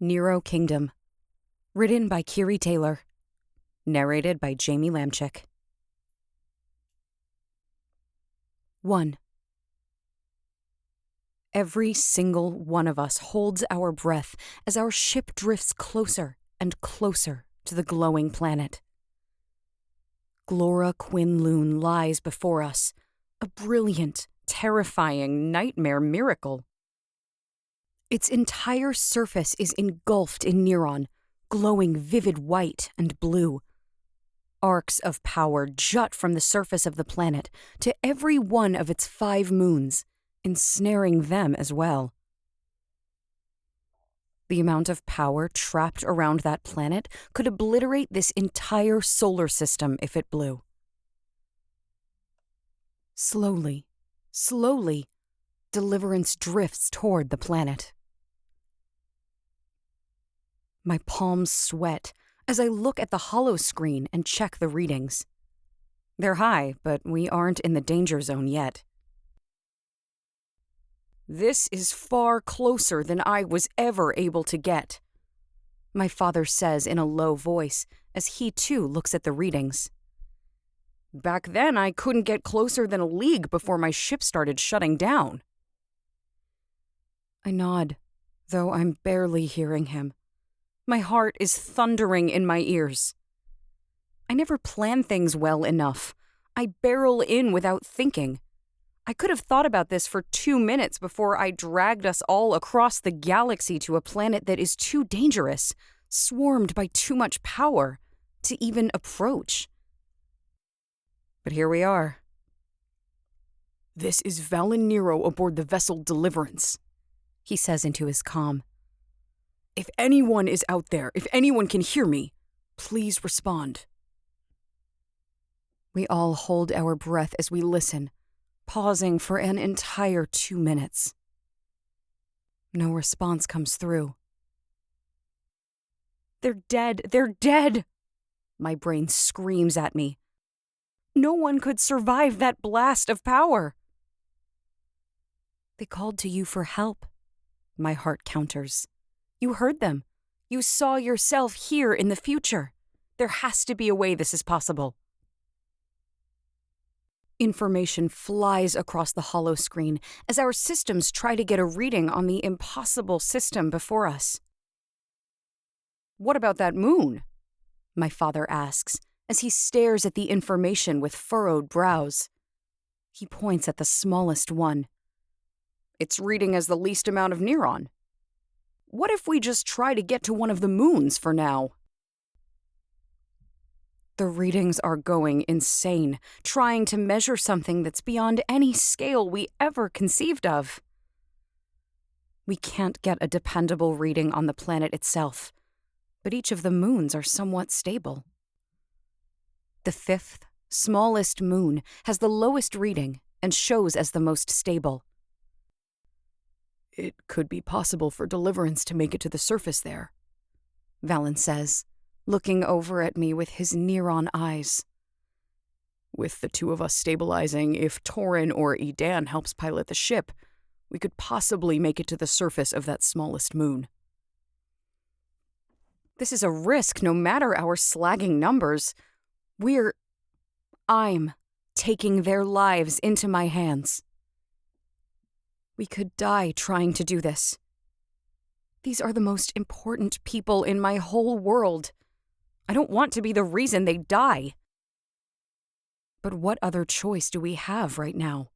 Nero Kingdom. Written by Keary Taylor. Narrated by Jamie Lamchick. 1. Every single one of us holds our breath as our ship drifts closer and closer to the glowing planet. Glorra Quin Lune lies before us, a brilliant, terrifying nightmare miracle. Its entire surface is engulfed in Neron, glowing vivid white and blue. Arcs of power jut from the surface of the planet to every one of its 5 moons, ensnaring them as well. The amount of power trapped around that planet could obliterate this entire solar system if it blew. Slowly, Deliverance drifts toward the planet. My palms sweat as I look at the hollow screen and check the readings. They're high, but we aren't in the danger zone yet. This is far closer than I was ever able to get, my father says in a low voice as he too looks at the readings. Back then, I couldn't get closer than a league before my ship started shutting down. I nod, though I'm barely hearing him. My heart is thundering in my ears. I never plan things well enough. I barrel in without thinking. I could have thought about this for 2 minutes before I dragged us all across the galaxy to a planet that is too dangerous, swarmed by too much power, to even approach. But here we are. This is Nero aboard the vessel Deliverance, he says into his comm. If anyone is out there, if anyone can hear me, please respond. We all hold our breath as we listen, pausing for an entire 2 minutes. No response comes through. They're dead! My brain screams at me. No one could survive that blast of power. They called to you for help, my heart counters. You heard them. You saw yourself here in the future. There has to be a way this is possible. Information flies across the hollow screen as our systems try to get a reading on the impossible system before us. What about that moon? My father asks as he stares at the information with furrowed brows. He points at the smallest one. It's reading as the least amount of neuron. What if we just try to get to one of the moons for now? The readings are going insane, trying to measure something that's beyond any scale we ever conceived of. We can't get a dependable reading on the planet itself, but each of the moons are somewhat stable. The 5th, smallest moon has the lowest reading and shows as the most stable. It could be possible for Deliverance to make it to the surface there, Valen says, looking over at me with his Neron eyes. With the 2 of us stabilizing, if Torin or Edan helps pilot the ship, we could possibly make it to the surface of that smallest moon. This is a risk no matter our slagging numbers. I'm taking their lives into my hands. We could die trying to do this. These are the most important people in my whole world. I don't want to be the reason they die. But what other choice do we have right now?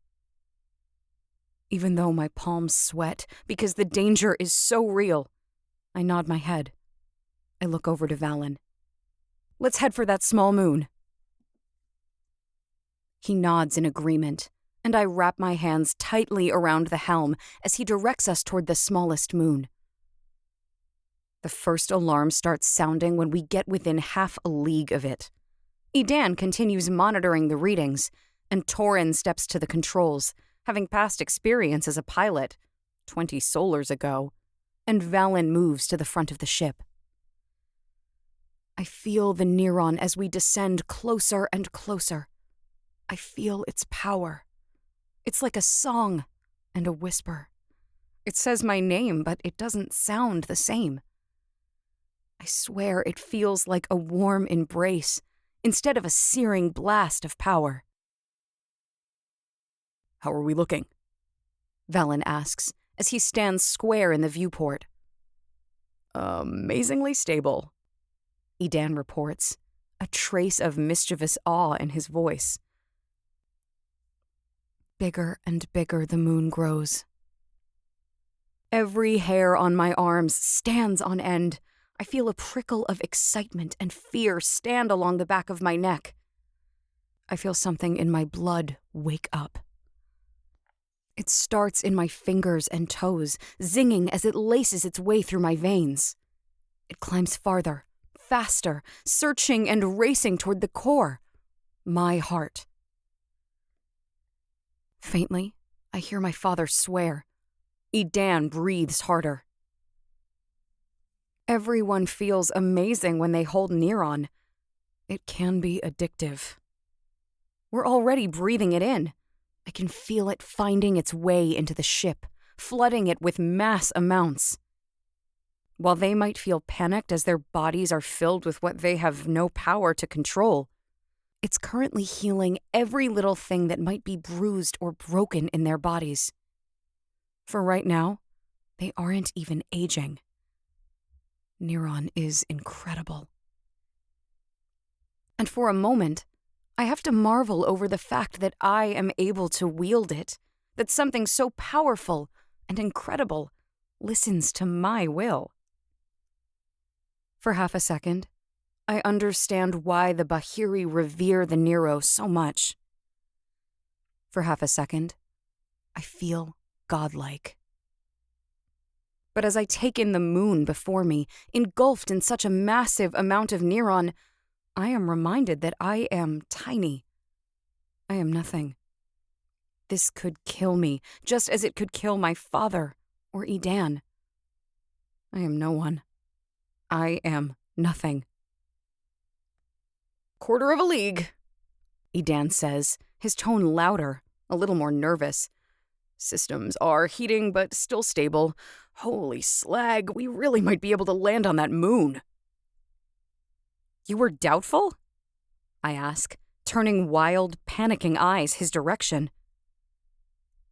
Even though my palms sweat because the danger is so real, I nod my head. I look over to Valen. Let's head for that small moon. He nods in agreement, and I wrap my hands tightly around the helm as he directs us toward the smallest moon. The first alarm starts sounding when we get within half a league of it. Edan continues monitoring the readings, and Torin steps to the controls, having past experience as a pilot, 20 solars ago, and Valen moves to the front of the ship. I feel the Neron as we descend closer and closer. I feel its power. It's like a song and a whisper. It says my name, but it doesn't sound the same. I swear it feels like a warm embrace instead of a searing blast of power. "How are we looking?" Valen asks as he stands square in the viewport. "Amazingly stable," Edan reports, a trace of mischievous awe in his voice. Bigger and bigger the moon grows. Every hair on my arms stands on end. I feel a prickle of excitement and fear stand along the back of my neck. I feel something in my blood wake up. It starts in my fingers and toes, zinging as it laces its way through my veins. It climbs farther, faster, searching and racing toward the core, my heart. Faintly, I hear my father swear. Edan breathes harder. Everyone feels amazing when they hold Neron. It can be addictive. We're already breathing it in. I can feel it finding its way into the ship, flooding it with mass amounts. While they might feel panicked as their bodies are filled with what they have no power to control, it's currently healing every little thing that might be bruised or broken in their bodies. For right now, they aren't even aging. Neron is incredible. And for a moment, I have to marvel over the fact that I am able to wield it, that something so powerful and incredible listens to my will. For half a second, I understand why the Bahiri revere the Nero so much. For half a second, I feel godlike. But as I take in the moon before me, engulfed in such a massive amount of Neron, I am reminded that I am tiny. I am nothing. This could kill me, just as it could kill my father or Edan. I am no one. I am nothing. "Quarter of a league," Edan says, his tone louder, a little more nervous. "Systems are heating, but still stable. Holy slag, we really might be able to land on that moon." "You were doubtful?" I ask, turning wild, panicking eyes his direction.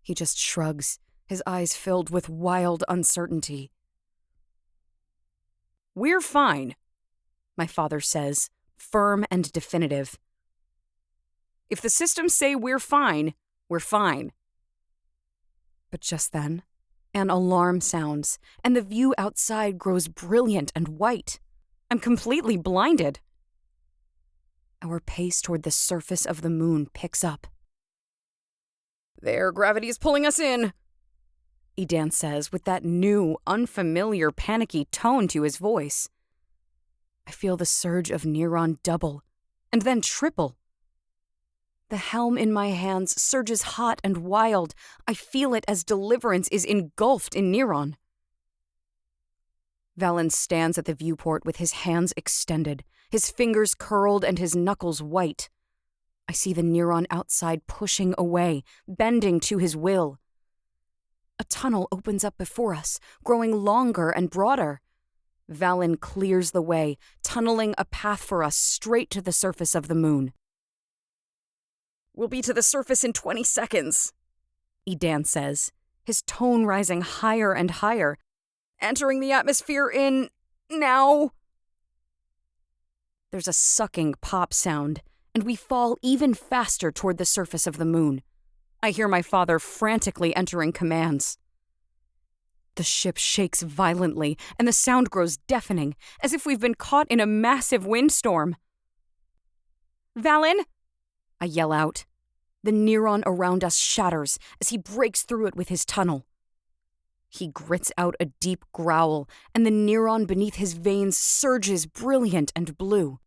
He just shrugs, his eyes filled with wild uncertainty. "We're fine," my father says, firm and definitive. "If the systems say we're fine, we're fine." But just then, an alarm sounds, and the view outside grows brilliant and white. I'm completely blinded. Our pace toward the surface of the moon picks up. "Their gravity is pulling us in," Edan says with that new, unfamiliar, panicky tone to his voice. I feel the surge of Neron double, and then triple. The helm in my hands surges hot and wild. I feel it as Deliverance is engulfed in Neron. Valen stands at the viewport with his hands extended, his fingers curled and his knuckles white. I see the Neron outside pushing away, bending to his will. A tunnel opens up before us, growing longer and broader. Valen clears the way, tunneling a path for us straight to the surface of the moon. "We'll be to the surface in 20 seconds, Edan says, his tone rising higher and higher. "Entering the atmosphere in... now." There's a sucking pop sound, and we fall even faster toward the surface of the moon. I hear my father frantically entering commands. The ship shakes violently, and the sound grows deafening, as if we've been caught in a massive windstorm. "Valen!" I yell out. The Neron around us shatters as he breaks through it with his tunnel. He grits out a deep growl, and the Neron beneath his veins surges brilliant and blue.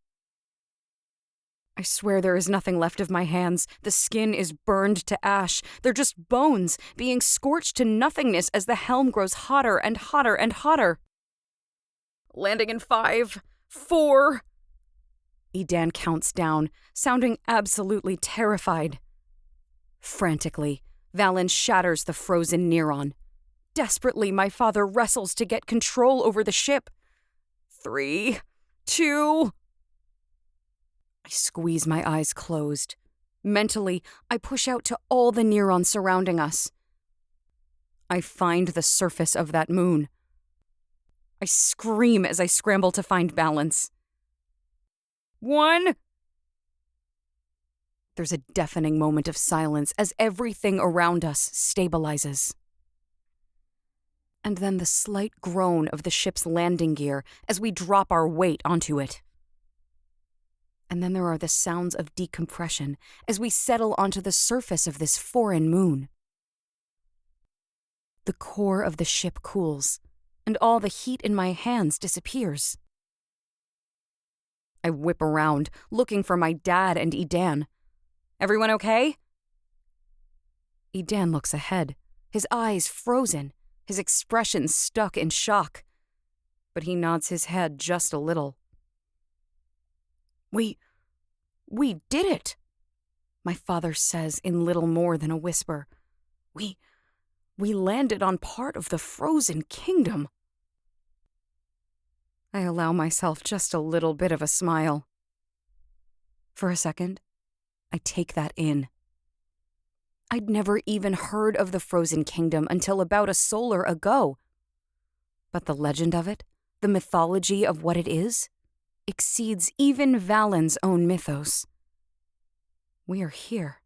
I swear there is nothing left of my hands. The skin is burned to ash. They're just bones, being scorched to nothingness as the helm grows hotter and hotter and hotter. "Landing in 5, 4... Edan counts down, sounding absolutely terrified. Frantically, Valen shatters the frozen Neron. Desperately, my father wrestles to get control over the ship. 3, 2. I squeeze my eyes closed. Mentally, I push out to all the neurons surrounding us. I find the surface of that moon. I scream as I scramble to find balance. 1. There's a deafening moment of silence as everything around us stabilizes. And then the slight groan of the ship's landing gear as we drop our weight onto it. And then there are the sounds of decompression as we settle onto the surface of this foreign moon. The core of the ship cools, and all the heat in my hands disappears. I whip around, looking for my dad and Edan. Everyone okay? Edan looks ahead, his eyes frozen, his expression stuck in shock. But he nods his head just a little. We did it, my father says in little more than a whisper. We landed on part of the frozen kingdom. I allow myself just a little bit of a smile. For a second, I take that in. I'd never even heard of the frozen kingdom until about a solar ago. But the legend of it, the mythology of what it is, exceeds even Valen's own mythos. We are here.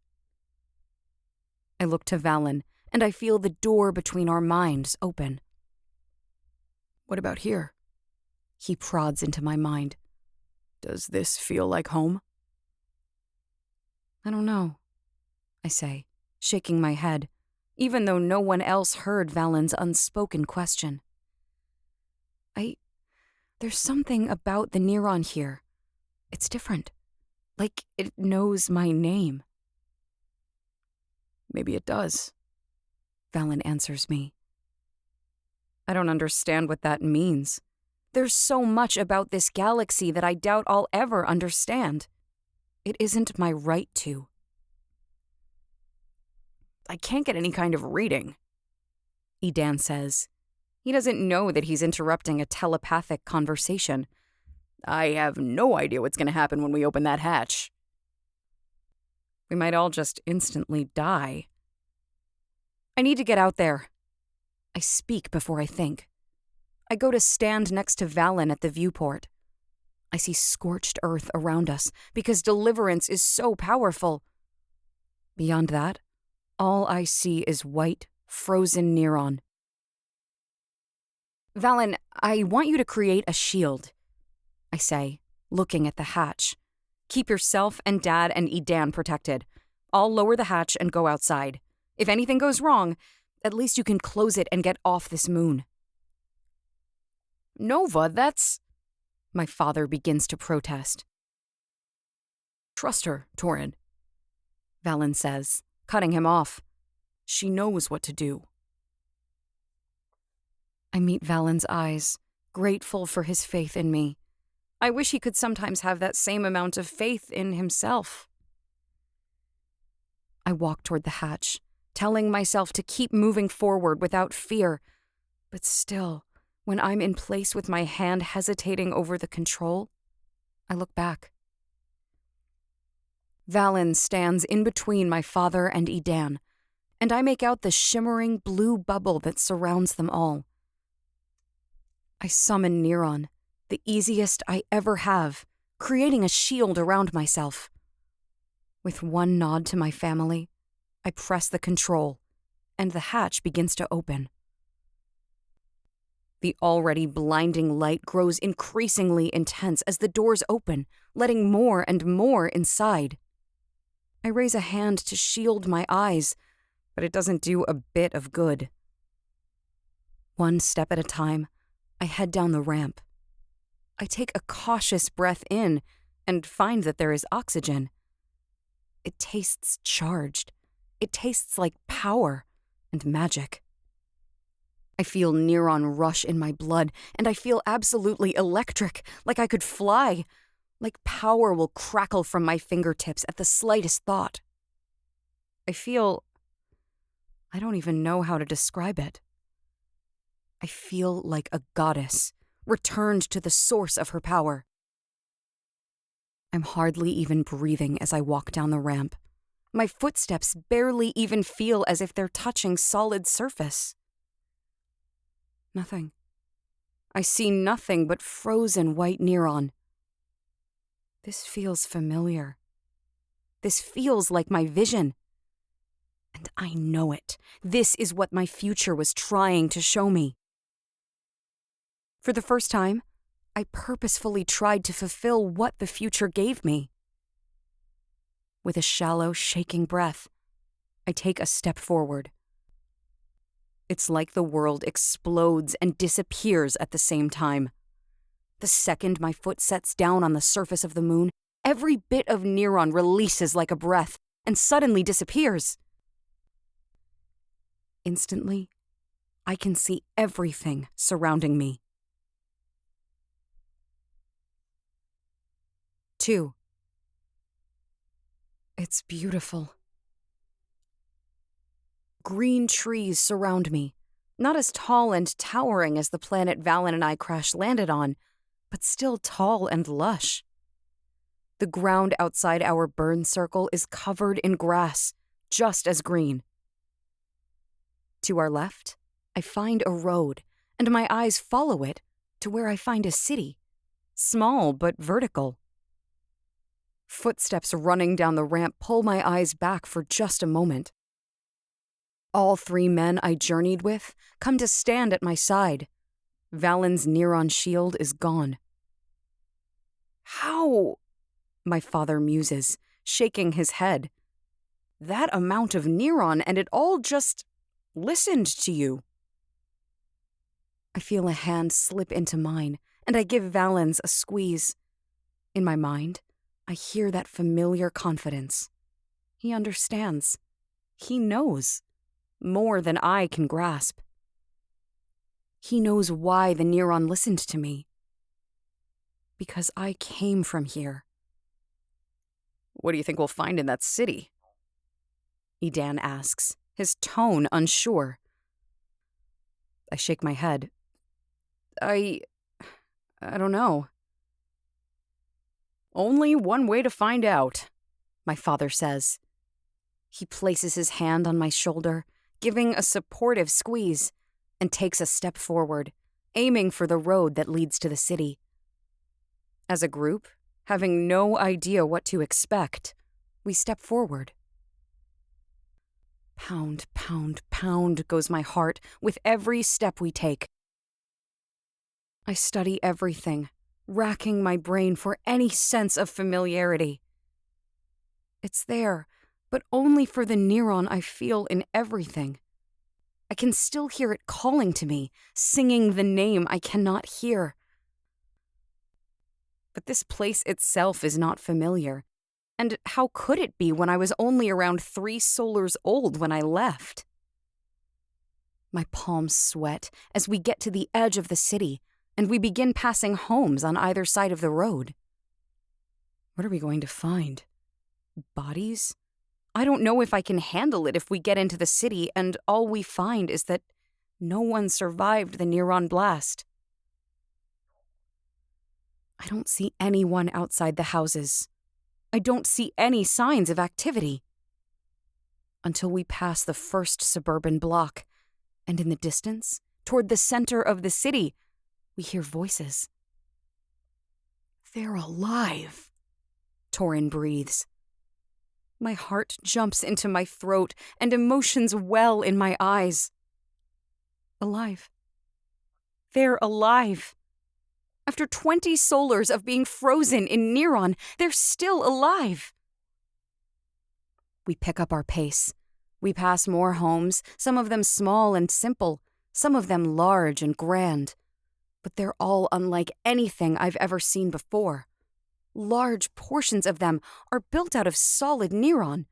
I look to Valen, and I feel the door between our minds open. What about here? He prods into my mind. Does this feel like home? I don't know, I say, shaking my head, even though no one else heard Valen's unspoken question. There's something about the Neron here. It's different. Like it knows my name. Maybe it does. Valen answers me. I don't understand what that means. There's so much about this galaxy that I doubt I'll ever understand. It isn't my right to. I can't get any kind of reading, Edan says. He doesn't know that he's interrupting a telepathic conversation. I have no idea what's going to happen when we open that hatch. We might all just instantly die. I need to get out there. I speak before I think. I go to stand next to Valen at the viewport. I see scorched earth around us because Deliverance is so powerful. Beyond that, all I see is white, frozen Neron. Valen, I want you to create a shield, I say, looking at the hatch. Keep yourself and Dad and Edan protected. I'll lower the hatch and go outside. If anything goes wrong, at least you can close it and get off this moon. Nova, that's... My father begins to protest. Trust her, Torin, Valen says, cutting him off. She knows what to do. I meet Valen's eyes, grateful for his faith in me. I wish he could sometimes have that same amount of faith in himself. I walk toward the hatch, telling myself to keep moving forward without fear. But still, when I'm in place with my hand hesitating over the control, I look back. Valen stands in between my father and Edan, and I make out the shimmering blue bubble that surrounds them all. I summon Neron, the easiest I ever have, creating a shield around myself. With one nod to my family, I press the control, and the hatch begins to open. The already blinding light grows increasingly intense as the doors open, letting more and more inside. I raise a hand to shield my eyes, but it doesn't do a bit of good. One step at a time, I head down the ramp. I take a cautious breath in and find that there is oxygen. It tastes charged. It tastes like power and magic. I feel Neron rush in my blood, and I feel absolutely electric, like I could fly, like power will crackle from my fingertips at the slightest thought. I don't even know how to describe it. I feel like a goddess, returned to the source of her power. I'm hardly even breathing as I walk down the ramp. My footsteps barely even feel as if they're touching solid surface. Nothing. I see nothing but frozen white Neron. This feels familiar. This feels like my vision. And I know it. This is what my future was trying to show me. For the first time, I purposefully tried to fulfill what the future gave me. With a shallow, shaking breath, I take a step forward. It's like the world explodes and disappears at the same time. The second my foot sets down on the surface of the moon, every bit of Neron releases like a breath and suddenly disappears. Instantly, I can see everything surrounding me. 2. It's beautiful. Green trees surround me, not as tall and towering as the planet Valen and I crash-landed on, but still tall and lush. The ground outside our burn circle is covered in grass, just as green. To our left, I find a road, and my eyes follow it to where I find a city, small but vertical. Footsteps running down the ramp pull my eyes back for just a moment. All 3 men I journeyed with come to stand at my side. Valen's Neron shield is gone. How? My father muses, shaking his head. That amount of Neron and it all just listened to you. I feel a hand slip into mine, and I give Valen's a squeeze. In my mind, I hear that familiar confidence. He understands. He knows. More than I can grasp. He knows why the Neron listened to me. Because I came from here. What do you think we'll find in that city? Edan asks, his tone unsure. I shake my head. I don't know. Only one way to find out, my father says. He places his hand on my shoulder, giving a supportive squeeze, and takes a step forward, aiming for the road that leads to the city. As a group, having no idea what to expect, we step forward. Pound, pound, pound goes my heart with every step we take. I study everything, racking my brain for any sense of familiarity. It's there, but only for the Neron I feel in everything. I can still hear it calling to me, singing the name I cannot hear. But this place itself is not familiar. And how could it be when I was only around 3 solars old when I left? My palms sweat as we get to the edge of the city, and we begin passing homes on either side of the road. What are we going to find? Bodies? I don't know if I can handle it if we get into the city and all we find is that no one survived the Neron blast. I don't see anyone outside the houses. I don't see any signs of activity. Until we pass the first suburban block, and in the distance, toward the center of the city, we hear voices. They're alive, Torin breathes. My heart jumps into my throat and emotions well in my eyes. Alive. They're alive. After 20 solars of being frozen in Neron, they're still alive. We pick up our pace. We pass more homes, some of them small and simple, some of them large and grand. But they're all unlike anything I've ever seen before. Large portions of them are built out of solid Neron,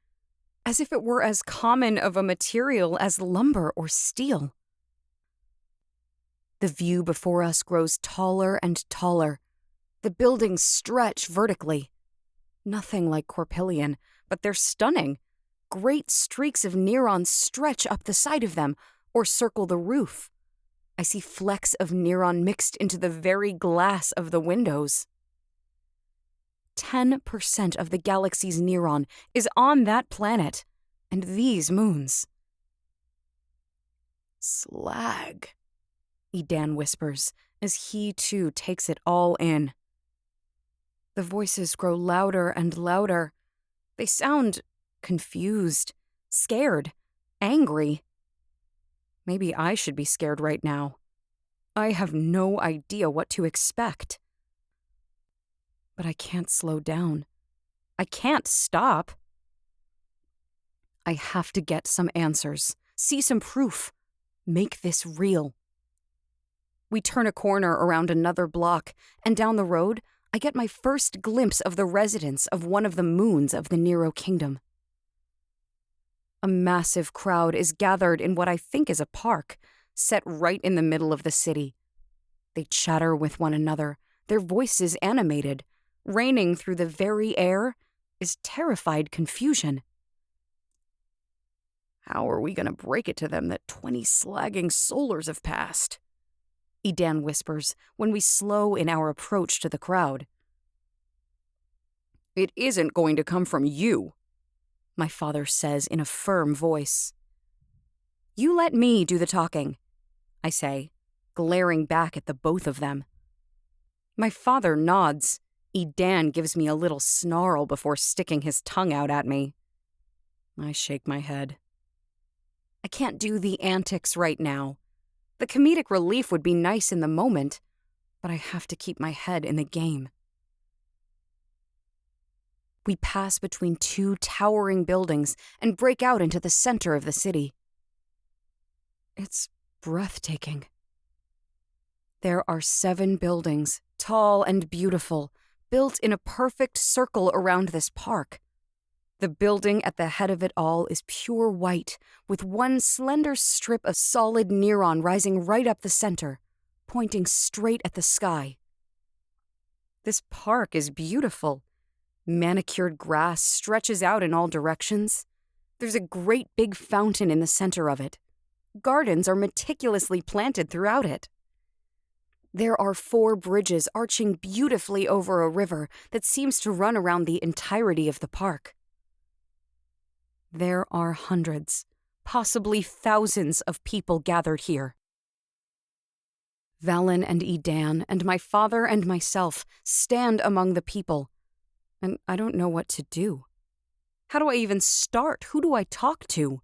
as if it were as common of a material as lumber or steel. The view before us grows taller and taller. The buildings stretch vertically. Nothing like Corpillion, but they're stunning. Great streaks of Neron stretch up the side of them or circle the roof. I see flecks of Neron mixed into the very glass of the windows. 10% of the galaxy's Neron is on that planet, and these moons. Slag, Edan whispers, as he too takes it all in. The voices grow louder and louder. They sound confused, scared, angry. Maybe I should be scared right now. I have no idea what to expect. But I can't slow down. I can't stop. I have to get some answers, see some proof, make this real. We turn a corner around another block, and down the road, I get my first glimpse of the residence of one of the moons of the Nero kingdom. A massive crowd is gathered in what I think is a park, set right in the middle of the city. They chatter with one another, their voices animated. Raining through the very air is terrified confusion. How are we going to break it to them that 20 slagging solars have passed? Edan whispers when we slow in our approach to the crowd. It isn't going to come from you, my father says in a firm voice. You let me do the talking, I say, glaring back at the both of them. My father nods. Edan gives me a little snarl before sticking his tongue out at me. I shake my head. I can't do the antics right now. The comedic relief would be nice in the moment, but I have to keep my head in the game. We pass between two towering buildings and break out into the center of the city. It's breathtaking. There are 7 buildings, tall and beautiful, built in a perfect circle around this park. The building at the head of it all is pure white, with one slender strip of solid Neron rising right up the center, pointing straight at the sky. This park is beautiful. Manicured grass stretches out in all directions. There's a great big fountain in the center of it. Gardens are meticulously planted throughout it. There are 4 bridges arching beautifully over a river that seems to run around the entirety of the park. There are hundreds, possibly thousands of people gathered here. Valen and Edan and my father and myself stand among the people, and I don't know what to do. How do I even start? Who do I talk to?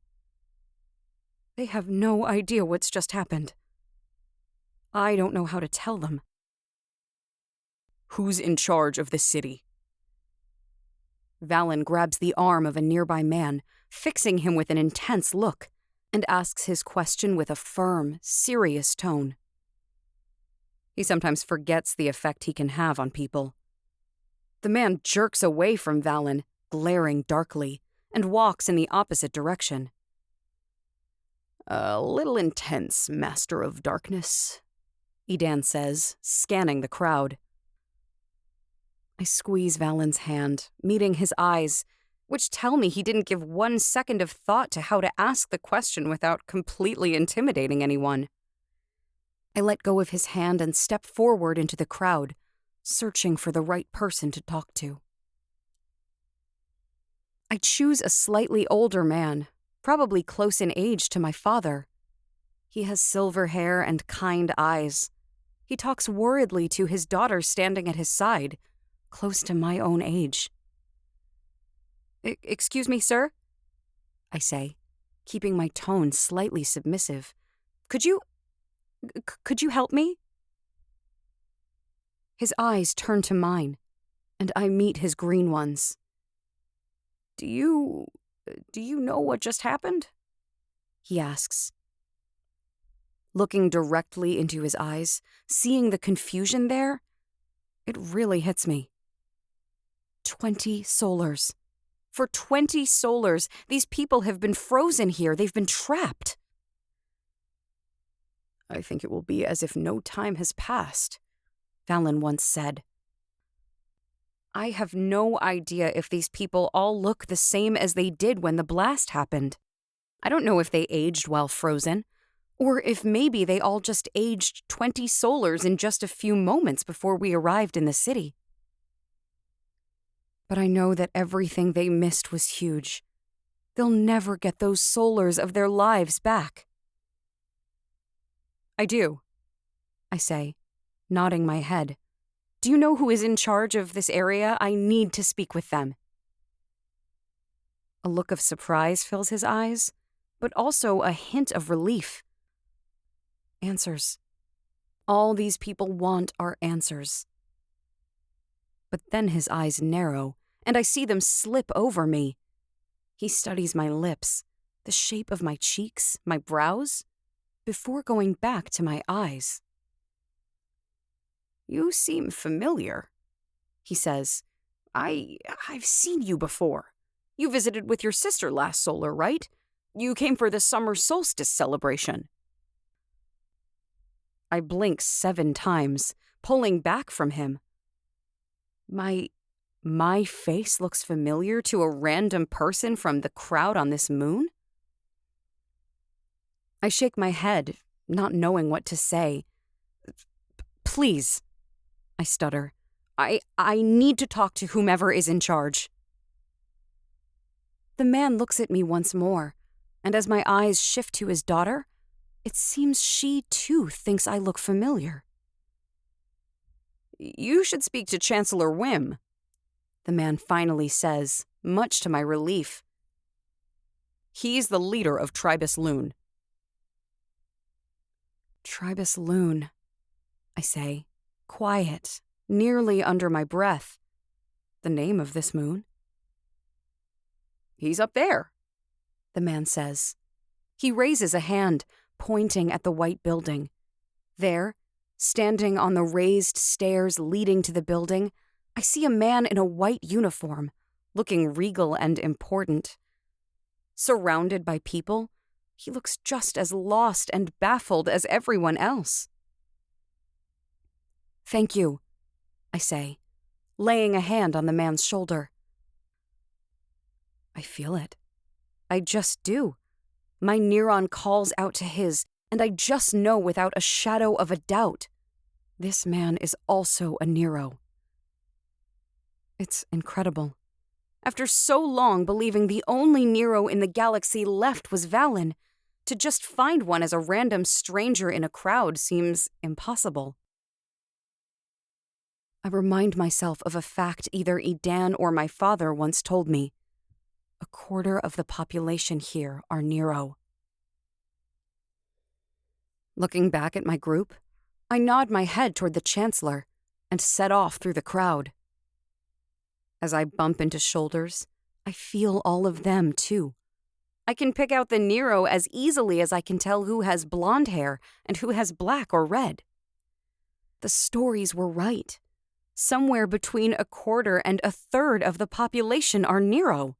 They have no idea what's just happened. I don't know how to tell them. Who's in charge of the city? Valen grabs the arm of a nearby man, fixing him with an intense look, and asks his question with a firm, serious tone. He sometimes forgets the effect he can have on people. The man jerks away from Valen, glaring darkly, and walks in the opposite direction. A little intense, Master of Darkness, Edan says, scanning the crowd. I squeeze Valen's hand, meeting his eyes, which tell me he didn't give 1 second of thought to how to ask the question without completely intimidating anyone. I let go of his hand and step forward into the crowd, searching for the right person to talk to. I choose a slightly older man, probably close in age to my father. He has silver hair and kind eyes. He talks worriedly to his daughter standing at his side, close to my own age. Excuse me, sir? I say, keeping my tone slightly submissive. Could you help me? His eyes turn to mine, and I meet his green ones. Do you know what just happened? He asks. Looking directly into his eyes, seeing the confusion there, it really hits me. 20 solars. For 20 solars, these people have been frozen here. They've been trapped. I think it will be as if no time has passed, Valen once said. I have no idea if these people all look the same as they did when the blast happened. I don't know if they aged while frozen, Or if maybe they all just aged 20 solars in just a few moments before we arrived in the city. But I know that everything they missed was huge. They'll never get those solars of their lives back. I do, I say, nodding my head. Do you know who is in charge of this area? I need to speak with them. A look of surprise fills his eyes, but also a hint of relief. Answers. All these people want are answers. But then his eyes narrow, and I see them slip over me. He studies my lips, the shape of my cheeks, my brows, before going back to my eyes. You seem familiar, he says. I've seen you before. You visited with your sister last solar, right? You came for the summer solstice celebration. I blink 7 times, pulling back from him. My face looks familiar to a random person from the crowd on this moon? I shake my head, not knowing what to say. Please, I stutter. I need to talk to whomever is in charge. The man looks at me once more, and as my eyes shift to his daughter, it seems she too thinks I look familiar. You should speak to Chancellor Whim, the man finally says, much to my relief. He's the leader of Tribus Lune. Tribus Lune, I say, quiet, nearly under my breath. The name of this moon? He's up there, the man says. He raises a hand, pointing at the white building. There, standing on the raised stairs leading to the building, I see a man in a white uniform, looking regal and important. Surrounded by people, he looks just as lost and baffled as everyone else. Thank you, I say, laying a hand on the man's shoulder. I feel it. I just do. My neuron calls out to his, and I just know without a shadow of a doubt, this man is also a Nero. It's incredible. After so long believing the only Nero in the galaxy left was Valen, to just find one as a random stranger in a crowd seems impossible. I remind myself of a fact either Edan or my father once told me. 1/4 of the population here are Nero. Looking back at my group, I nod my head toward the Chancellor and set off through the crowd. As I bump into shoulders, I feel all of them, too. I can pick out the Nero as easily as I can tell who has blonde hair and who has black or red. The stories were right. Somewhere between 1/4 and 1/3 of the population are Nero.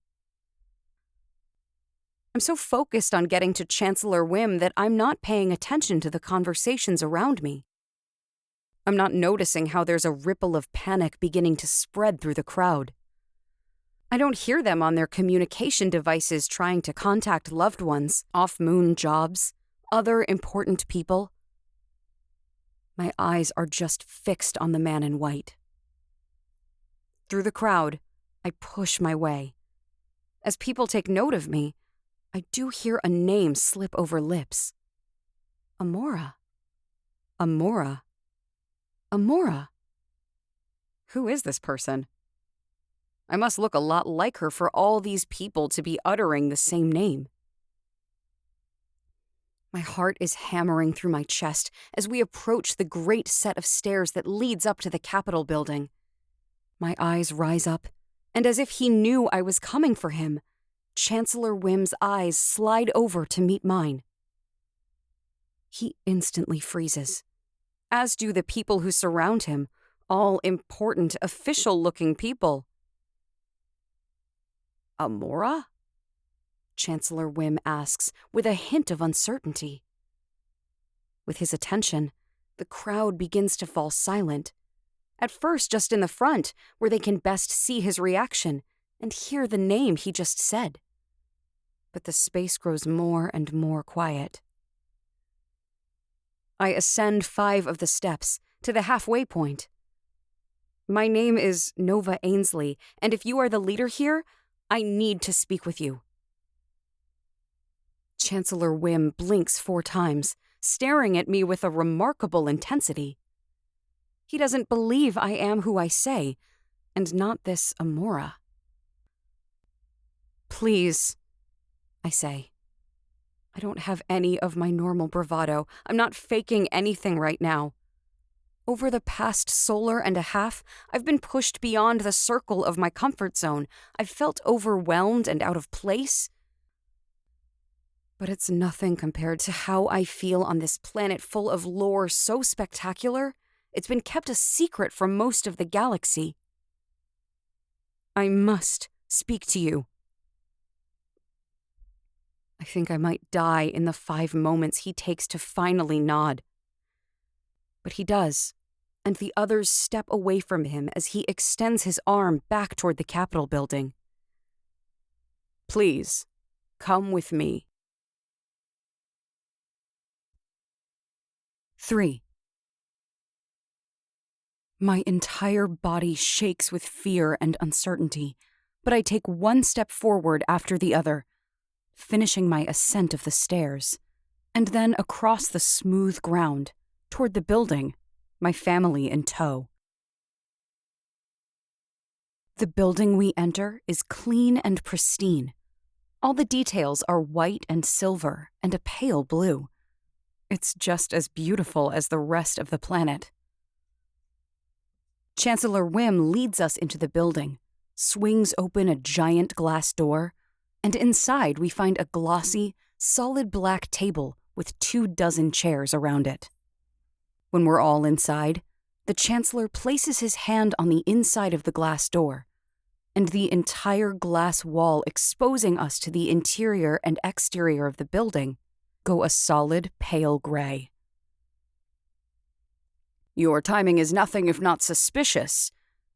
I'm so focused on getting to Chancellor Whim that I'm not paying attention to the conversations around me. I'm not noticing how there's a ripple of panic beginning to spread through the crowd. I don't hear them on their communication devices trying to contact loved ones, off-moon jobs, other important people. My eyes are just fixed on the man in white. Through the crowd, I push my way. As people take note of me, I do hear a name slip over lips. Amora. Amora. Amora. Who is this person? I must look a lot like her for all these people to be uttering the same name. My heart is hammering through my chest as we approach the great set of stairs that leads up to the Capitol building. My eyes rise up, and as if he knew I was coming for him, Chancellor Whim's eyes slide over to meet mine. He instantly freezes, as do the people who surround him, all important, official-looking people. Amora? Chancellor Whim asks, with a hint of uncertainty. With his attention, the crowd begins to fall silent. At first just in the front, where they can best see his reaction and hear the name he just said. But the space grows more and more quiet. I ascend 5 of the steps to the halfway point. My name is Nova Ainsley, and if you are the leader here, I need to speak with you. Chancellor Whim blinks 4 times, staring at me with a remarkable intensity. He doesn't believe I am who I say, and not this Amora. Please, I say. I don't have any of my normal bravado. I'm not faking anything right now. Over the past solar and a half, I've been pushed beyond the circle of my comfort zone. I've felt overwhelmed and out of place. But it's nothing compared to how I feel on this planet full of lore so spectacular, it's been kept a secret from most of the galaxy. I must speak to you. I think I might die in the 5 moments he takes to finally nod. But he does, and the others step away from him as he extends his arm back toward the Capitol building. Please, come with me. 3. My entire body shakes with fear and uncertainty, but I take 1 step forward after the other, finishing my ascent of the stairs, and then across the smooth ground, toward the building, my family in tow. The building we enter is clean and pristine. All the details are white and silver and a pale blue. It's just as beautiful as the rest of the planet. Chancellor Whim leads us into the building, swings open a giant glass door, and inside we find a glossy, solid black table with 24 chairs around it. When we're all inside, the Chancellor places his hand on the inside of the glass door, and the entire glass wall exposing us to the interior and exterior of the building go a solid pale gray. Your timing is nothing if not suspicious,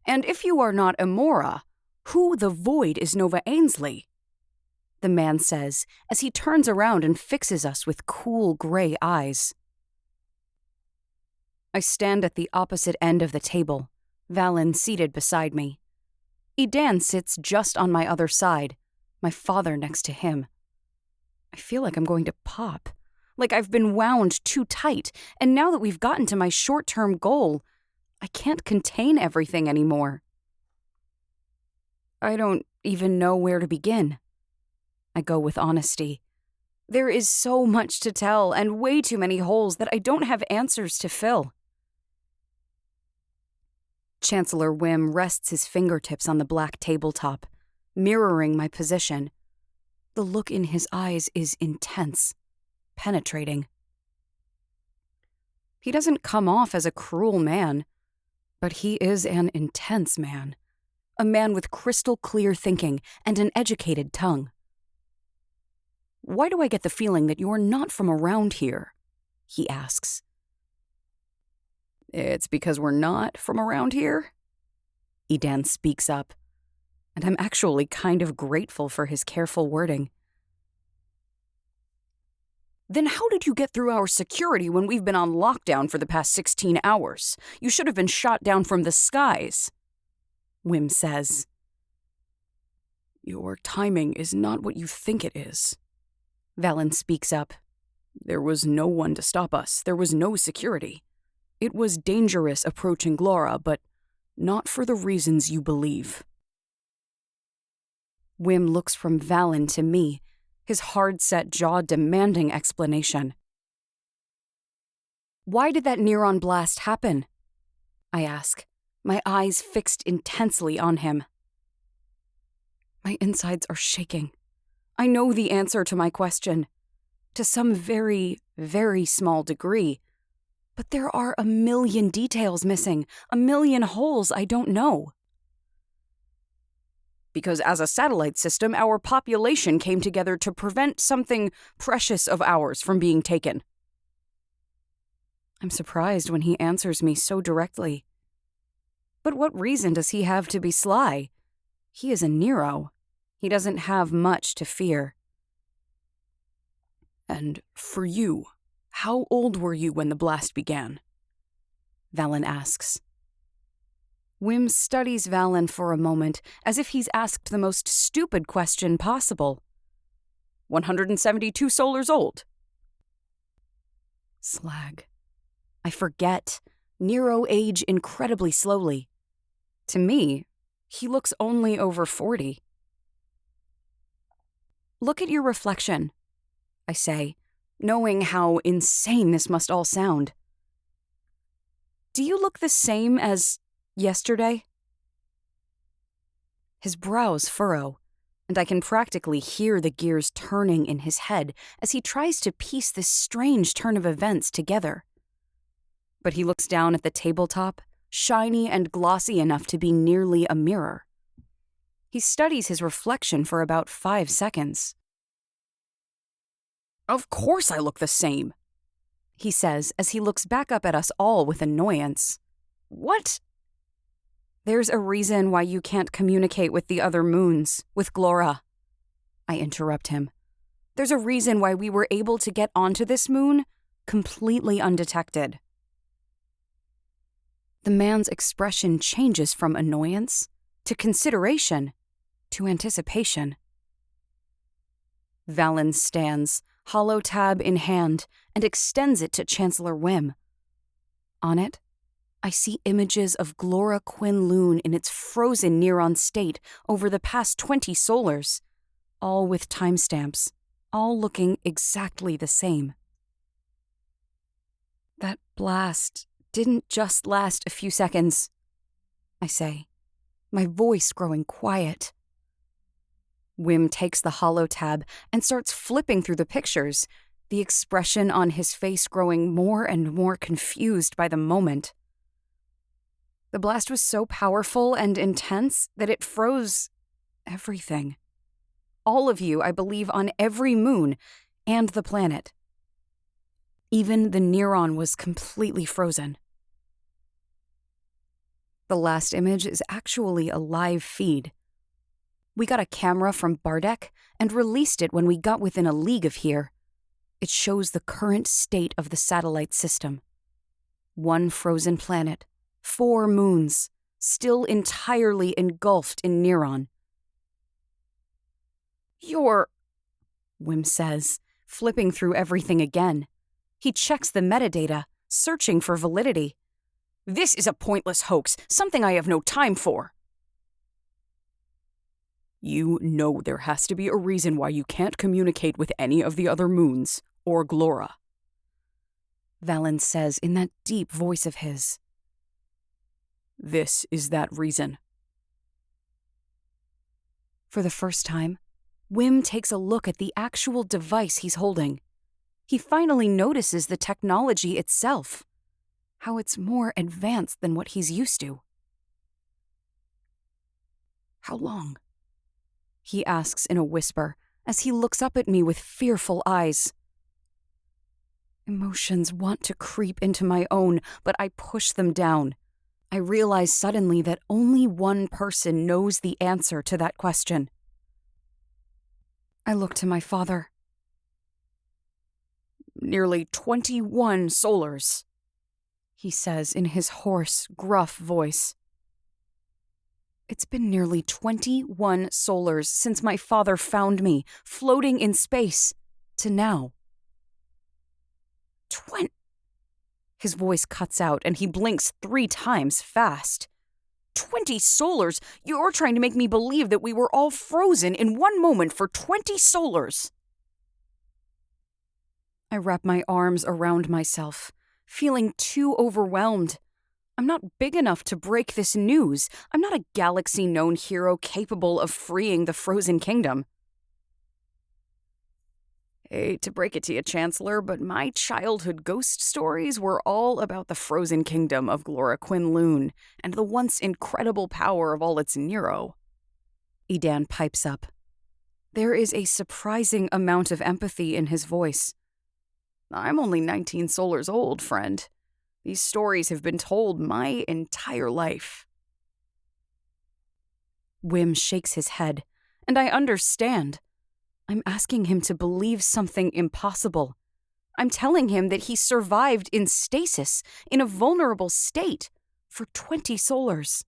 and if you are not Amora, who the void is Nova Ainsley? The man says as he turns around and fixes us with cool gray eyes. I stand at the opposite end of the table, Valen seated beside me. Edan sits just on my other side, my father next to him. I feel like I'm going to pop, like I've been wound too tight, and now that we've gotten to my short-term goal, I can't contain everything anymore. I don't even know where to begin. I go with honesty. There is so much to tell and way too many holes that I don't have answers to fill. Chancellor Whim rests his fingertips on the black tabletop, mirroring my position. The look in his eyes is intense, penetrating. He doesn't come off as a cruel man, but he is an intense man. A man with crystal clear thinking and an educated tongue. Why do I get the feeling that you're not from around here? He asks. It's because we're not from around here? Edan speaks up, and I'm actually kind of grateful for his careful wording. Then how did you get through our security when we've been on lockdown for the past 16 hours? You should have been shot down from the skies, Whim says. Your timing is not what you think it is. Valen speaks up. There was no one to stop us. There was no security. It was dangerous approaching Glorra, but not for the reasons you believe. Whim looks from Valen to me, his hard-set jaw demanding explanation. Why did that Neron blast happen? I ask, my eyes fixed intensely on him. My insides are shaking. I know the answer to my question, to some very, very small degree, but there are a million details missing, a million holes I don't know. Because as a satellite system, our population came together to prevent something precious of ours from being taken. I'm surprised when he answers me so directly. But what reason does he have to be sly? He is a Nero. He doesn't have much to fear. And for you, How old were you when the blast began? Valen asks. Whim studies Valen for a moment, as if he's asked the most stupid question possible. 172 solars old. Slag. I forget. Nero age incredibly slowly. To me, he looks only over 40. Look at your reflection, I say, knowing how insane this must all sound. Do you look the same as yesterday? His brows furrow, and I can practically hear the gears turning in his head as he tries to piece this strange turn of events together. But he looks down at the tabletop, shiny and glossy enough to be nearly a mirror. He studies his reflection for about 5 seconds. Of course I look the same, he says as he looks back up at us all with annoyance. What? There's a reason why you can't communicate with the other moons, with Glorra. I interrupt him. There's a reason why we were able to get onto this moon completely undetected. The man's expression changes from annoyance to consideration to anticipation. Valen stands, hollow tab in hand, and extends it to Chancellor Whim. On it, I see images of Glorra Quin Lune in its frozen Neron state over the past 20 solars, all with timestamps, all looking exactly the same. That blast didn't just last a few seconds, I say, my voice growing quiet. Whim takes the hollow tab and starts flipping through the pictures, the expression on his face growing more and more confused by the moment. The blast was so powerful and intense that it froze everything. All of you, I believe, on every moon and the planet. Even the Neron was completely frozen. The last image is actually a live feed. We got a camera from Bardek and released it when we got within a league of here. It shows the current state of the satellite system. 1 frozen planet, 4 moons, still entirely engulfed in Neron. You're... Whim says, flipping through everything again. He checks the metadata, searching for validity. This is a pointless hoax, something I have no time for. You know there has to be a reason why you can't communicate with any of the other moons, or Glorra, Valen says in that deep voice of his. This is that reason. For the first time, Whim takes a look at the actual device he's holding. He finally notices the technology itself, how it's more advanced than what he's used to. How long? He asks in a whisper as he looks up at me with fearful eyes. Emotions want to creep into my own, but I push them down. I realize suddenly that only one person knows the answer to that question. I look to my father. Nearly 21 solars, he says in his hoarse, gruff voice. It's been nearly 21 solars since my father found me, floating in space, to now. His voice cuts out and he blinks 3 times fast. 20 solars? You're trying to make me believe that we were all frozen in one moment for 20 solars. I wrap my arms around myself, feeling too overwhelmed. I'm not big enough to break this news. I'm not a galaxy-known hero capable of freeing the frozen kingdom. Hate to break it to you, Chancellor, but my childhood ghost stories were all about the frozen kingdom of Glorra Quin Lune and the once incredible power of all its Nero. Edan pipes up. There is a surprising amount of empathy in his voice. I'm only 19 solars old, friend. These stories have been told my entire life. Whim shakes his head, and I understand. I'm asking him to believe something impossible. I'm telling him that he survived in stasis, in a vulnerable state, for 20 solars.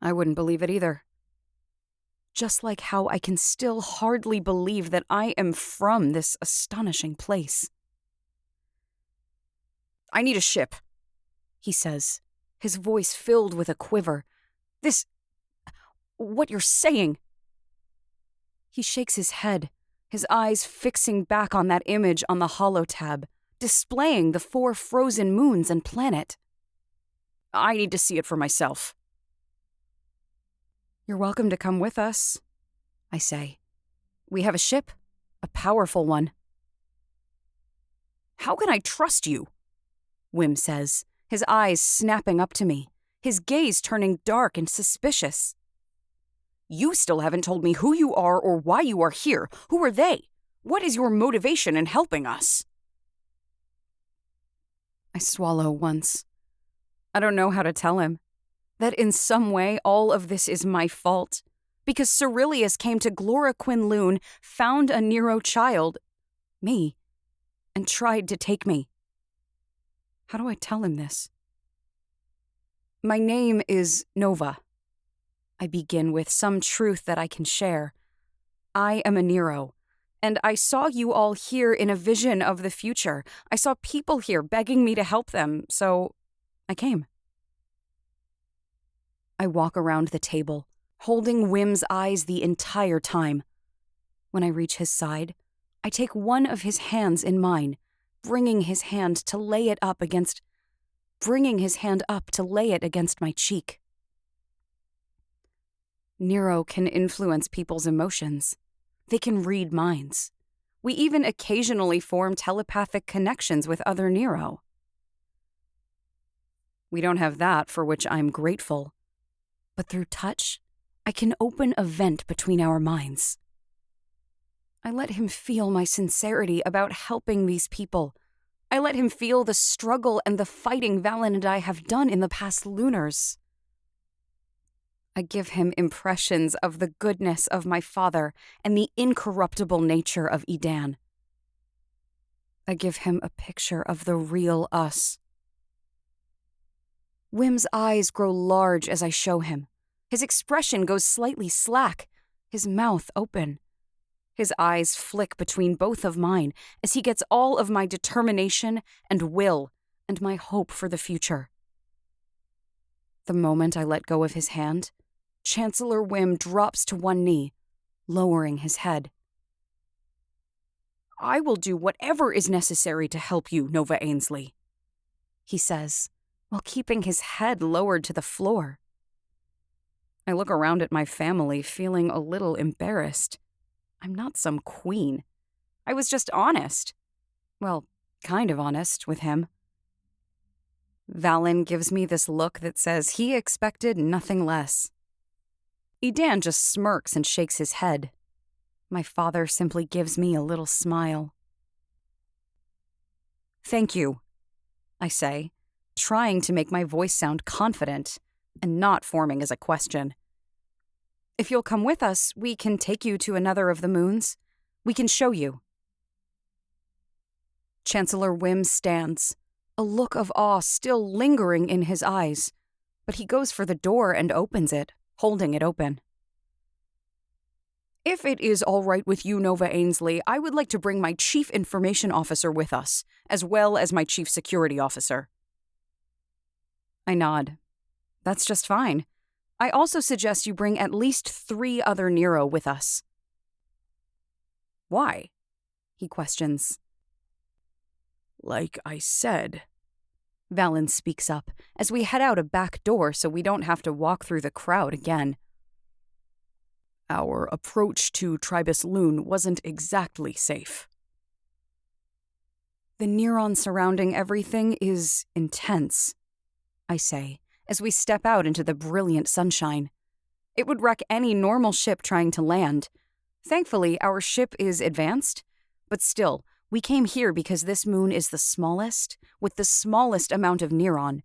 I wouldn't believe it either. Just like how I can still hardly believe that I am from this astonishing place. I need a ship, he says, his voice filled with a quiver. What you're saying. He shakes his head, his eyes fixing back on that image on the holotab, displaying the 4 frozen moons and planet. I need to see it for myself. You're welcome to come with us, I say. We have a ship, a powerful one. How can I trust you? Whim says, his eyes snapping up to me, his gaze turning dark and suspicious. You still haven't told me who you are or why you are here. Who are they? What is your motivation in helping us? I swallow once. I don't know how to tell him that in some way all of this is my fault, because Cyrillius came to Glorra Quin Lune, found a Nero child, me, and tried to take me. How do I tell him this? My name is Nova. I begin with some truth that I can share. I am a Nero, and I saw you all here in a vision of the future. I saw people here begging me to help them, so I came. I walk around the table, holding Whim's eyes the entire time. When I reach his side, I take one of his hands in mine, bringing his hand to lay it up against my cheek. Nero can influence people's emotions. They can read minds. We even occasionally form telepathic connections with other Nero. We don't have that, for which I'm grateful. But through touch, I can open a vent between our minds. I let him feel my sincerity about helping these people. I let him feel the struggle and the fighting Valen and I have done in the past lunars. I give him impressions of the goodness of my father and the incorruptible nature of Edan. I give him a picture of the real us. Whim's eyes grow large as I show him. His expression goes slightly slack, his mouth open. His eyes flick between both of mine as he gets all of my determination and will and my hope for the future. The moment I let go of his hand, Chancellor Whim drops to one knee, lowering his head. I will do whatever is necessary to help you, Nova Ainsley, he says, while keeping his head lowered to the floor. I look around at my family, feeling a little embarrassed. I'm not some queen. I was just honest. Well, kind of honest with him. Valen gives me this look that says he expected nothing less. Edan just smirks and shakes his head. My father simply gives me a little smile. Thank you, I say, trying to make my voice sound confident and not forming as a question. If you'll come with us, we can take you to another of the moons. We can show you. Chancellor Whim stands, a look of awe still lingering in his eyes, but he goes for the door and opens it, holding it open. If it is all right with you, Nova Ainsley, I would like to bring my Chief Information Officer with us, as well as my Chief Security Officer. I nod. That's just fine. I also suggest you bring at least 3 other Nero with us. Why? He questions. Like I said, Valen speaks up as we head out a back door so we don't have to walk through the crowd again. Our approach to Tribus Lune wasn't exactly safe. The Neron surrounding everything is intense, I say, as we step out into the brilliant sunshine. It would wreck any normal ship trying to land. Thankfully, our ship is advanced, but still, we came here because this moon is the smallest, with the smallest amount of Neron.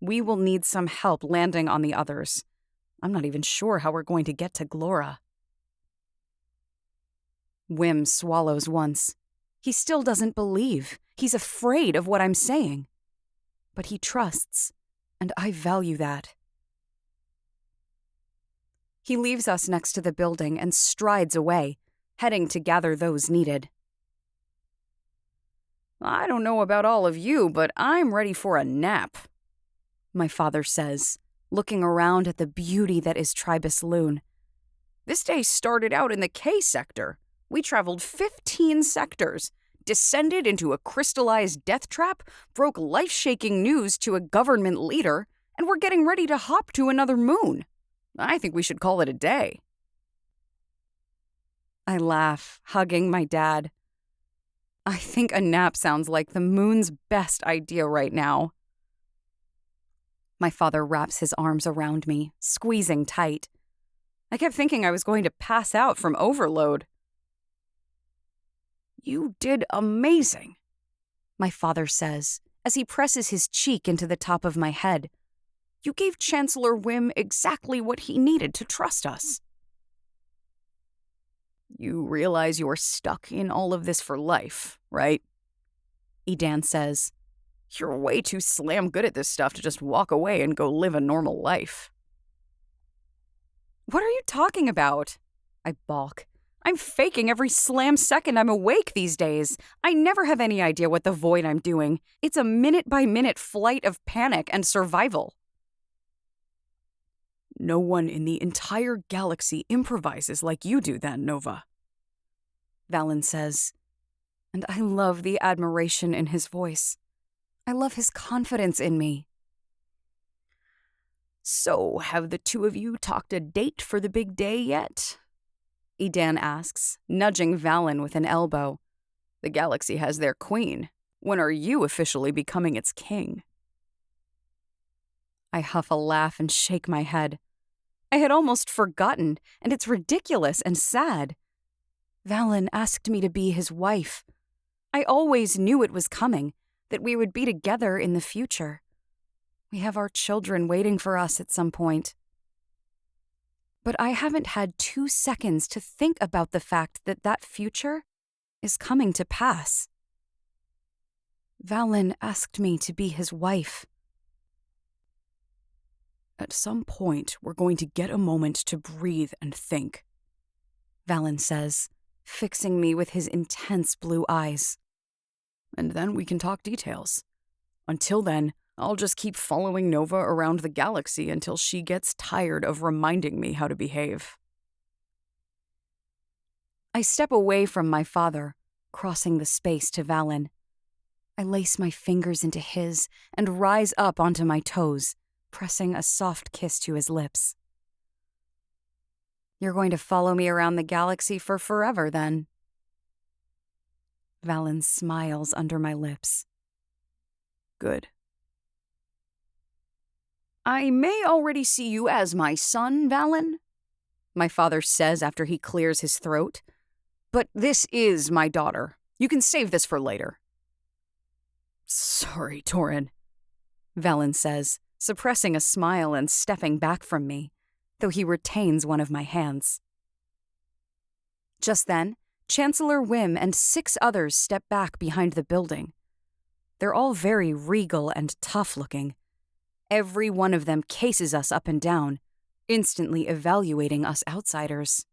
We will need some help landing on the others. I'm not even sure how we're going to get to Glorra. Whim swallows once. He still doesn't believe. He's afraid of what I'm saying. But he trusts, and I value that. He leaves us next to the building and strides away, heading to gather those needed. I don't know about all of you, but I'm ready for a nap, my father says, looking around at the beauty that is Tribus Lune. This day started out in the K sector. We traveled 15 sectors, descended into a crystallized death trap, broke life-shaking news to a government leader, and we're getting ready to hop to another moon. I think we should call it a day. I laugh, hugging my dad. I think a nap sounds like the moon's best idea right now. My father wraps his arms around me, squeezing tight. I kept thinking I was going to pass out from overload. You did amazing, my father says, as he presses his cheek into the top of my head. You gave Chancellor Whim exactly what he needed to trust us. You realize you're stuck in all of this for life, right? Edan says. You're way too slam good at this stuff to just walk away and go live a normal life. What are you talking about? I balk. I'm faking every slam second I'm awake these days. I never have any idea what the void I'm doing. It's a minute-by-minute flight of panic and survival. No one in the entire galaxy improvises like you do then, Nova, Valen says. And I love the admiration in his voice. I love his confidence in me. So, have the two of you talked a date for the big day yet? Edan asks, nudging Valen with an elbow. The galaxy has their queen. When are you officially becoming its king? I huff a laugh and shake my head. I had almost forgotten, and it's ridiculous and sad. Valen asked me to be his wife. I always knew it was coming, that we would be together in the future. We have our children waiting for us at some point. But I haven't had 2 seconds to think about the fact that that future is coming to pass. Valen asked me to be his wife. At some point, we're going to get a moment to breathe and think, Valen says, fixing me with his intense blue eyes. And then we can talk details. Until then, I'll just keep following Nova around the galaxy until she gets tired of reminding me how to behave. I step away from my father, crossing the space to Valen. I lace my fingers into his and rise up onto my toes, pressing a soft kiss to his lips. You're going to follow me around the galaxy for forever, then? Valen smiles under my lips. Good. I may already see you as my son, Valen, my father says after he clears his throat. But this is my daughter. You can save this for later. Sorry, Torin, Valen says, suppressing a smile and stepping back from me, though he retains one of my hands. Just then, Chancellor Whim and 6 others step back behind the building. They're all very regal and tough-looking. Every one of them cases us up and down, instantly evaluating us outsiders.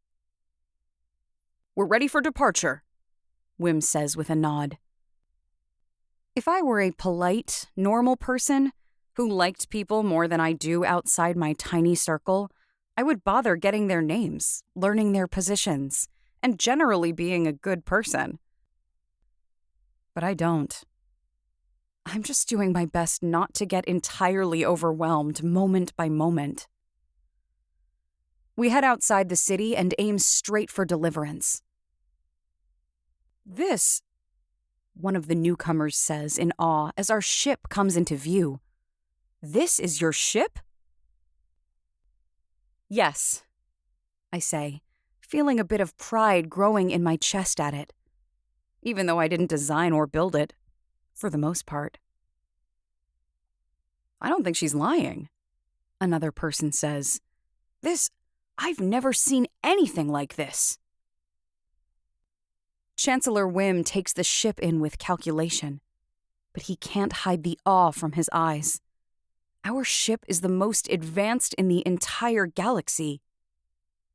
We're ready for departure, Whim says with a nod. If I were a polite, normal person who liked people more than I do outside my tiny circle, I would bother getting their names, learning their positions, and generally being a good person. But I don't. I'm just doing my best not to get entirely overwhelmed moment by moment. We head outside the city and aim straight for Deliverance. This, one of the newcomers says in awe as our ship comes into view. This is your ship? Yes, I say, feeling a bit of pride growing in my chest at it, even though I didn't design or build it, for the most part. I don't think she's lying, another person says. I've never seen anything like this. Chancellor Whim takes the ship in with calculation, but he can't hide the awe from his eyes. Our ship is the most advanced in the entire galaxy.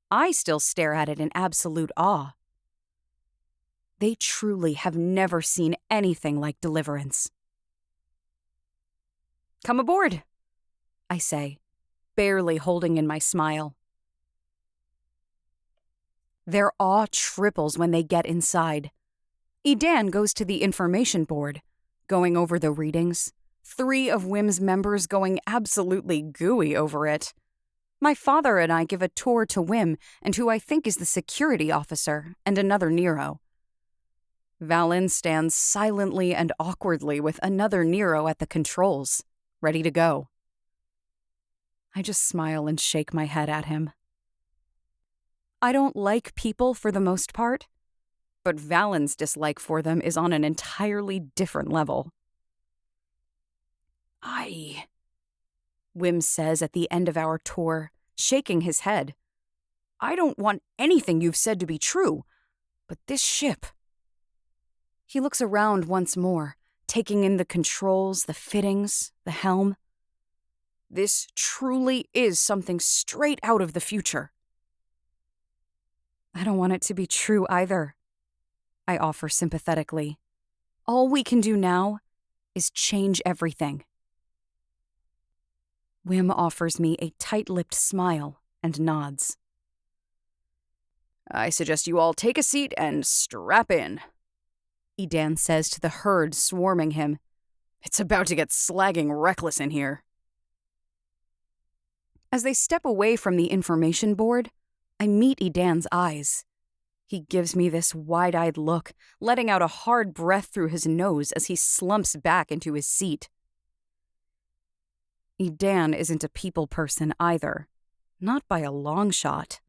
I still stare at it in absolute awe. They truly have never seen anything like Deliverance. "Come aboard," I say, barely holding in my smile. Their awe triples when they get inside. Edan goes to the information board, going over the readings, 3 of Whim's members going absolutely gooey over it. My father and I give a tour to Whim and who I think is the security officer, and another Nero. Valen stands silently and awkwardly with another Nero at the controls, ready to go. I just smile and shake my head at him. I don't like people for the most part, but Valen's dislike for them is on an entirely different level. Whim says at the end of our tour, shaking his head. "I don't want anything you've said to be true, but this ship..." He looks around once more, taking in the controls, the fittings, the helm. "This truly is something straight out of the future." I don't want it to be true either, I offer sympathetically. All we can do now is change everything. Whim offers me a tight-lipped smile and nods. "I suggest you all take a seat and strap in," Edan says to the herd swarming him. "It's about to get slagging reckless in here." As they step away from the information board, I meet Edan's eyes. He gives me this wide-eyed look, letting out a hard breath through his nose as he slumps back into his seat. Edan isn't a people person either, not by a long shot.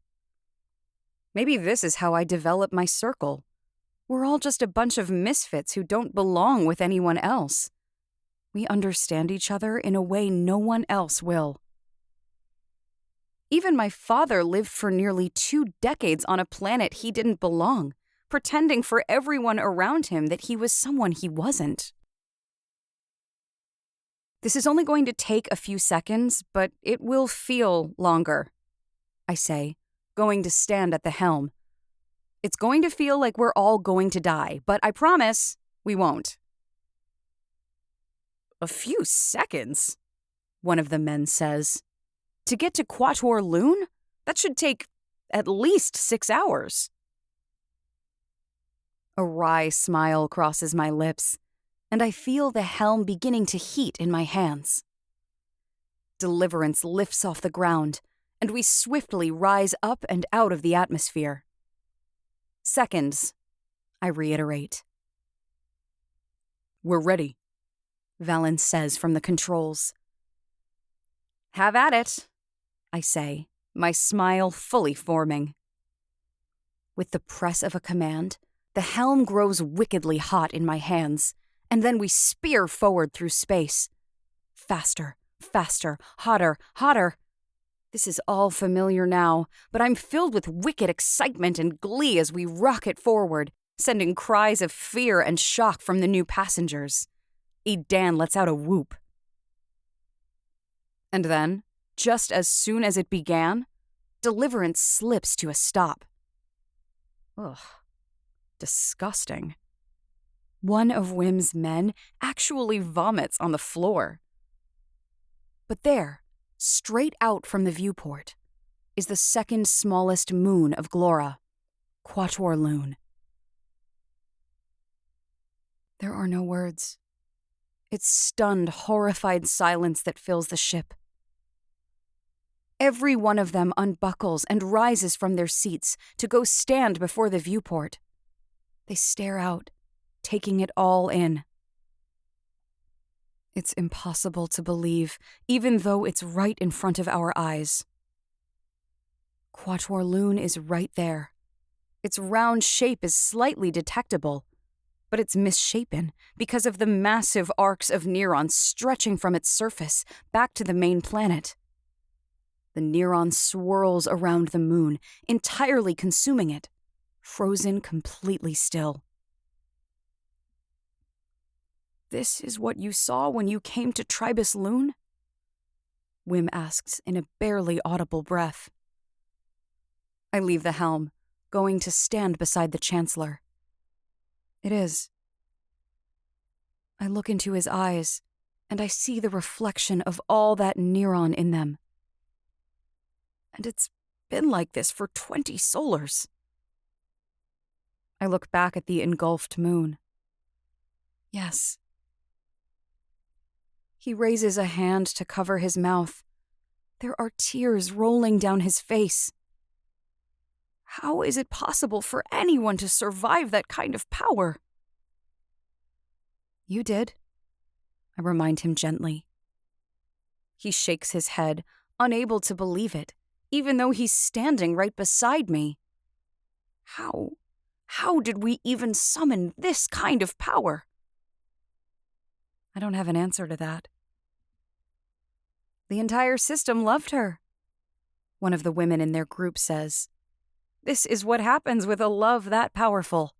Maybe this is how I develop my circle. We're all just a bunch of misfits who don't belong with anyone else. We understand each other in a way no one else will. Even my father lived for nearly 2 decades on a planet he didn't belong, pretending for everyone around him that he was someone he wasn't. This is only going to take a few seconds, but it will feel longer, I say, going to stand at the helm. It's going to feel like we're all going to die, but I promise we won't. "A few seconds?" one of the men says. "To get to Quatuor Lune? That should take at least 6 hours. A wry smile crosses my lips, and I feel the helm beginning to heat in my hands. Deliverance lifts off the ground, and we swiftly rise up and out of the atmosphere. "Seconds," I reiterate. "We're ready," Valen says from the controls. "Have at it," I say, my smile fully forming. With the press of a command, the helm grows wickedly hot in my hands, and then we spear forward through space. Faster, faster, hotter, hotter. This is all familiar now, but I'm filled with wicked excitement and glee as we rocket forward, sending cries of fear and shock from the new passengers. Edan lets out a whoop. And then, just as soon as it began, Deliverance slips to a stop. Ugh. Disgusting. One of Whim's men actually vomits on the floor. But there, straight out from the viewport, is the second smallest moon of Glorra, Quatuor Lune. There are no words. It's stunned, horrified silence that fills the ship. Every one of them unbuckles and rises from their seats to go stand before the viewport. They stare out, taking it all in. It's impossible to believe, even though it's right in front of our eyes. Quatuor Lune is right there. Its round shape is slightly detectable, but it's misshapen because of the massive arcs of Neron stretching from its surface back to the main planet. The Neron swirls around the moon, entirely consuming it, frozen completely still. "This is what you saw when you came to Tribus Lune?" Whim asks in a barely audible breath. I leave the helm, going to stand beside the Chancellor. It is. I look into his eyes, and I see the reflection of all that Neron in them. And it's been like this for 20 solars. I look back at the engulfed moon. Yes. He raises a hand to cover his mouth. There are tears rolling down his face. How is it possible for anyone to survive that kind of power? You did, I remind him gently. He shakes his head, unable to believe it, even though he's standing right beside me. How did we even summon this kind of power? I don't have an answer to that. The entire system loved her, one of the women in their group says. This is what happens with a love that powerful.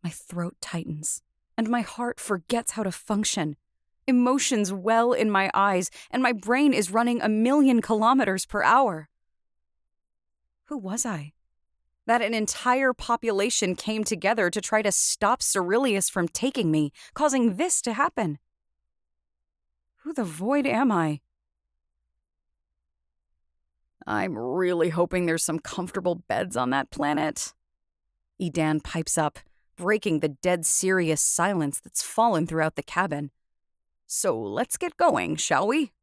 My throat tightens, and my heart forgets how to function. Emotions well in my eyes, and my brain is running 1,000,000 kilometers per hour. Who was I? That an entire population came together to try to stop Cyrillius from taking me, causing this to happen. Who the void am I? I'm really hoping there's some comfortable beds on that planet. Edan pipes up, breaking the dead serious silence that's fallen throughout the cabin. So let's get going, shall we?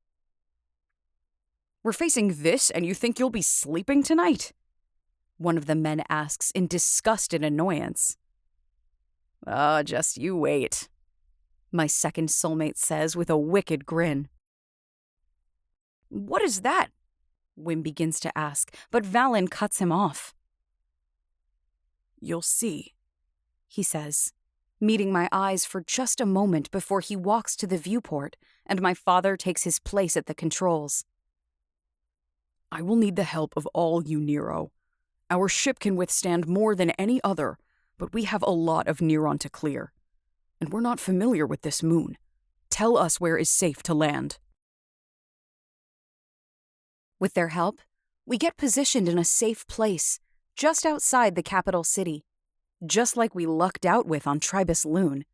We're facing this and you think you'll be sleeping tonight? One of the men asks in disgusted annoyance. Just you wait, my second soulmate says with a wicked grin. What is that? Whim begins to ask, but Valen cuts him off. You'll see, he says, meeting my eyes for just a moment before he walks to the viewport and my father takes his place at the controls. I will need the help of all you, Nero. Our ship can withstand more than any other, but we have a lot of Neron to clear. And we're not familiar with this moon. Tell us where is safe to land. With their help, we get positioned in a safe place, just outside the capital city, just like we lucked out with on Tribus Lune.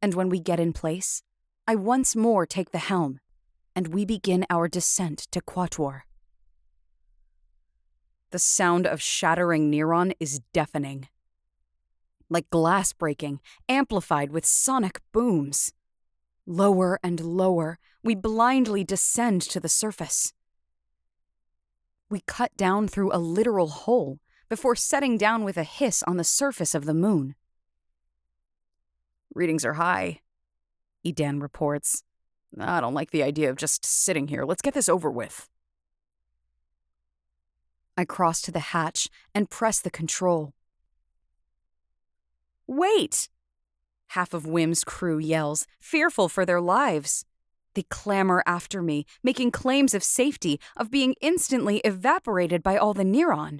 And when we get in place, I once more take the helm, and we begin our descent to Quatuor. The sound of shattering Neron is deafening. Like glass breaking, amplified with sonic booms. Lower and lower, we blindly descend to the surface. We cut down through a literal hole before setting down with a hiss on the surface of the moon. Readings are high, Edan reports. I don't like the idea of just sitting here. Let's get this over with. I cross to the hatch and press the control. Wait! Half of Whim's crew yells, fearful for their lives. They clamor after me, making claims of safety, of being instantly evaporated by all the Neron.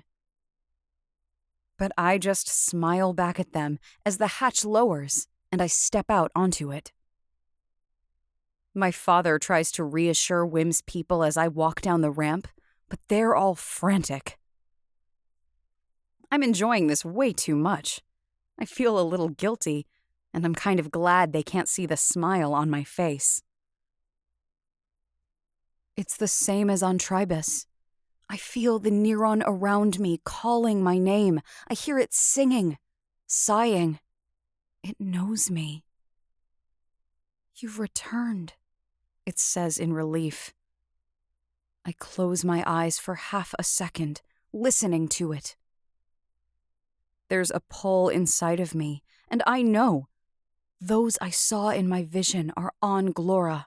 But I just smile back at them as the hatch lowers and I step out onto it. My father tries to reassure Whim's people as I walk down the ramp, but they're all frantic. I'm enjoying this way too much. I feel a little guilty, and I'm kind of glad they can't see the smile on my face. It's the same as on Tribus. I feel the Neron around me calling my name. I hear it singing, sighing. It knows me. You've returned, it says in relief. I close my eyes for half a second, listening to it. There's a pull inside of me, and I know those I saw in my vision are on Glorra.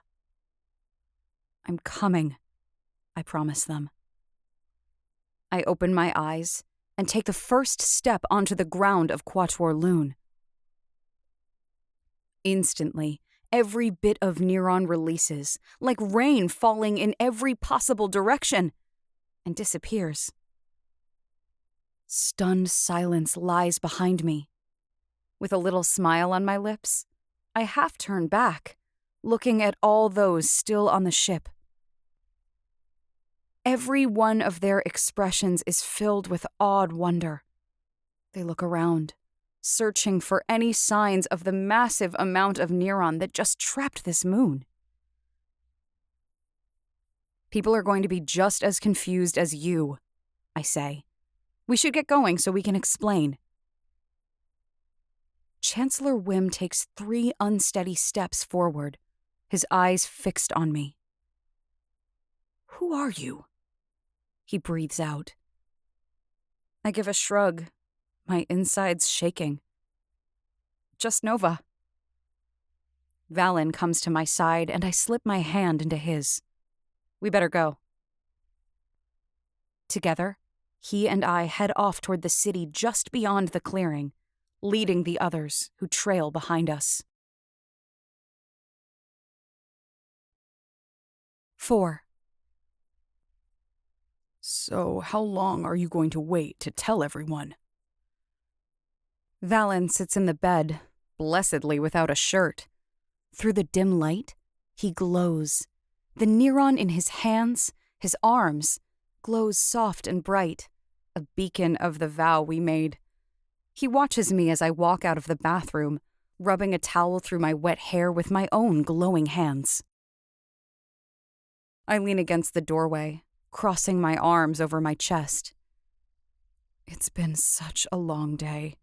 I'm coming, I promise them. I open my eyes and take the first step onto the ground of Quatuor Lune. Instantly, every bit of Neron releases, like rain falling in every possible direction, and disappears. Stunned silence lies behind me. With a little smile on my lips, I half turn back, looking at all those still on the ship. Every one of their expressions is filled with awed wonder. They look around, searching for any signs of the massive amount of Neron that just trapped this moon. People are going to be just as confused as you, I say. We should get going so we can explain. Chancellor Whim takes 3 unsteady steps forward, his eyes fixed on me. "Who are you?" he breathes out. I give a shrug, my insides shaking. "Just Nova." Valen comes to my side and I slip my hand into his. "We better go." Together, he and I head off toward the city just beyond the clearing, leading the others who trail behind us. 4. "So how long are you going to wait to tell everyone?" Valen sits in the bed, blessedly without a shirt. Through the dim light, he glows. The Neron in his hands, his arms, glows soft and bright, a beacon of the vow we made. He watches me as I walk out of the bathroom, rubbing a towel through my wet hair with my own glowing hands. I lean against the doorway, crossing my arms over my chest. It's been such a long day.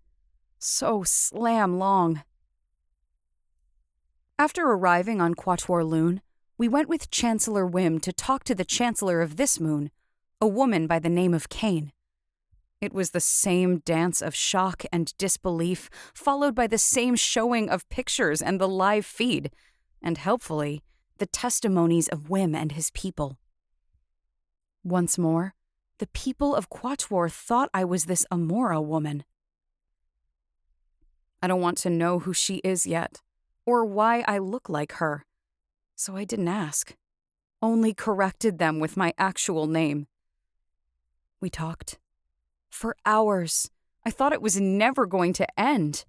So slam long. After arriving on Quatuor Lune, we went with Chancellor Whim to talk to the Chancellor of this moon, a woman by the name of Cain. It was the same dance of shock and disbelief, followed by the same showing of pictures and the live feed, and helpfully, the testimonies of Whim and his people. Once more, the people of Quatuor thought I was this Amora woman. I don't want to know who she is yet, or why I look like her, so I didn't ask, only corrected them with my actual name. We talked. For hours. I thought it was never going to end.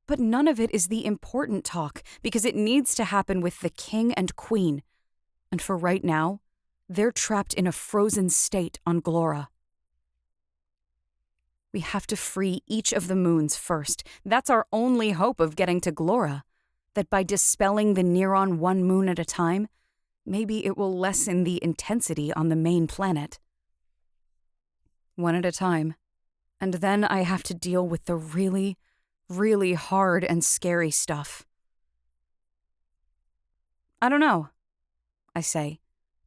But none of it is the important talk, because it needs to happen with the king and queen. And for right now, they're trapped in a frozen state on Glorra. We have to free each of the moons first. That's our only hope of getting to Glorra. That by dispelling the Neron 1 moon at a time, maybe it will lessen the intensity on the main planet. 1 at a time. And then I have to deal with the really, really hard and scary stuff. I don't know, I say,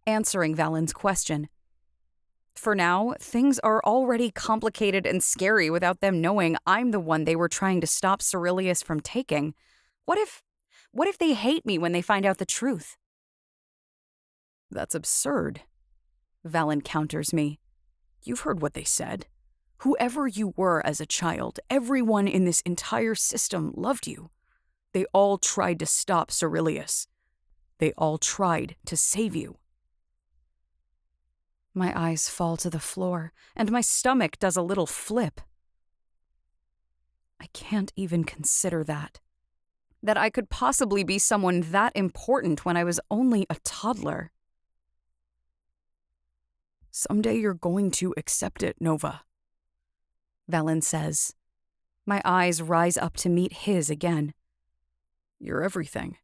answering Valen's question. For now, things are already complicated and scary without them knowing I'm the one they were trying to stop Cyrillius from taking. What if they hate me when they find out the truth? That's absurd, Valen counters me. You've heard what they said. Whoever you were as a child, everyone in this entire system loved you. They all tried to stop Cyrillius. They all tried to save you. My eyes fall to the floor, and my stomach does a little flip. I can't even consider that. That I could possibly be someone that important when I was only a toddler. Someday you're going to accept it, Nova, Valen says. My eyes rise up to meet his again. You're everything,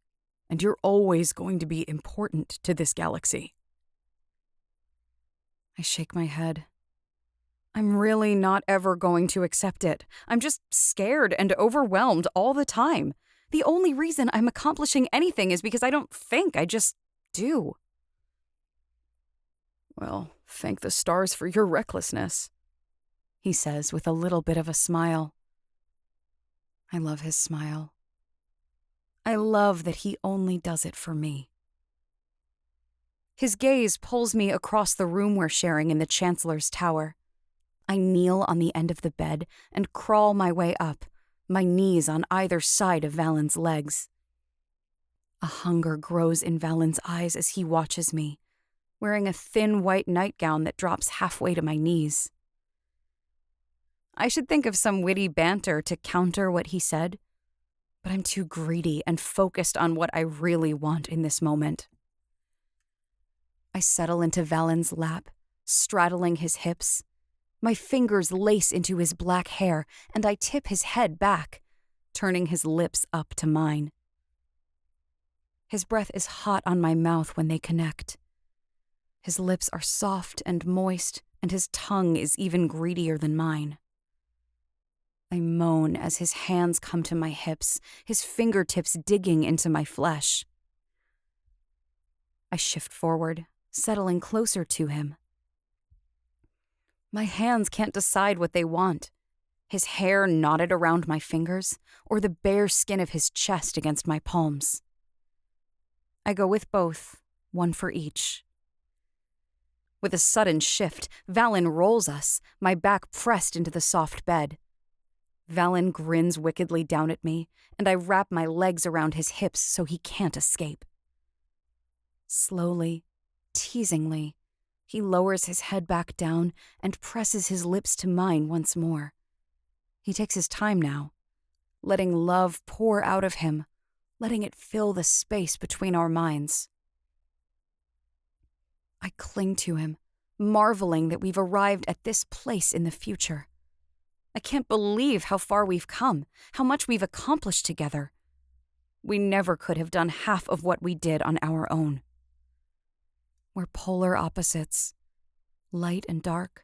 and you're always going to be important to this galaxy. I shake my head. I'm really not ever going to accept it. I'm just scared and overwhelmed all the time. The only reason I'm accomplishing anything is because I don't think, I just do. Well, thank the stars for your recklessness, he says with a little bit of a smile. I love his smile. I love that he only does it for me. His gaze pulls me across the room we're sharing in the Chancellor's tower. I kneel on the end of the bed and crawl my way up, my knees on either side of Valen's legs. A hunger grows in Valen's eyes as he watches me, wearing a thin white nightgown that drops halfway to my knees. I should think of some witty banter to counter what he said, but I'm too greedy and focused on what I really want in this moment. I settle into Valen's lap, straddling his hips. My fingers lace into his black hair, and I tip his head back, turning his lips up to mine. His breath is hot on my mouth when they connect. His lips are soft and moist, and his tongue is even greedier than mine. I moan as his hands come to my hips, his fingertips digging into my flesh. I shift forward, settling closer to him. My hands can't decide what they want. His hair knotted around my fingers, or the bare skin of his chest against my palms. I go with both, one for each. With a sudden shift, Valen rolls us, my back pressed into the soft bed. Valen grins wickedly down at me, and I wrap my legs around his hips so he can't escape. Slowly, teasingly, he lowers his head back down and presses his lips to mine once more. He takes his time now, letting love pour out of him, letting it fill the space between our minds. I cling to him, marveling that we've arrived at this place in the future. I can't believe how far we've come, how much we've accomplished together. We never could have done half of what we did on our own. We're polar opposites, light and dark,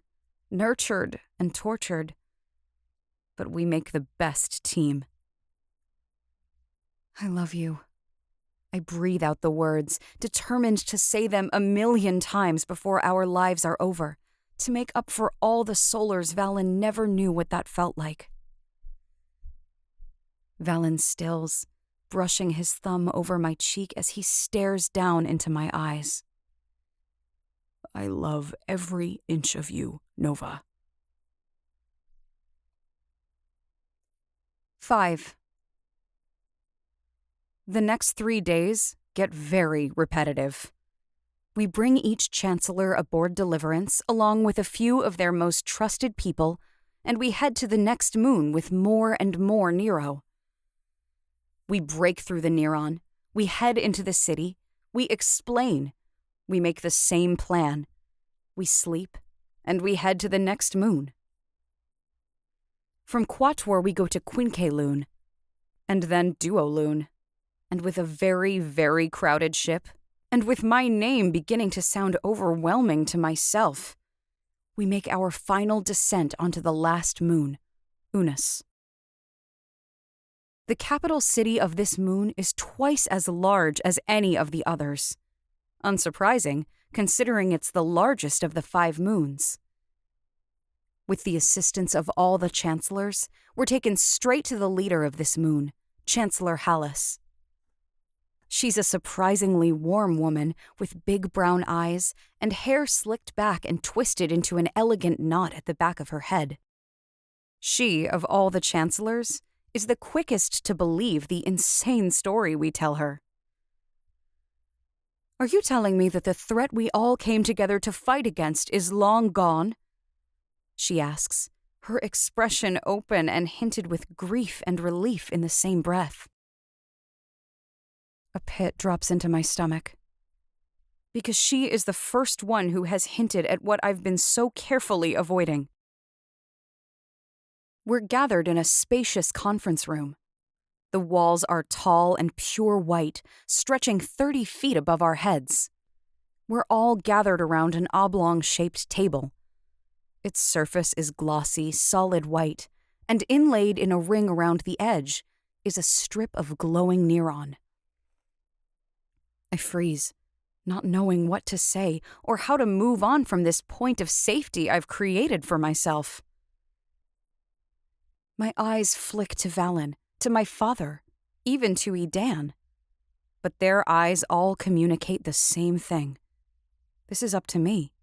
nurtured and tortured, but we make the best team. I love you. I breathe out the words, determined to say them 1,000,000 times before our lives are over, to make up for all the solars Valen never knew what that felt like. Valen stills, brushing his thumb over my cheek as he stares down into my eyes. I love every inch of you, Nova. 5. The next 3 days get very repetitive. We bring each Chancellor aboard Deliverance along with a few of their most trusted people, and we head to the next moon with more and more Nero. We break through the Neron, we head into the city, we explain, we make the same plan, we sleep, and we head to the next moon. From Quatuor we go to Quin Lune, and then Duo Lune, and with a very, very crowded ship, and with my name beginning to sound overwhelming to myself, we make our final descent onto the last moon, Unus. The capital city of this moon is twice as large as any of the others. Unsurprising, considering it's the largest of the 5 moons. With the assistance of all the chancellors, we're taken straight to the leader of this moon, Chancellor Hallis. She's a surprisingly warm woman with big brown eyes and hair slicked back and twisted into an elegant knot at the back of her head. She, of all the chancellors, is the quickest to believe the insane story we tell her. Are you telling me that the threat we all came together to fight against is long gone? She asks, her expression open and hinted with grief and relief in the same breath. A pit drops into my stomach. Because she is the first one who has hinted at what I've been so carefully avoiding. We're gathered in a spacious conference room. The walls are tall and pure white, stretching 30 feet above our heads. We're all gathered around an oblong-shaped table. Its surface is glossy, solid white, and inlaid in a ring around the edge is a strip of glowing Neron. I freeze, not knowing what to say or how to move on from this point of safety I've created for myself. My eyes flick to Valen, to my father, even to Edan. But their eyes all communicate the same thing. This is up to me.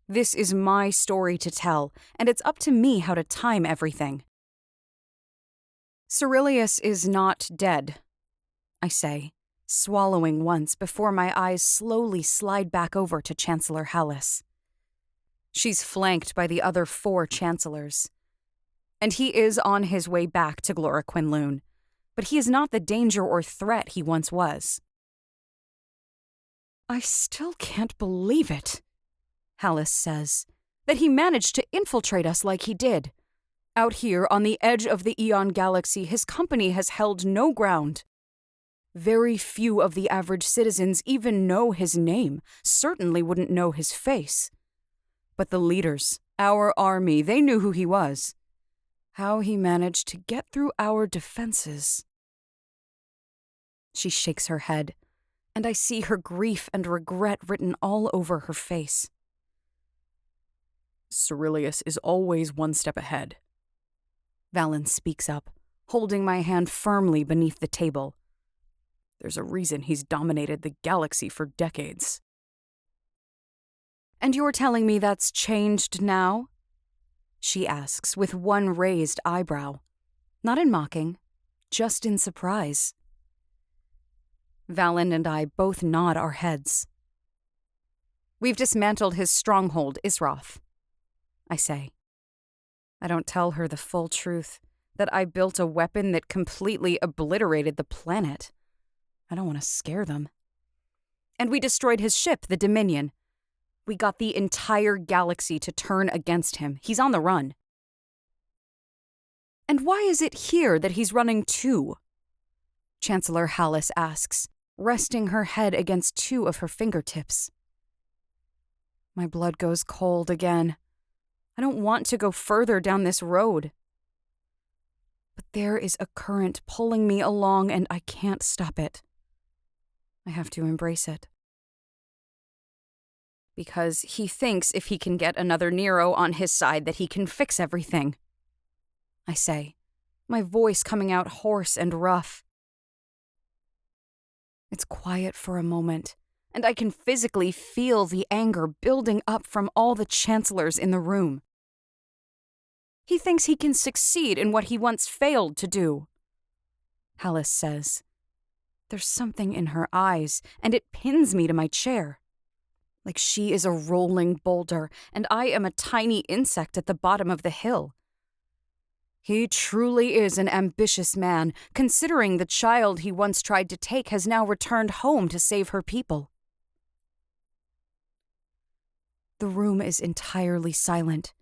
This is my story to tell, and it's up to me how to time everything. Cyrillius is not dead, I say, swallowing once before my eyes slowly slide back over to Chancellor Hallis. She's flanked by the other 4 chancellors. and he is on his way back to Glorra Quin Lune, but he is not the danger or threat he once was. I still can't believe it, Hallis says, that he managed to infiltrate us like he did. Out here on the edge of the Eon Galaxy, his company has held no ground. Very few of the average citizens even know his name, certainly wouldn't know his face. But the leaders, our army, they knew who he was. How he managed to get through our defenses. She shakes her head, and I see her grief and regret written all over her face. Cyrillius is always one step ahead. Valen speaks up, holding my hand firmly beneath the table. There's a reason he's dominated the galaxy for decades. And you're telling me that's changed now? She asks with one raised eyebrow. Not in mocking, just in surprise. Valen and I both nod our heads. We've dismantled his stronghold, Isroth, I say. I don't tell her the full truth, that I built a weapon that completely obliterated the planet. I don't want to scare them. And we destroyed his ship, the Dominion. We got the entire galaxy to turn against him. He's on the run. And why is it here that he's running to? Chancellor Hallis asks, resting her head against two of her fingertips. My blood goes cold again. I don't want to go further down this road. But there is a current pulling me along and I can't stop it. I have to embrace it. Because he thinks if he can get another Nero on his side that he can fix everything. I say, my voice coming out hoarse and rough. It's quiet for a moment, and I can physically feel the anger building up from all the chancellors in the room. He thinks he can succeed in what he once failed to do. Hallis says. There's something in her eyes, and it pins me to my chair. Like she is a rolling boulder, and I am a tiny insect at the bottom of the hill. He truly is an ambitious man, considering the child he once tried to take has now returned home to save her people. The room is entirely silent,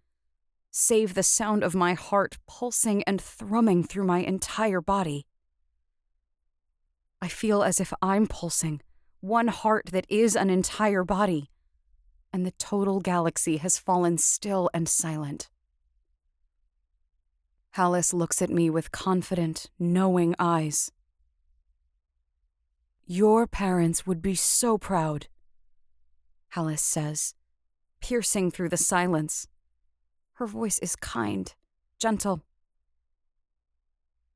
save the sound of my heart pulsing and thrumming through my entire body. I feel as if I'm pulsing, one heart that is an entire body, and the total galaxy has fallen still and silent. Hallis looks at me with confident, knowing eyes. Your parents would be so proud, Hallis says, piercing through the silence. Her voice is kind, gentle.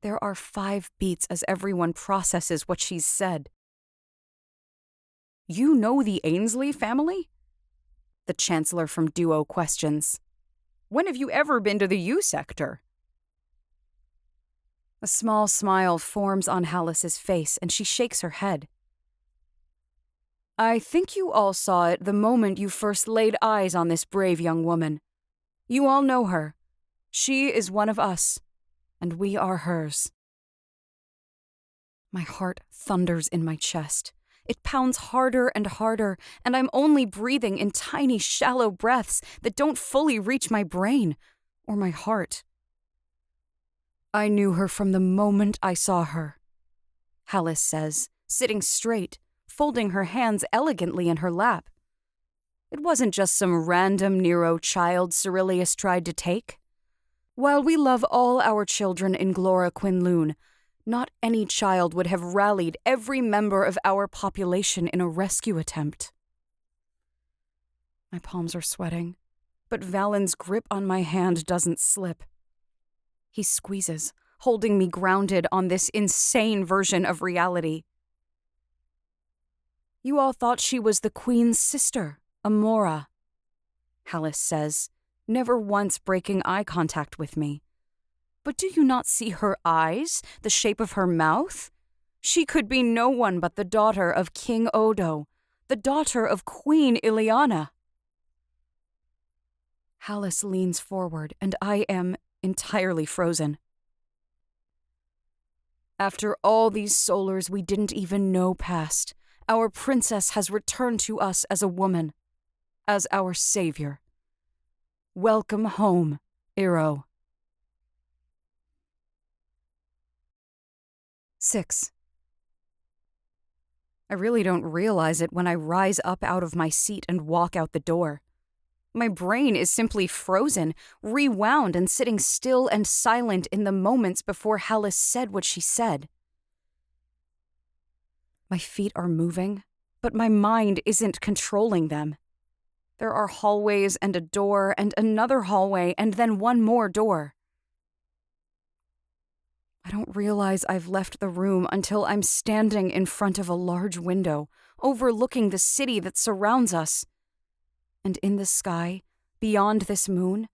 There are 5 beats as everyone processes what she's said. You know the Ainsley family? The Chancellor from Duo questions. When have you ever been to the U sector? A small smile forms on Hallis's face, and she shakes her head. I think you all saw it the moment you first laid eyes on this brave young woman. You all know her. She is one of us, and we are hers. My heart thunders in my chest. It pounds harder and harder, and I'm only breathing in tiny, shallow breaths that don't fully reach my brain or my heart. I knew her from the moment I saw her, Hallis says, sitting straight, folding her hands elegantly in her lap. It wasn't just some random Nero child Cyrillius tried to take. While we love all our children in Glorra Quin Lune, not any child would have rallied every member of our population in a rescue attempt. My palms are sweating, but Valen's grip on my hand doesn't slip. He squeezes, holding me grounded on this insane version of reality. You all thought she was the Queen's sister, Amora, Hallis says, never once breaking eye contact with me. But do you not see her eyes, the shape of her mouth? She could be no one but the daughter of King Odo, the daughter of Queen Ileana. Hallis leans forward, and I am entirely frozen. After all these solars we didn't even know passed, our princess has returned to us as a woman, as our savior. Welcome home, Nero. 6. I really don't realize it when I rise up out of my seat and walk out the door. My brain is simply frozen, rewound, and sitting still and silent in the moments before Hallis said what she said. My feet are moving, but my mind isn't controlling them. There are hallways and a door and another hallway and then one more door. I don't realize I've left the room until I'm standing in front of a large window, overlooking the city that surrounds us. And in the sky, beyond this moon,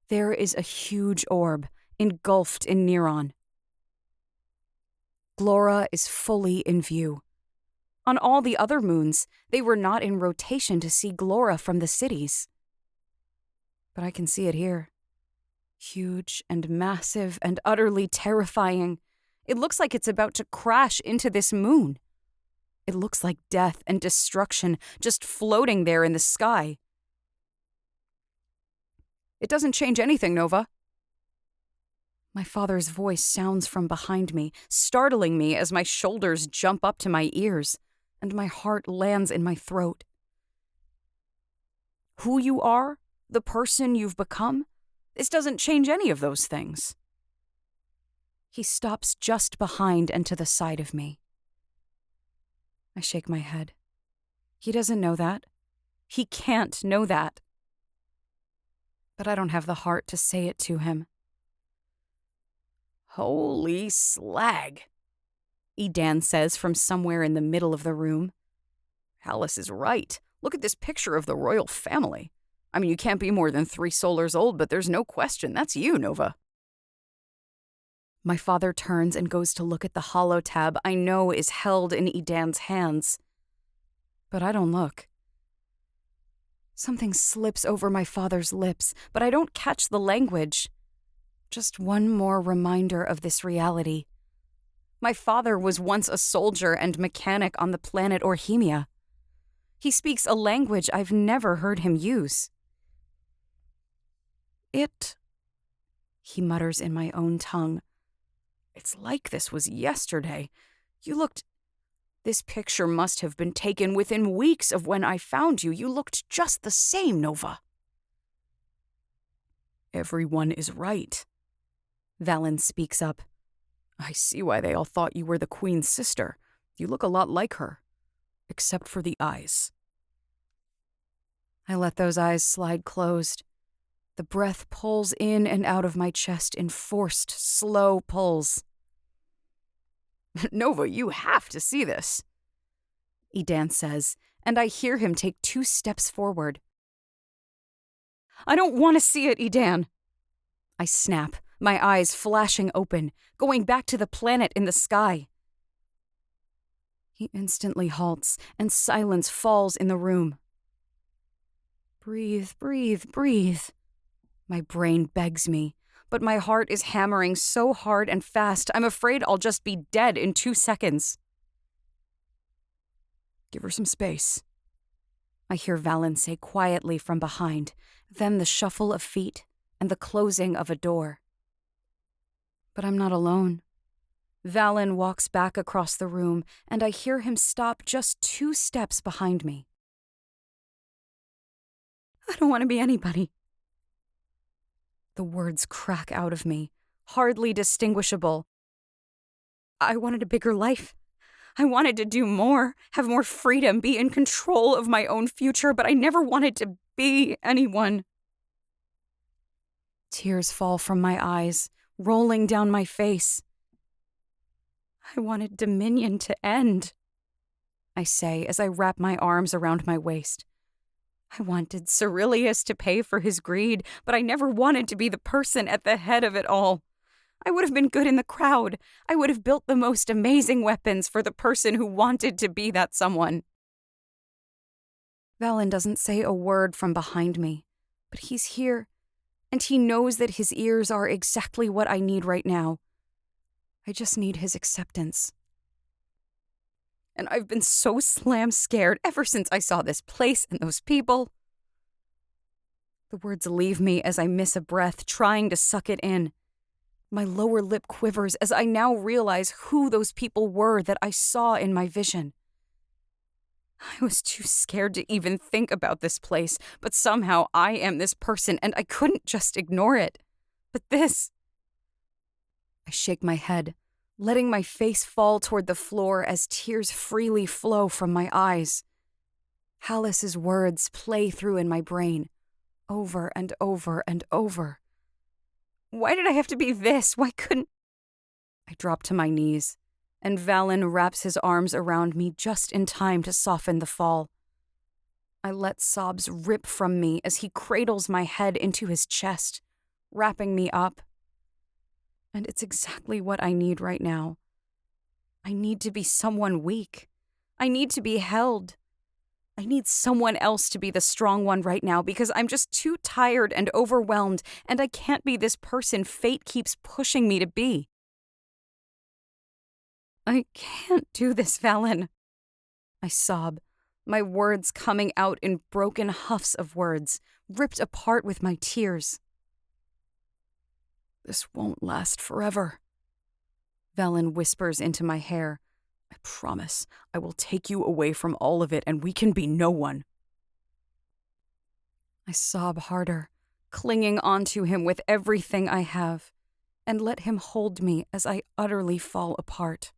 there is a huge orb, engulfed in Neron. Glorra is fully in view. On all the other moons, they were not in rotation to see Glorra from the cities. But I can see it here. Huge and massive and utterly terrifying. It looks like it's about to crash into this moon. It looks like death and destruction just floating there in the sky. It doesn't change anything, Nova. My father's voice sounds from behind me, startling me as my shoulders jump up to my ears, and my heart lands in my throat. Who you are, the person you've become, this doesn't change any of those things. He stops just behind and to the side of me. I shake my head. He doesn't know that. He can't know that. But I don't have the heart to say it to him. Holy slag, Edan says from somewhere in the middle of the room. Hallis is right. Look at this picture of the royal family. I mean, you can't be more than 3 solars old, but there's no question that's you, Nova. My father turns and goes to look at the holotab I know is held in Edan's hands. But I don't look. Something slips over my father's lips, but I don't catch the language. Just one more reminder of this reality. My father was once a soldier and mechanic on the planet Orhemia. He speaks a language I've never heard him use. He mutters in my own tongue. It's like this was yesterday. This picture must have been taken within weeks of when I found you. You looked just the same, Nova. Everyone is right. Valen speaks up. I see why they all thought you were the Queen's sister. You look a lot like her, except for the eyes. I let those eyes slide closed. The breath pulls in and out of my chest in forced, slow pulls. Nova, you have to see this, Edan says, and I hear him take 2 steps forward. I don't want to see it, Edan. I snap, my eyes flashing open, going back to the planet in the sky. He instantly halts, and silence falls in the room. Breathe, breathe, breathe. My brain begs me, but my heart is hammering so hard and fast, I'm afraid I'll just be dead in 2 seconds. Give her some space, I hear Valen say quietly from behind, then the shuffle of feet and the closing of a door. But I'm not alone. Valen walks back across the room, and I hear him stop just 2 steps behind me. I don't want to be anybody. The words crack out of me, hardly distinguishable. I wanted a bigger life. I wanted to do more, have more freedom, be in control of my own future, but I never wanted to be anyone. Tears fall from my eyes, rolling down my face. I wanted dominion to end, I say as I wrap my arms around my waist. I wanted Cyrillius to pay for his greed, but I never wanted to be the person at the head of it all. I would have been good in the crowd. I would have built the most amazing weapons for the person who wanted to be that someone. Valen doesn't say a word from behind me, but he's here, And he knows that his ears are exactly what I need right now. I just need his acceptance. And I've been so slam scared ever since I saw this place and those people. The words leave me as I miss a breath, trying to suck it in. My lower lip quivers as I now realize who those people were that I saw in my vision. I was too scared to even think about this place, but somehow I am this person and I couldn't just ignore it. But this... I shake my head, letting my face fall toward the floor as tears freely flow from my eyes. Hallis's words play through in my brain, over and over and over. Why did I have to be this? Why couldn't... I drop to my knees, and Valen wraps his arms around me just in time to soften the fall. I let sobs rip from me as he cradles my head into his chest, wrapping me up. And it's exactly what I need right now. I need to be someone weak. I need to be held. I need someone else to be the strong one right now because I'm just too tired and overwhelmed, and I can't be this person fate keeps pushing me to be. I can't do this, Valen. I sob, my words coming out in broken huffs of words, ripped apart with my tears. This won't last forever. Valen whispers into my hair. I promise I will take you away from all of it and we can be no one. I sob harder, clinging onto him with everything I have, and let him hold me as I utterly fall apart.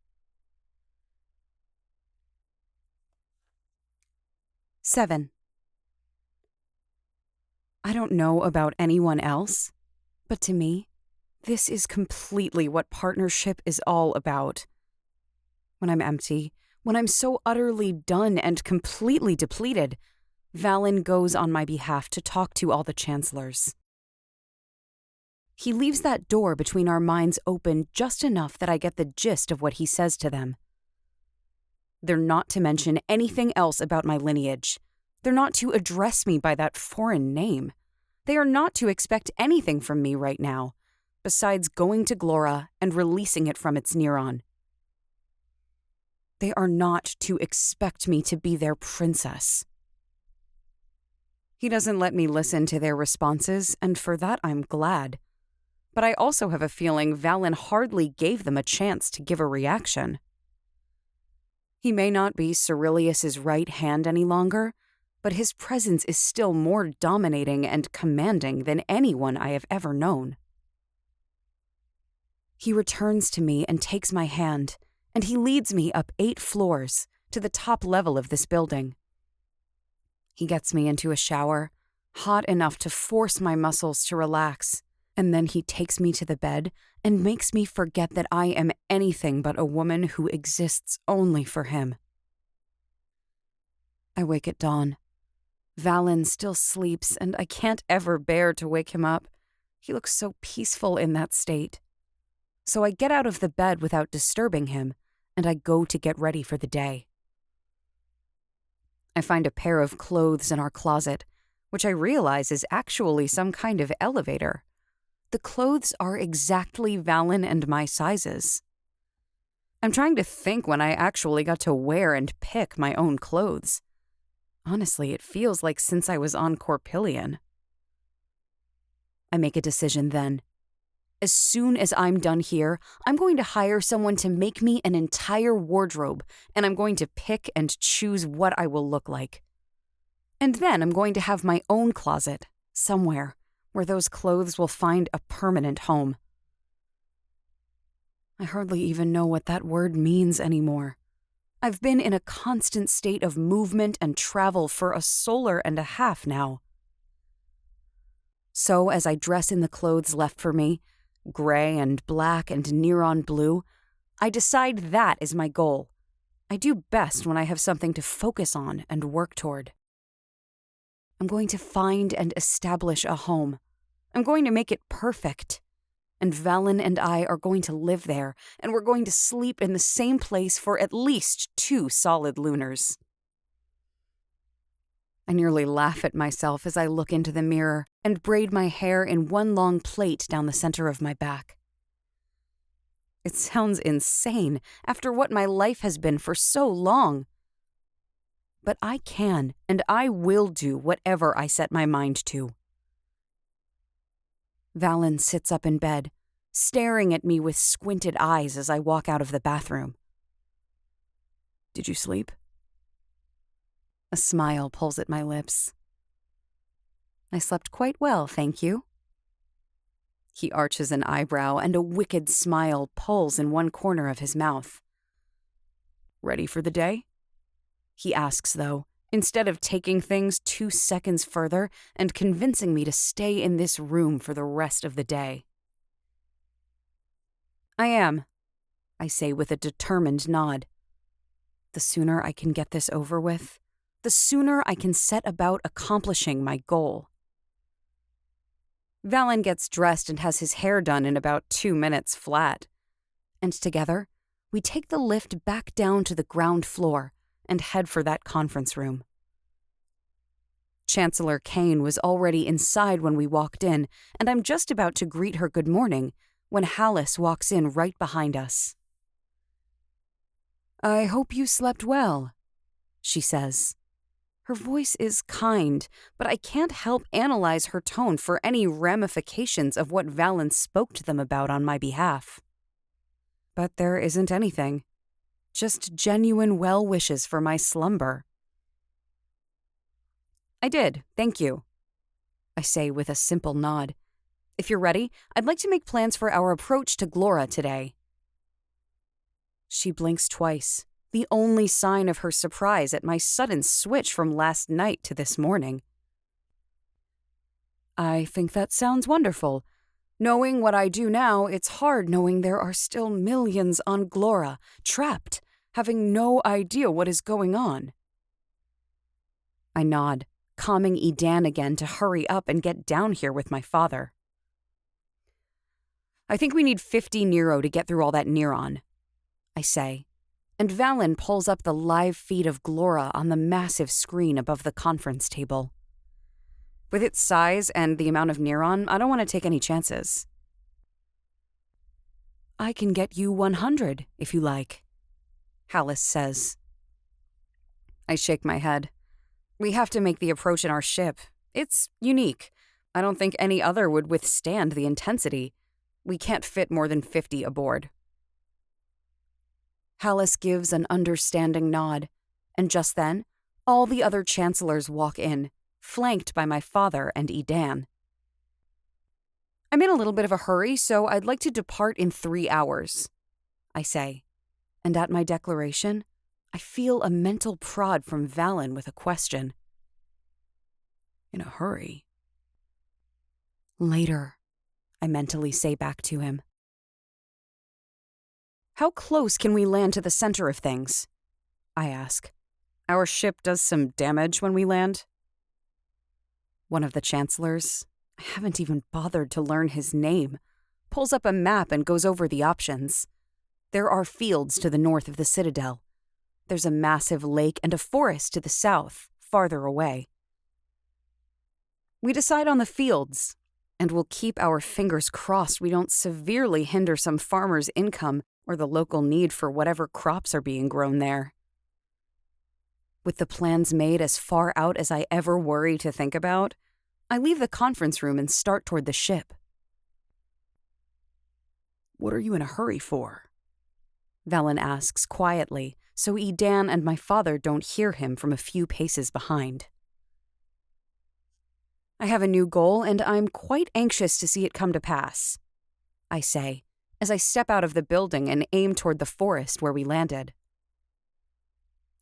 7. I don't know about anyone else, but to me, this is completely what partnership is all about. When I'm empty, when I'm so utterly done and completely depleted, Valen goes on my behalf to talk to all the chancellors. He leaves that door between our minds open just enough that I get the gist of what he says to them. They're not to mention anything else about my lineage. They're not to address me by that foreign name. They are not to expect anything from me right now, besides going to Glorra and releasing it from its Neron. They are not to expect me to be their princess. He doesn't let me listen to their responses, and for that I'm glad. But I also have a feeling Valen hardly gave them a chance to give a reaction. He may not be Cyrillius's right hand any longer, but his presence is still more dominating and commanding than anyone I have ever known. He returns to me and takes my hand, and he leads me up 8 floors to the top level of this building. He gets me into a shower, hot enough to force my muscles to relax, and then he takes me to the bed and makes me forget that I am anything but a woman who exists only for him. I wake at dawn. Valen still sleeps, and I can't ever bear to wake him up. He looks so peaceful in that state. So I get out of the bed without disturbing him, and I go to get ready for the day. I find a pair of clothes in our closet, which I realize is actually some kind of elevator. The clothes are exactly Valen and my sizes. I'm trying to think when I actually got to wear and pick my own clothes. Honestly, it feels like since I was on Corpillion. I make a decision then. As soon as I'm done here, I'm going to hire someone to make me an entire wardrobe, and I'm going to pick and choose what I will look like. And then I'm going to have my own closet, somewhere, where those clothes will find a permanent home. I hardly even know what that word means anymore. I've been in a constant state of movement and travel for a solar and a half now. So as I dress in the clothes left for me, gray and black and Neron blue, I decide that is my goal. I do best when I have something to focus on and work toward. I'm going to find and establish a home. I'm going to make it perfect. And Valen and I are going to live there, and we're going to sleep in the same place for at least 2 solid lunars. I nearly laugh at myself as I look into the mirror and braid my hair in one long plait down the center of my back. It sounds insane after what my life has been for so long. But I can and I will do whatever I set my mind to. Valen sits up in bed, staring at me with squinted eyes as I walk out of the bathroom. Did you sleep? A smile pulls at my lips. I slept quite well, thank you. He arches an eyebrow and a wicked smile pulls in one corner of his mouth. Ready for the day? He asks, though, instead of taking things 2 seconds further and convincing me to stay in this room for the rest of the day. I am, I say with a determined nod. The sooner I can get this over with, the sooner I can set about accomplishing my goal. Valen gets dressed and has his hair done in about 2 minutes flat. And together, we take the lift back down to the ground floor and head for that conference room. Chancellor Kane was already inside when we walked in, and I'm just about to greet her good morning when Hallis walks in right behind us. I hope you slept well, she says. Her voice is kind, but I can't help analyze her tone for any ramifications of what Valen spoke to them about on my behalf. But there isn't anything. Just genuine well wishes for my slumber. I did, thank you, I say with a simple nod. If you're ready, I'd like to make plans for our approach to Glorra today. She blinks twice, the only sign of her surprise at my sudden switch from last night to this morning. I think that sounds wonderful. Knowing what I do now, it's hard knowing there are still millions on Glorra, trapped, having no idea what is going on. I nod, calming Edan again to hurry up and get down here with my father. I think we need 50 Nero to get through all that Neron, I say, and Valen pulls up the live feed of Glorra on the massive screen above the conference table. With its size and the amount of Neron, I don't want to take any chances. I can get you 100, if you like, Hallis says. I shake my head. We have to make the approach in our ship. It's unique. I don't think any other would withstand the intensity. We can't fit more than 50 aboard. Hallis gives an understanding nod, and just then, all the other chancellors walk in, flanked by my father and Edan. I'm in a little bit of a hurry, so I'd like to depart in 3 hours, I say, and at my declaration, I feel a mental prod from Valen with a question. In a hurry? Later, I mentally say back to him. How close can we land to the center of things? I ask. Our ship does some damage when we land. One of the chancellors, I haven't even bothered to learn his name, pulls up a map and goes over the options. There are fields to the north of the citadel. There's a massive lake and a forest to the south, farther away. We decide on the fields, and we'll keep our fingers crossed we don't severely hinder some farmer's income or the local need for whatever crops are being grown there. With the plans made as far out as I ever worry to think about, I leave the conference room and start toward the ship. What are you in a hurry for? Valen asks quietly, so Edan and my father don't hear him from a few paces behind. I have a new goal, and I'm quite anxious to see it come to pass, I say, as I step out of the building and aim toward the forest where we landed.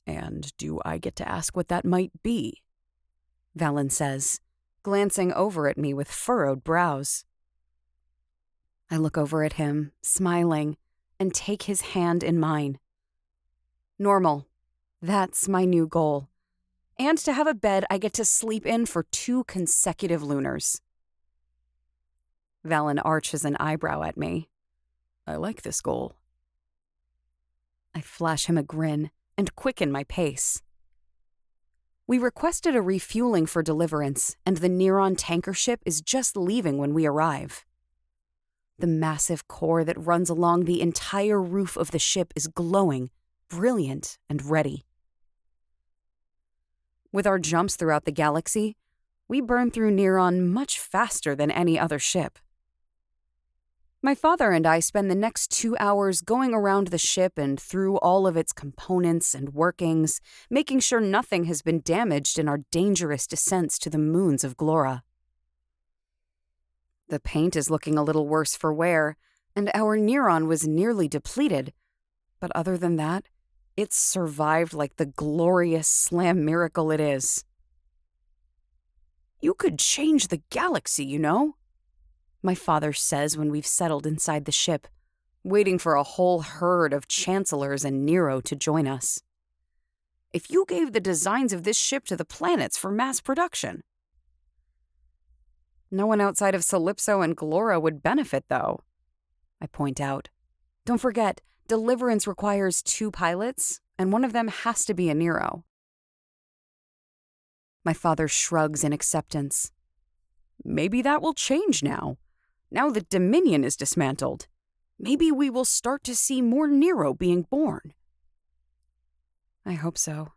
And do I get to ask what that might be? Valen says, glancing over at me with furrowed brows. I look over at him, smiling, and take his hand in mine. Normal. That's my new goal. And to have a bed I get to sleep in for 2 consecutive lunars. Valen arches an eyebrow at me. I like this goal. I flash him a grin and quicken my pace. We requested a refueling for Deliverance, and the Neron tanker ship is just leaving when we arrive. The massive core that runs along the entire roof of the ship is glowing, brilliant, and ready. With our jumps throughout the galaxy, we burn through Neron much faster than any other ship. My father and I spend the next 2 hours going around the ship and through all of its components and workings, making sure nothing has been damaged in our dangerous descents to the moons of Glorra. The paint is looking a little worse for wear, and our Neron was nearly depleted, but other than that, it's survived like the glorious slam miracle it is. "You could change the galaxy, you know," my father says when we've settled inside the ship, waiting for a whole herd of Chancellors and Nero to join us. "If you gave the designs of this ship to the planets for mass production." "No one outside of Calypso and Glorra would benefit, though," I point out. "Don't forget, Deliverance requires 2 pilots, and one of them has to be a Nero." My father shrugs in acceptance. "Maybe that will change now. Now that Dominion is dismantled, maybe we will start to see more Nero being born." I hope so.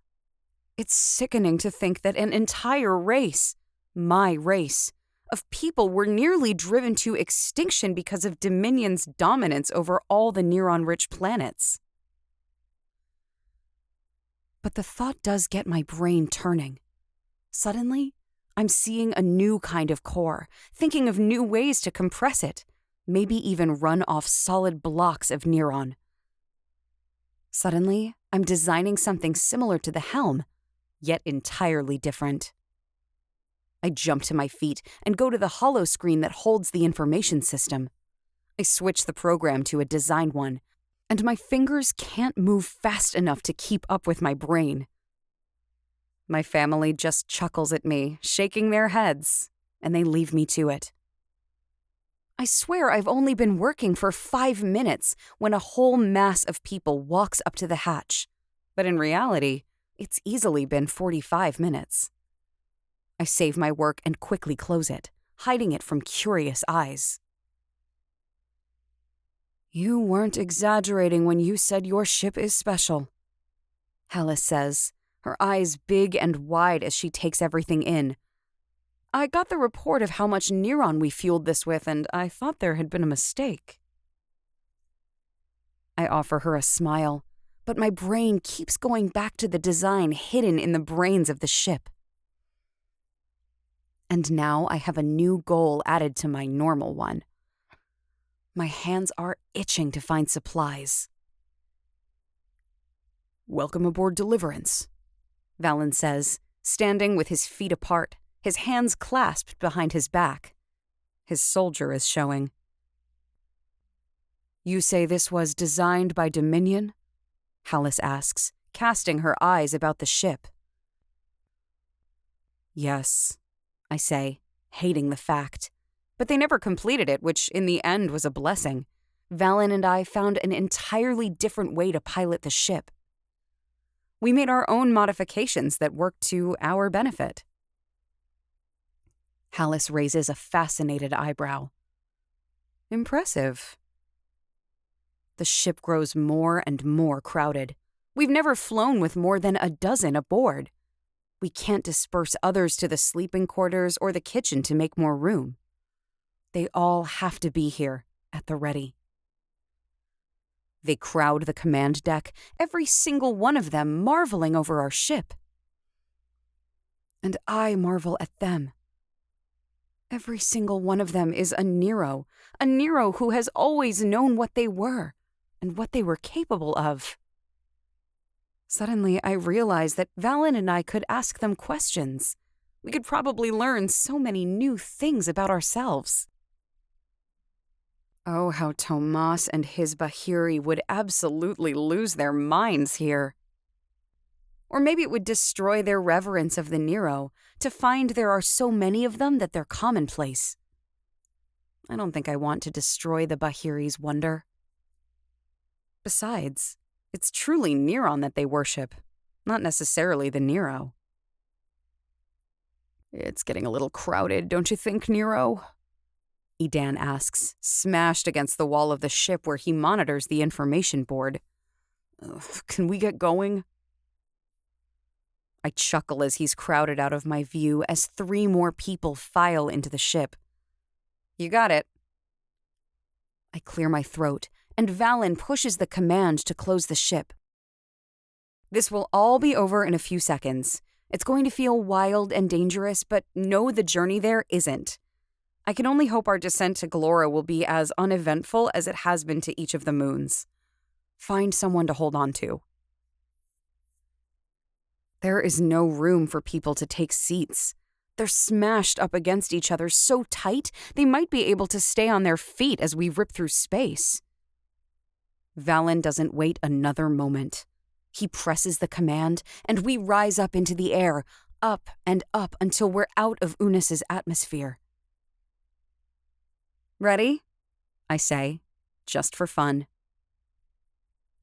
It's sickening to think that an entire race, my race, of people were nearly driven to extinction because of Dominion's dominance over all the Neron-rich planets. But the thought does get my brain turning. Suddenly, I'm seeing a new kind of core, thinking of new ways to compress it, maybe even run off solid blocks of Neron. Suddenly, I'm designing something similar to the helm, yet entirely different. I jump to my feet and go to the hollow screen that holds the information system. I switch the program to a design one, and my fingers can't move fast enough to keep up with my brain. My family just chuckles at me, shaking their heads, and they leave me to it. I swear I've only been working for 5 minutes when a whole mass of people walks up to the hatch, but in reality, it's easily been 45 minutes. I save my work and quickly close it, hiding it from curious eyes. "You weren't exaggerating when you said your ship is special," Alice says, her eyes big and wide as she takes everything in. "I got the report of how much Neron we fueled this with, and I thought there had been a mistake." I offer her a smile, but my brain keeps going back to the design hidden in the brains of the ship. And now I have a new goal added to my normal one. My hands are itching to find supplies. "Welcome aboard Deliverance," Valen says, standing with his feet apart, his hands clasped behind his back. His soldier is showing. "You say this was designed by Dominion?" Alice asks, casting her eyes about the ship. "Yes," I say, hating the fact. But they never completed it, which in the end was a blessing. Valen and I found an entirely different way to pilot the ship. We made our own modifications that worked to our benefit. Alice raises a fascinated eyebrow. "Impressive." The ship grows more and more crowded. We've never flown with more than a dozen aboard. We can't disperse others to the sleeping quarters or the kitchen to make more room. They all have to be here, at the ready. They crowd the command deck, every single one of them marveling over our ship. And I marvel at them. Every single one of them is a Nero who has always known what they were and what they were capable of. Suddenly, I realize that Valen and I could ask them questions. We could probably learn so many new things about ourselves. Oh, how Tomas and his Bahiri would absolutely lose their minds here. Or maybe it would destroy their reverence of the Nero to find there are so many of them that they're commonplace. I don't think I want to destroy the Bahiri's wonder. Besides, it's truly Neron that they worship, not necessarily the Nero. It's getting a little crowded, don't you think, Nero? Edan asks, smashed against the wall of the ship where he monitors the information board. Can we get going? I chuckle as he's crowded out of my view as 3 more people file into the ship. You got it. I clear my throat, and Valen pushes the command to close the ship. This will all be over in a few seconds. It's going to feel wild and dangerous, but no, the journey there isn't. I can only hope our descent to Glorra will be as uneventful as it has been to each of the moons. Find someone to hold on to. There is no room for people to take seats. They're smashed up against each other so tight they might be able to stay on their feet as we rip through space. Valen doesn't wait another moment. He presses the command, and we rise up into the air, up and up until we're out of Unis's atmosphere. Ready? I say, just for fun.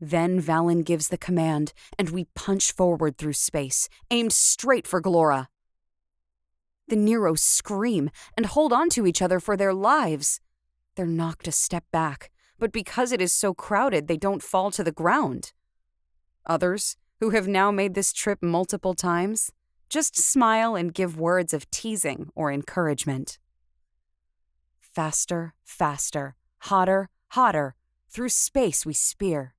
Then Valen gives the command, and we punch forward through space, aimed straight for Glorra. The Neros scream and hold on to each other for their lives. They're knocked a step back, but because it is so crowded, they don't fall to the ground. Others, who have now made this trip multiple times, just smile and give words of teasing or encouragement. Faster, faster, hotter, hotter, through space we spear.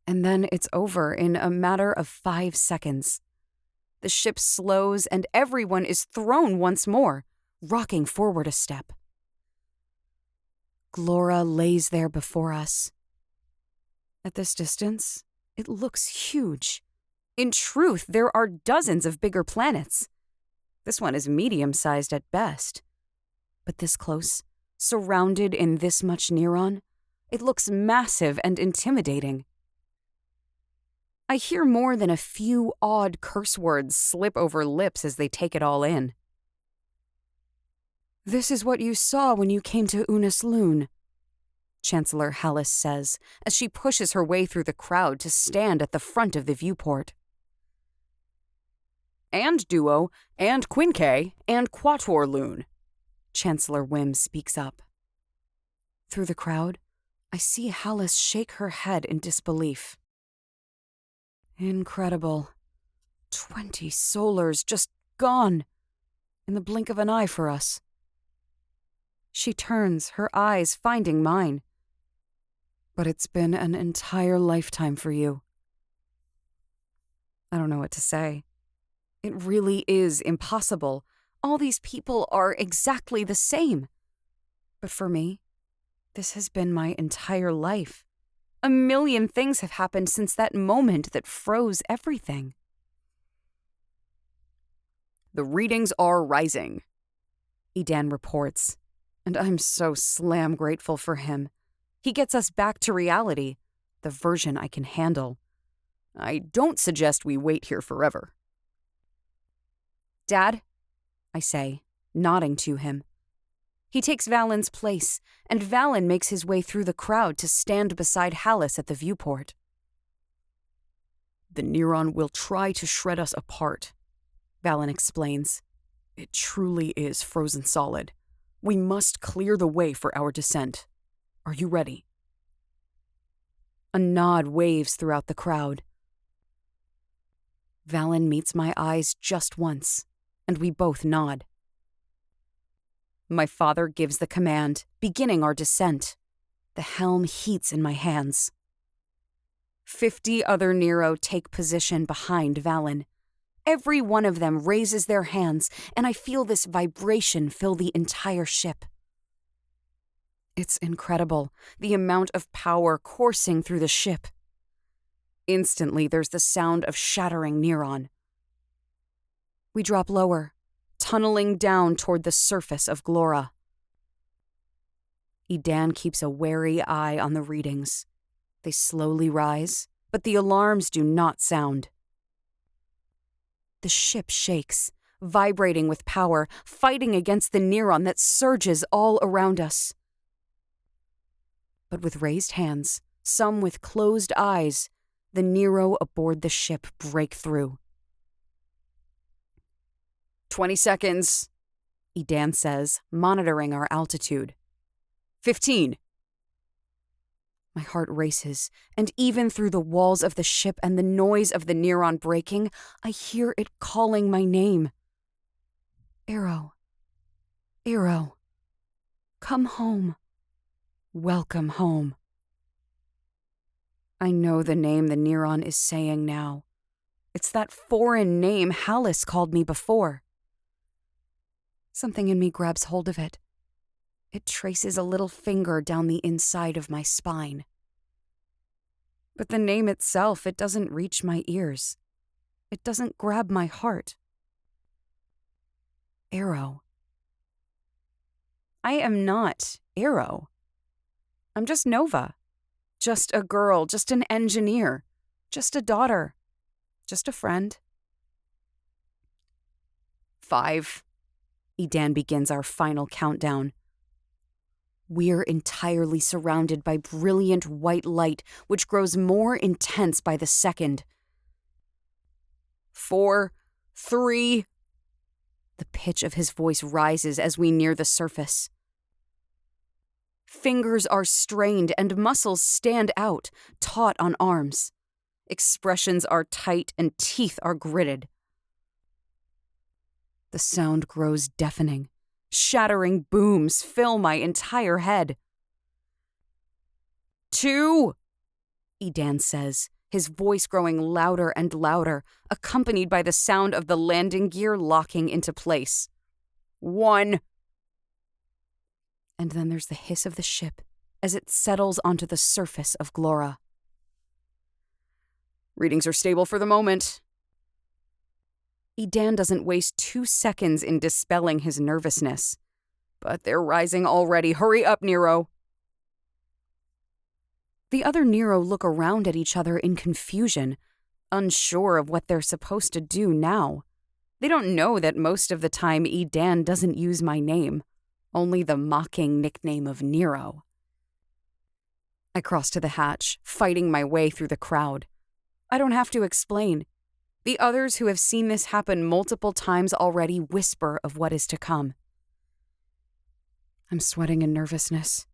And then it's over in a matter of 5 seconds. The ship slows and everyone is thrown once more, rocking forward a step. Glorra lays there before us. At this distance, it looks huge. In truth, there are dozens of bigger planets. This one is medium-sized at best. But this close, surrounded in this much Neron, it looks massive and intimidating. I hear more than a few odd curse words slip over lips as they take it all in. This is what you saw when you came to Unis Lune, Chancellor Hallis says, as she pushes her way through the crowd to stand at the front of the viewport. And Duo, and Quinque, and Quator Lune, Chancellor Whim speaks up. Through the crowd, I see Hallis shake her head in disbelief. Incredible. 20 solars just gone, in the blink of an eye for us. She turns, her eyes finding mine. But it's been an entire lifetime for you. I don't know what to say. It really is impossible. All these people are exactly the same. But for me, this has been my entire life. A million things have happened since that moment that froze everything. The readings are rising, Edan reports, and I'm so slam grateful for him. He gets us back to reality, the version I can handle. I don't suggest we wait here forever. Dad, I say, nodding to him. He takes Valen's place, and Valen makes his way through the crowd to stand beside Hallis at the viewport. The Neron will try to shred us apart, Valen explains. It truly is frozen solid. We must clear the way for our descent. Are you ready? A nod waves throughout the crowd. Valen meets my eyes just once, and we both nod. My father gives the command, beginning our descent. The helm heats in my hands. 50 other Nero take position behind Valen. Every one of them raises their hands, and I feel this vibration fill the entire ship. It's incredible, the amount of power coursing through the ship. Instantly, there's the sound of shattering Neron. We drop lower, tunneling down toward the surface of Glorra. Edan keeps a wary eye on the readings. They slowly rise, but the alarms do not sound. The ship shakes, vibrating with power, fighting against the Neron that surges all around us. But with raised hands, some with closed eyes, the Nero aboard the ship break through. 20 seconds, Edan says, monitoring our altitude. 15. My heart races, and even through the walls of the ship and the noise of the Neron breaking, I hear it calling my name. Arrow. Arrow. Come home. Welcome home. I know the name the Neron is saying now. It's that foreign name Hallis called me before. Something in me grabs hold of it. It traces a little finger down the inside of my spine. But the name itself, it doesn't reach my ears. It doesn't grab my heart. Arrow. I am not Arrow. I'm just Nova. Just a girl, just an engineer, just a daughter, just a friend. 5. Edan begins our final countdown. We're entirely surrounded by brilliant white light, which grows more intense by the second. 4, 3. The pitch of his voice rises as we near the surface. Fingers are strained and muscles stand out, taut on arms. Expressions are tight and teeth are gritted. The sound grows deafening. Shattering booms fill my entire head. 2, Edan says, his voice growing louder and louder, accompanied by the sound of the landing gear locking into place. 1. And then there's the hiss of the ship as it settles onto the surface of Glorra. Readings are stable for the moment. Edan doesn't waste 2 seconds in dispelling his nervousness. But they're rising already. Hurry up, Nero. The other Nero look around at each other in confusion, unsure of what they're supposed to do now. They don't know that most of the time Edan doesn't use my name, only the mocking nickname of Nero. I cross to the hatch, fighting my way through the crowd. I don't have to explain. The others who have seen this happen multiple times already whisper of what is to come. I'm sweating in nervousness.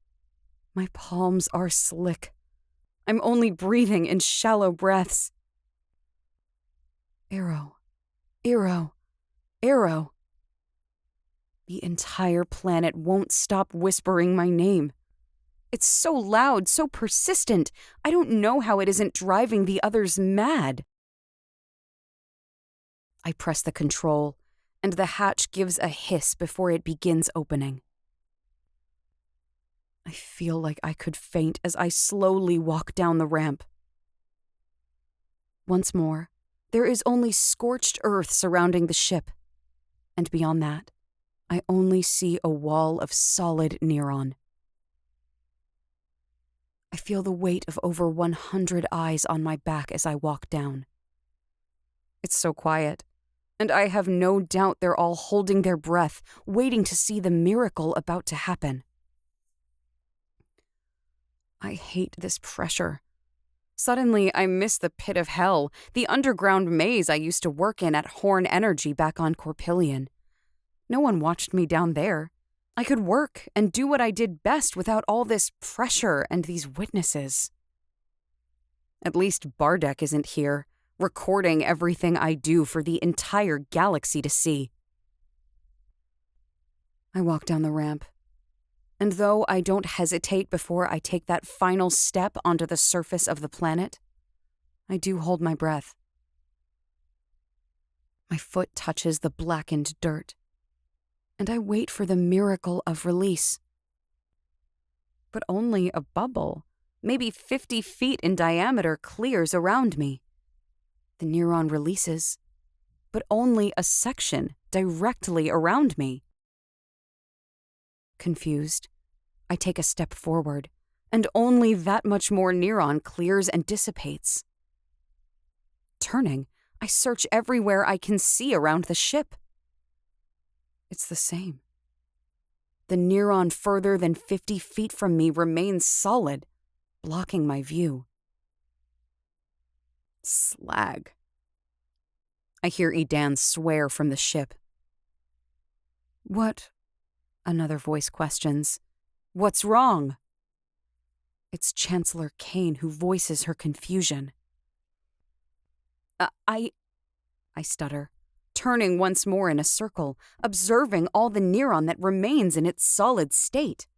My palms are slick. I'm only breathing in shallow breaths. Arrow. Arrow. Arrow. The entire planet won't stop whispering my name. It's so loud, so persistent. I don't know how it isn't driving the others mad. I press the control, and the hatch gives a hiss before it begins opening. I feel like I could faint as I slowly walk down the ramp. Once more, there is only scorched earth surrounding the ship, and beyond that, I only see a wall of solid Neron. I feel the weight of over 100 eyes on my back as I walk down. It's so quiet, and I have no doubt they're all holding their breath, waiting to see the miracle about to happen. I hate this pressure. Suddenly, I miss the pit of hell, the underground maze I used to work in at Horn Energy back on Corpillion. No one watched me down there. I could work and do what I did best without all this pressure and these witnesses. At least Bardek isn't here, recording everything I do for the entire galaxy to see. I walk down the ramp, and though I don't hesitate before I take that final step onto the surface of the planet, I do hold my breath. My foot touches the blackened dirt, and I wait for the miracle of release. But only a bubble, maybe 50 feet in diameter, clears around me. The Neron releases, but only a section directly around me. Confused, I take a step forward, and only that much more Neron clears and dissipates. Turning, I search everywhere I can see around the ship. It's the same. The Neron further than 50 feet from me remains solid, blocking my view. Slag. I hear Edan swear from the ship. What? Another voice questions. What's wrong? It's Chancellor Kane who voices her confusion. I stutter, turning once more in a circle, observing all the neuron that remains in its solid state.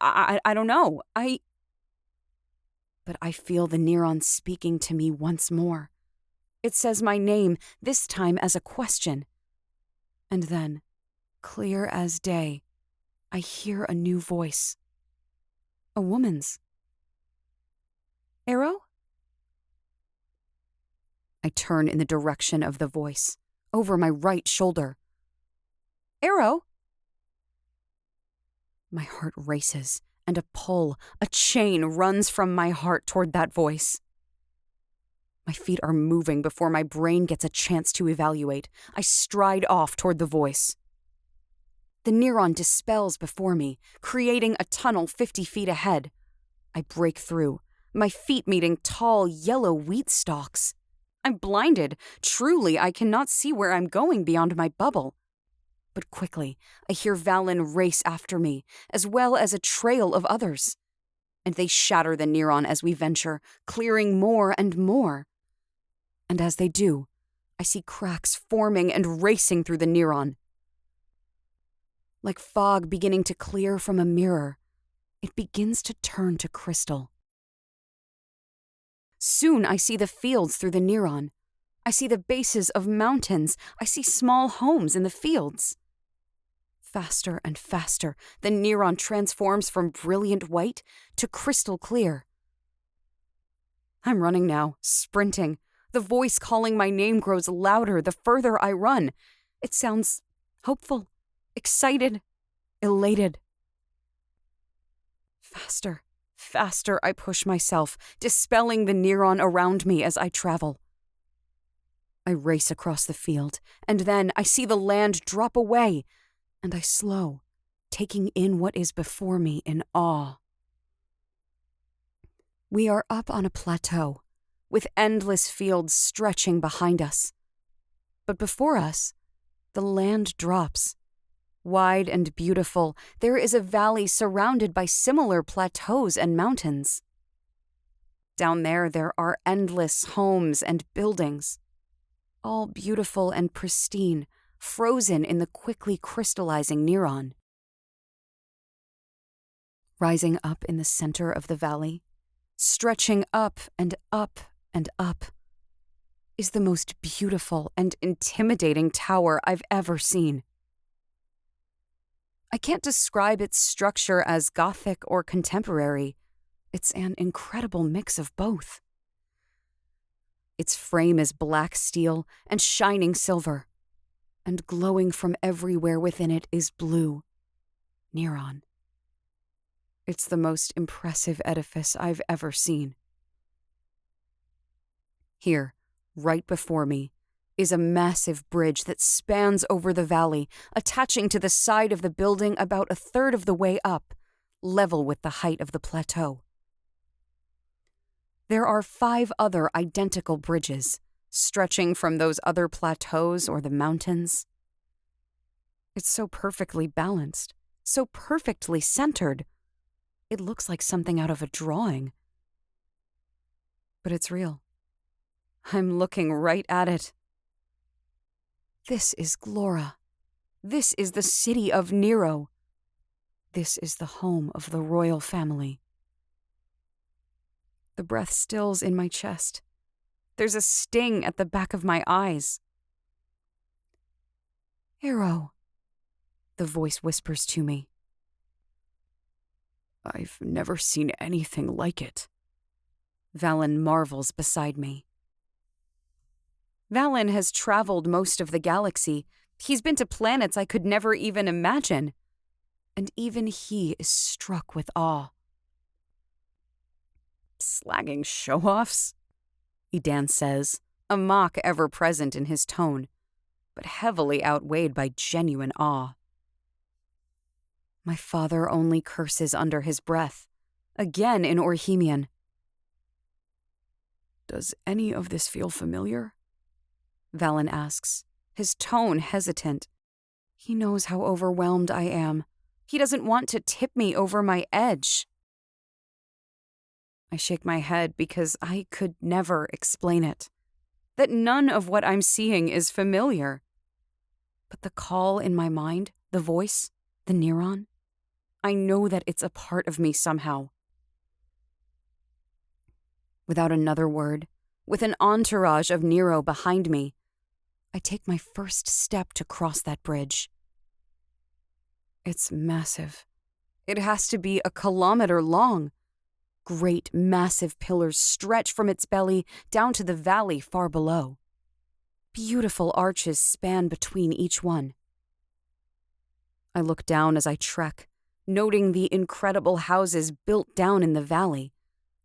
I don't know. But I feel the neuron speaking to me once more. It says my name, this time as a question. And then, clear as day, I hear a new voice. A woman's. Arrow? I turn in the direction of the voice, over my right shoulder. Arrow? My heart races, and a pull, a chain runs from my heart toward that voice. My feet are moving before my brain gets a chance to evaluate. I stride off toward the voice. The neuron dispels before me, creating a tunnel 50 feet ahead. I break through, my feet meeting tall, yellow wheat stalks. I'm blinded. Truly, I cannot see where I'm going beyond my bubble. But quickly, I hear Valen race after me, as well as a trail of others. And they shatter the neuron as we venture, clearing more and more. And as they do, I see cracks forming and racing through the neuron. Like fog beginning to clear from a mirror, it begins to turn to crystal. Soon I see the fields through the neuron. I see the bases of mountains. I see small homes in the fields. Faster and faster, the neuron transforms from brilliant white to crystal clear. I'm running now, sprinting. The voice calling my name grows louder the further I run. It sounds hopeful, excited, elated. Faster. Faster I push myself, dispelling the neuron around me as I travel. I race across the field, and then I see the land drop away, and I slow, taking in what is before me in awe. We are up on a plateau, with endless fields stretching behind us. But before us, the land drops. Wide and beautiful, there is a valley surrounded by similar plateaus and mountains. Down there are endless homes and buildings, all beautiful and pristine, frozen in the quickly crystallizing neuron. Rising up in the center of the valley, stretching up and up and up, is the most beautiful and intimidating tower I've ever seen. I can't describe its structure as Gothic or contemporary. It's an incredible mix of both. Its frame is black steel and shining silver, and glowing from everywhere within it is blue, Neron. It's the most impressive edifice I've ever seen. Here, right before me, is a massive bridge that spans over the valley, attaching to the side of the building about a third of the way up, level with the height of the plateau. There are 5 other identical bridges, stretching from those other plateaus or the mountains. It's so perfectly balanced, so perfectly centered. It looks like something out of a drawing. But it's real. I'm looking right at it. This is Glorra. This is the city of Nero. This is the home of the royal family. The breath stills in my chest. There's a sting at the back of my eyes. Arrow, the voice whispers to me. I've never seen anything like it. Valen marvels beside me. Valen has traveled most of the galaxy. He's been to planets I could never even imagine. And even he is struck with awe. Slagging show-offs? Edan says, a mock ever present in his tone, but heavily outweighed by genuine awe. My father only curses under his breath, again in Orhemian. Does any of this feel familiar? Valen asks, his tone hesitant. He knows how overwhelmed I am. He doesn't want to tip me over my edge. I shake my head because I could never explain it. That none of what I'm seeing is familiar. But the call in my mind, the voice, the Neron, I know that it's a part of me somehow. Without another word, with an entourage of Nero behind me, I take my first step to cross that bridge. It's massive. It has to be 1 kilometer long. Great, massive pillars stretch from its belly down to the valley far below. Beautiful arches span between each one. I look down as I trek, noting the incredible houses built down in the valley.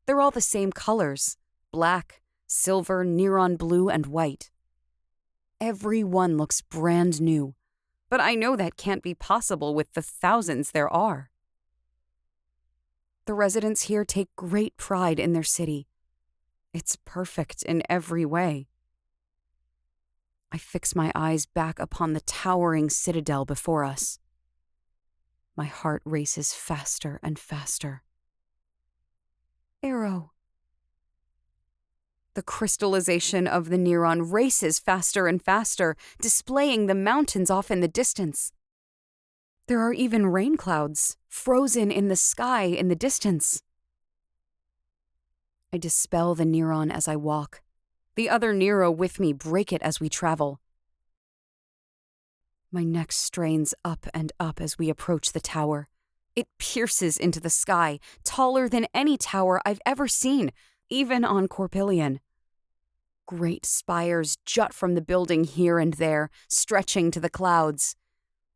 They're all the same colors: black, silver, neon blue, and white. Every one looks brand new, but I know that can't be possible with the thousands there are. The residents here take great pride in their city. It's perfect in every way. I fix my eyes back upon the towering citadel before us. My heart races faster and faster. Arrow. The crystallization of the Neron races faster and faster, displaying the mountains off in the distance. There are even rain clouds, frozen in the sky in the distance. I dispel the Neron as I walk. The other Nero with me break it as we travel. My neck strains up and up as we approach the tower. It pierces into the sky, taller than any tower I've ever seen, even on Corpillion. Great spires jut from the building here and there, stretching to the clouds.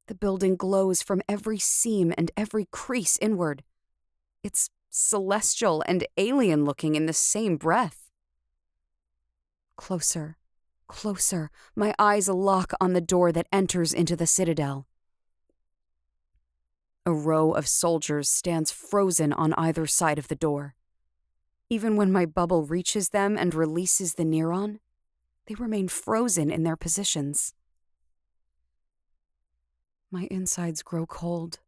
The building glows from every seam and every crease inward. It's celestial and alien-looking in the same breath. Closer, closer, my eyes lock on the door that enters into the citadel. A row of soldiers stands frozen on either side of the door. Even when my bubble reaches them and releases the Neron, they remain frozen in their positions. My insides grow cold.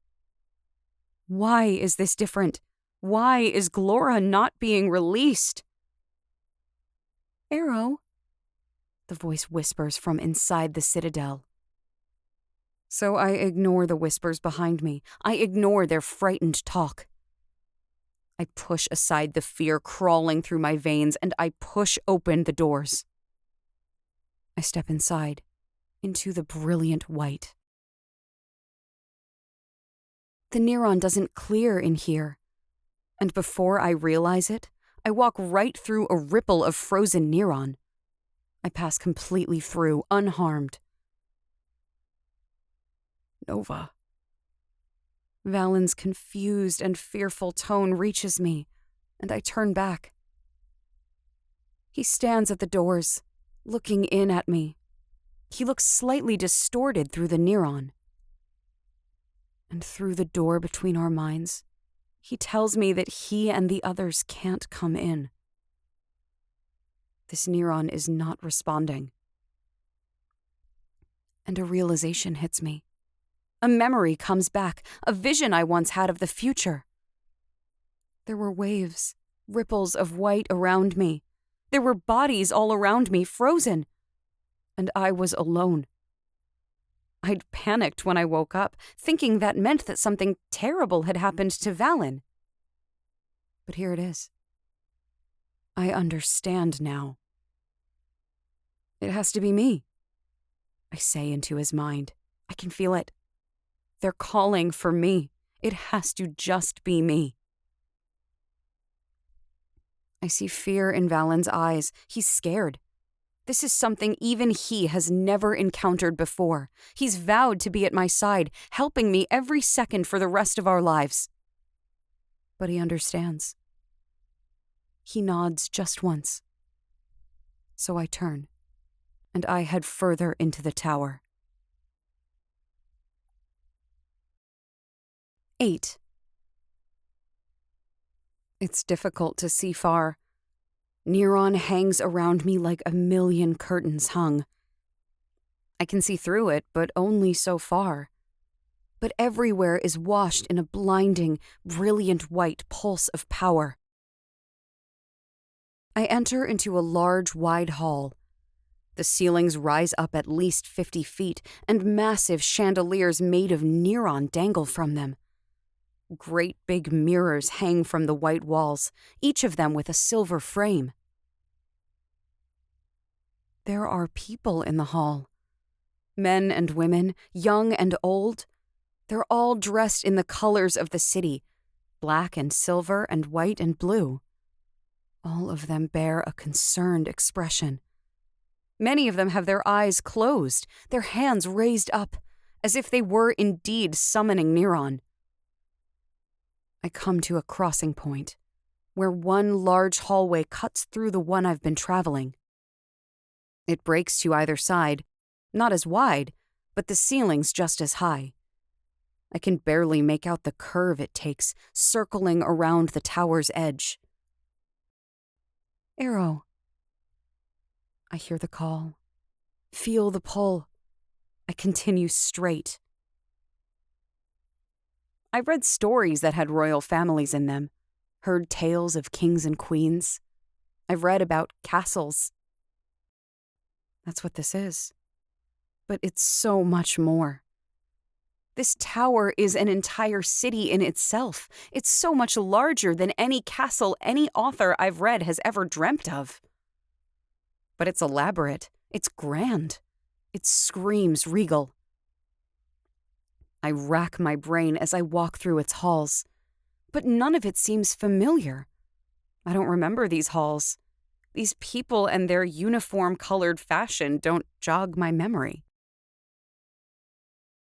Why is this different? Why is Glorra not being released? Arrow, the voice whispers from inside the citadel. So I ignore the whispers behind me. I ignore their frightened talk. I push aside the fear crawling through my veins, and I push open the doors. I step inside, into the brilliant white. The Neron doesn't clear in here, and before I realize it, I walk right through a ripple of frozen Neron. I pass completely through, unharmed. Nova. Valen's confused and fearful tone reaches me, and I turn back. He stands at the doors, looking in at me. He looks slightly distorted through the Neron. And through the door between our minds, he tells me that he and the others can't come in. This Neron is not responding. And a realization hits me. A memory comes back, a vision I once had of the future. There were waves, ripples of white around me. There were bodies all around me, frozen. And I was alone. I'd panicked when I woke up, thinking that meant that something terrible had happened to Valen. But here it is. I understand now. It has to be me, I say into his mind. I can feel it. They're calling for me. It has to just be me. I see fear in Valen's eyes. He's scared. This is something even he has never encountered before. He's vowed to be at my side, helping me every second for the rest of our lives. But he understands. He nods just once. So I turn, and I head further into the tower. 8. It's difficult to see far. Neron hangs around me like a million curtains hung. I can see through it, but only so far. But everywhere is washed in a blinding, brilliant white pulse of power. I enter into a large, wide hall. The ceilings rise up at least 50 feet, and massive chandeliers made of Neron dangle from them. Great big mirrors hang from the white walls, each of them with a silver frame. There are people in the hall. Men and women, young and old. They're all dressed in the colors of the city, black and silver and white and blue. All of them bear a concerned expression. Many of them have their eyes closed, their hands raised up, as if they were indeed summoning Neron. I come to a crossing point, where one large hallway cuts through the one I've been traveling. It breaks to either side, not as wide, but the ceiling's just as high. I can barely make out the curve it takes, circling around the tower's edge. Arrow. I hear the call. Feel the pull. I continue straight. I've read stories that had royal families in them, heard tales of kings and queens. I've read about castles. That's what this is. But it's so much more. This tower is an entire city in itself. It's so much larger than any castle any author I've read has ever dreamt of. But it's elaborate. It's grand. It screams regal. I rack my brain as I walk through its halls, but none of it seems familiar. I don't remember these halls. These people and their uniform-colored fashion don't jog my memory.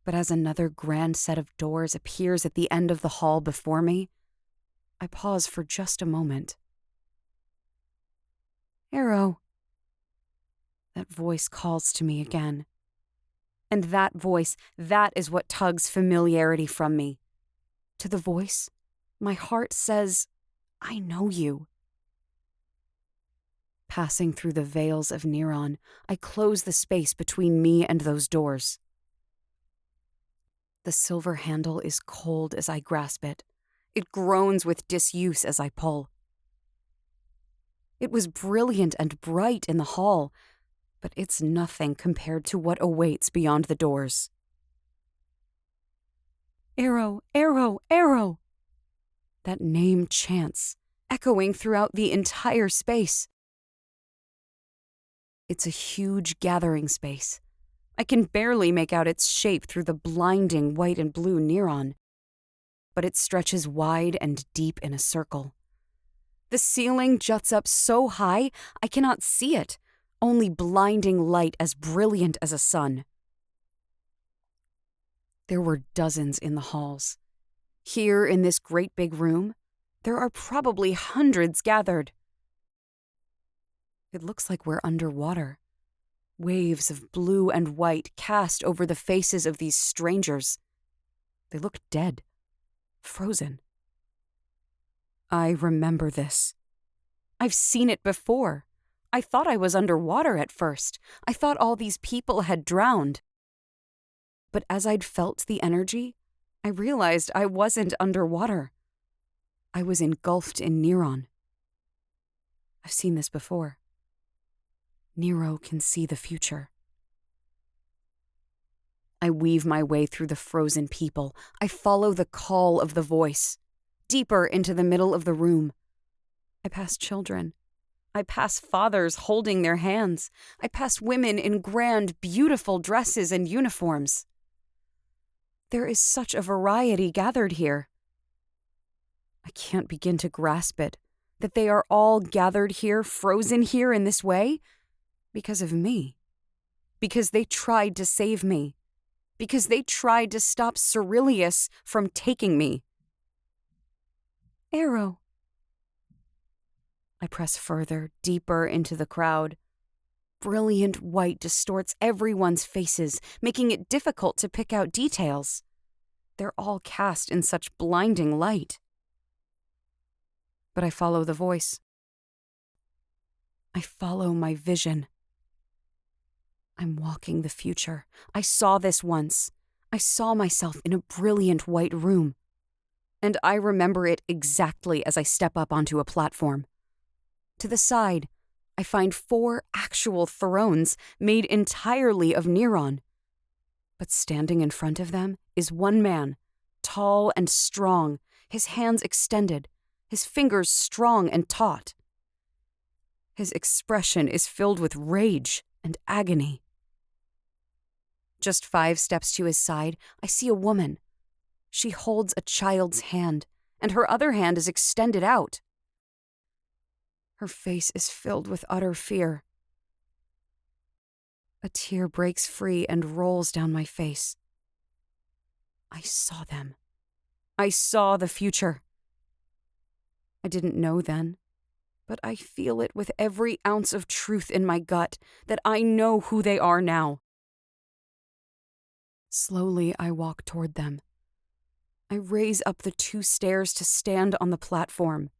But as another grand set of doors appears at the end of the hall before me, I pause for just a moment. Arrow. That voice calls to me again. And that voice, that is what tugs familiarity from me. To the voice, my heart says, I know you. Passing through the veils of Neron, I close the space between me and those doors. The silver handle is cold as I grasp it. It groans with disuse as I pull. It was brilliant and bright in the hall, but it's nothing compared to what awaits beyond the doors. Arrow, arrow, arrow! That name chants, echoing throughout the entire space. It's a huge gathering space. I can barely make out its shape through the blinding white and blue Neron, but it stretches wide and deep in a circle. The ceiling juts up so high I cannot see it, only blinding light as brilliant as a sun. There were dozens in the halls. Here in this great big room, there are probably hundreds gathered. It looks like we're underwater. Waves of blue and white cast over the faces of these strangers. They look dead, frozen. I remember this. I've seen it before. I thought I was underwater at first. I thought all these people had drowned. But as I'd felt the energy, I realized I wasn't underwater. I was engulfed in Neron. I've seen this before. Nero can see the future. I weave my way through the frozen people. I follow the call of the voice, deeper into the middle of the room. I pass children. I pass fathers holding their hands. I pass women in grand, beautiful dresses and uniforms. There is such a variety gathered here. I can't begin to grasp it, that they are all gathered here, frozen here in this way, because of me. Because they tried to save me. Because they tried to stop Cyrillius from taking me. Arrow. I press further, deeper into the crowd. Brilliant white distorts everyone's faces, making it difficult to pick out details. They're all cast in such blinding light. But I follow the voice. I follow my vision. I'm walking the future. I saw this once. I saw myself in a brilliant white room. And I remember it exactly as I step up onto a platform. To the side, I find 4 actual thrones made entirely of Neron. But standing in front of them is one man, tall and strong, his hands extended, his fingers strong and taut. His expression is filled with rage and agony. Just 5 steps to his side, I see a woman. She holds a child's hand, and her other hand is extended out. Her face is filled with utter fear. A tear breaks free and rolls down my face. I saw them. I saw the future. I didn't know then, but I feel it with every ounce of truth in my gut that I know who they are now. Slowly, I walk toward them. I raise up the 2 stairs to stand on the platform.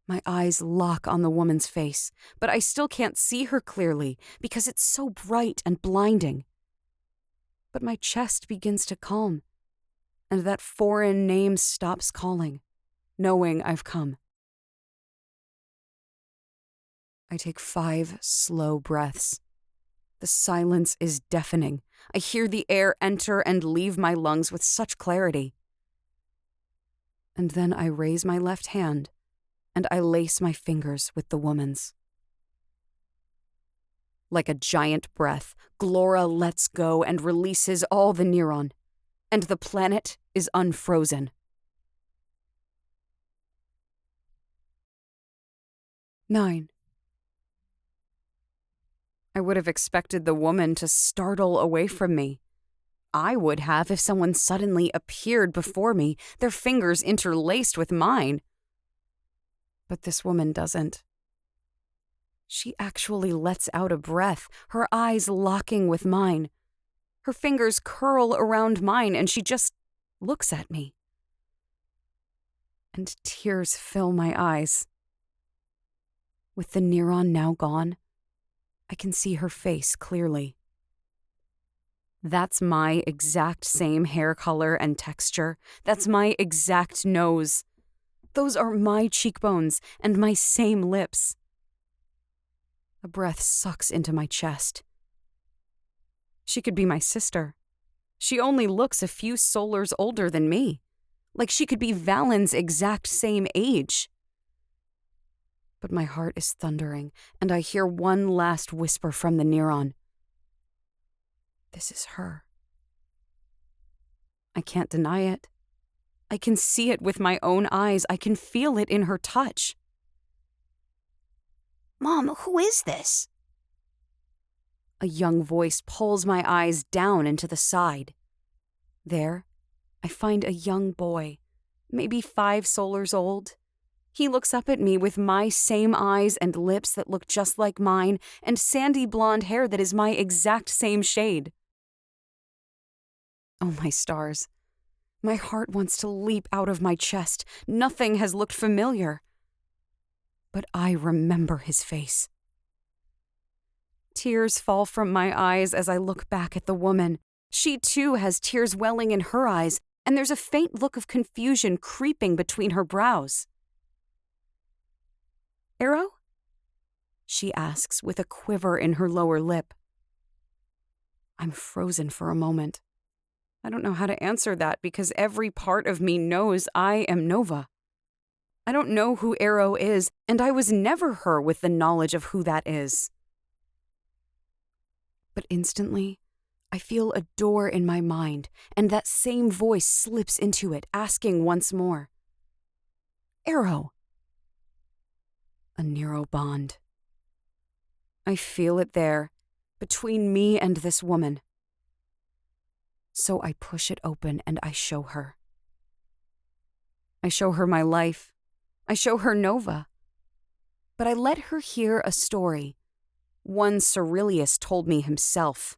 My eyes lock on the woman's face, but I still can't see her clearly because it's so bright and blinding. But my chest begins to calm, and that foreign name stops calling, knowing I've come. I take 5 slow breaths. The silence is deafening. I hear the air enter and leave my lungs with such clarity. And then I raise my left hand, and I lace my fingers with the woman's. Like a giant breath, Glorra lets go and releases all the Neron, and the planet is unfrozen. 9. I would have expected the woman to startle away from me. I would have if someone suddenly appeared before me, their fingers interlaced with mine. But this woman doesn't. She actually lets out a breath, her eyes locking with mine. Her fingers curl around mine, and she just looks at me. And tears fill my eyes. With the Neron now gone, I can see her face clearly. That's my exact same hair color and texture. That's my exact nose. Those are my cheekbones and my same lips. A breath sucks into my chest. She could be my sister. She only looks a few solars older than me. Like she could be Valen's exact same age. But my heart is thundering, and I hear one last whisper from the Neron. This is her. I can't deny it. I can see it with my own eyes. I can feel it in her touch. Mom, who is this? A young voice pulls my eyes down into the side. There, I find a young boy, maybe 5 solars old. He looks up at me with my same eyes and lips that look just like mine and sandy blonde hair that is my exact same shade. Oh, my stars. My heart wants to leap out of my chest. Nothing has looked familiar. But I remember his face. Tears fall from my eyes as I look back at the woman. She, too, has tears welling in her eyes, and there's a faint look of confusion creeping between her brows. Arrow? She asks with a quiver in her lower lip. I'm frozen for a moment. I don't know how to answer that because every part of me knows I am Nova. I don't know who Arrow is, and I was never her with the knowledge of who that is. But instantly, I feel a door in my mind, and that same voice slips into it, asking once more. Arrow. A Nero bond. I feel it there, between me and this woman. So I push it open and I show her. I show her my life. I show her Nova. But I let her hear a story. One Cyrillius told me himself.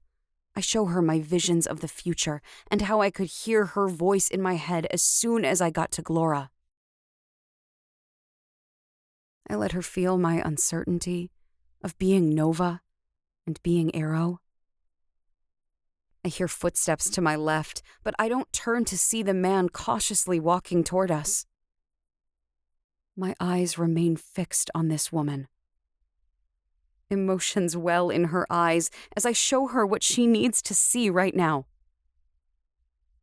I show her my visions of the future and how I could hear her voice in my head as soon as I got to Glorra. I let her feel my uncertainty of being Nova, And being Arrow? I hear footsteps to my left, but I don't turn to see the man cautiously walking toward us. My eyes remain fixed on this woman. Emotions well in her eyes as I show her what she needs to see right now.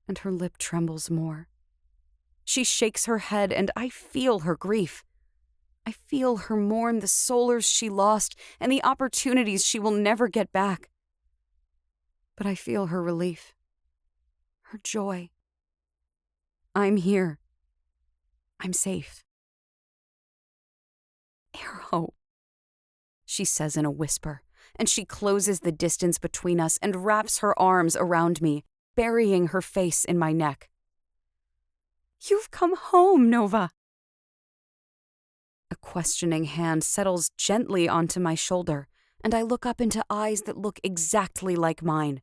And her lip trembles more. She shakes her head, and I feel her grief. I feel her mourn the solars she lost and the opportunities she will never get back. But I feel her relief, her joy. I'm here. I'm safe. Arrow, she says in a whisper, and she closes the distance between us and wraps her arms around me, burying her face in my neck. You've come home, Nova. A questioning hand settles gently onto my shoulder, and I look up into eyes that look exactly like mine.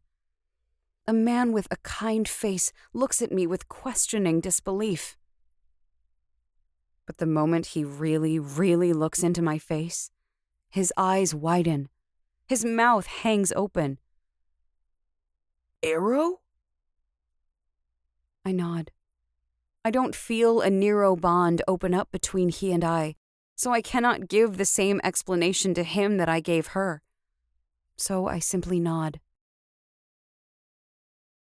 A man with a kind face looks at me with questioning disbelief. But the moment he really, really looks into my face, his eyes widen. His mouth hangs open. Arrow? I nod. I don't feel a Nero bond open up between he and I, so I cannot give the same explanation to him that I gave her. So I simply nod.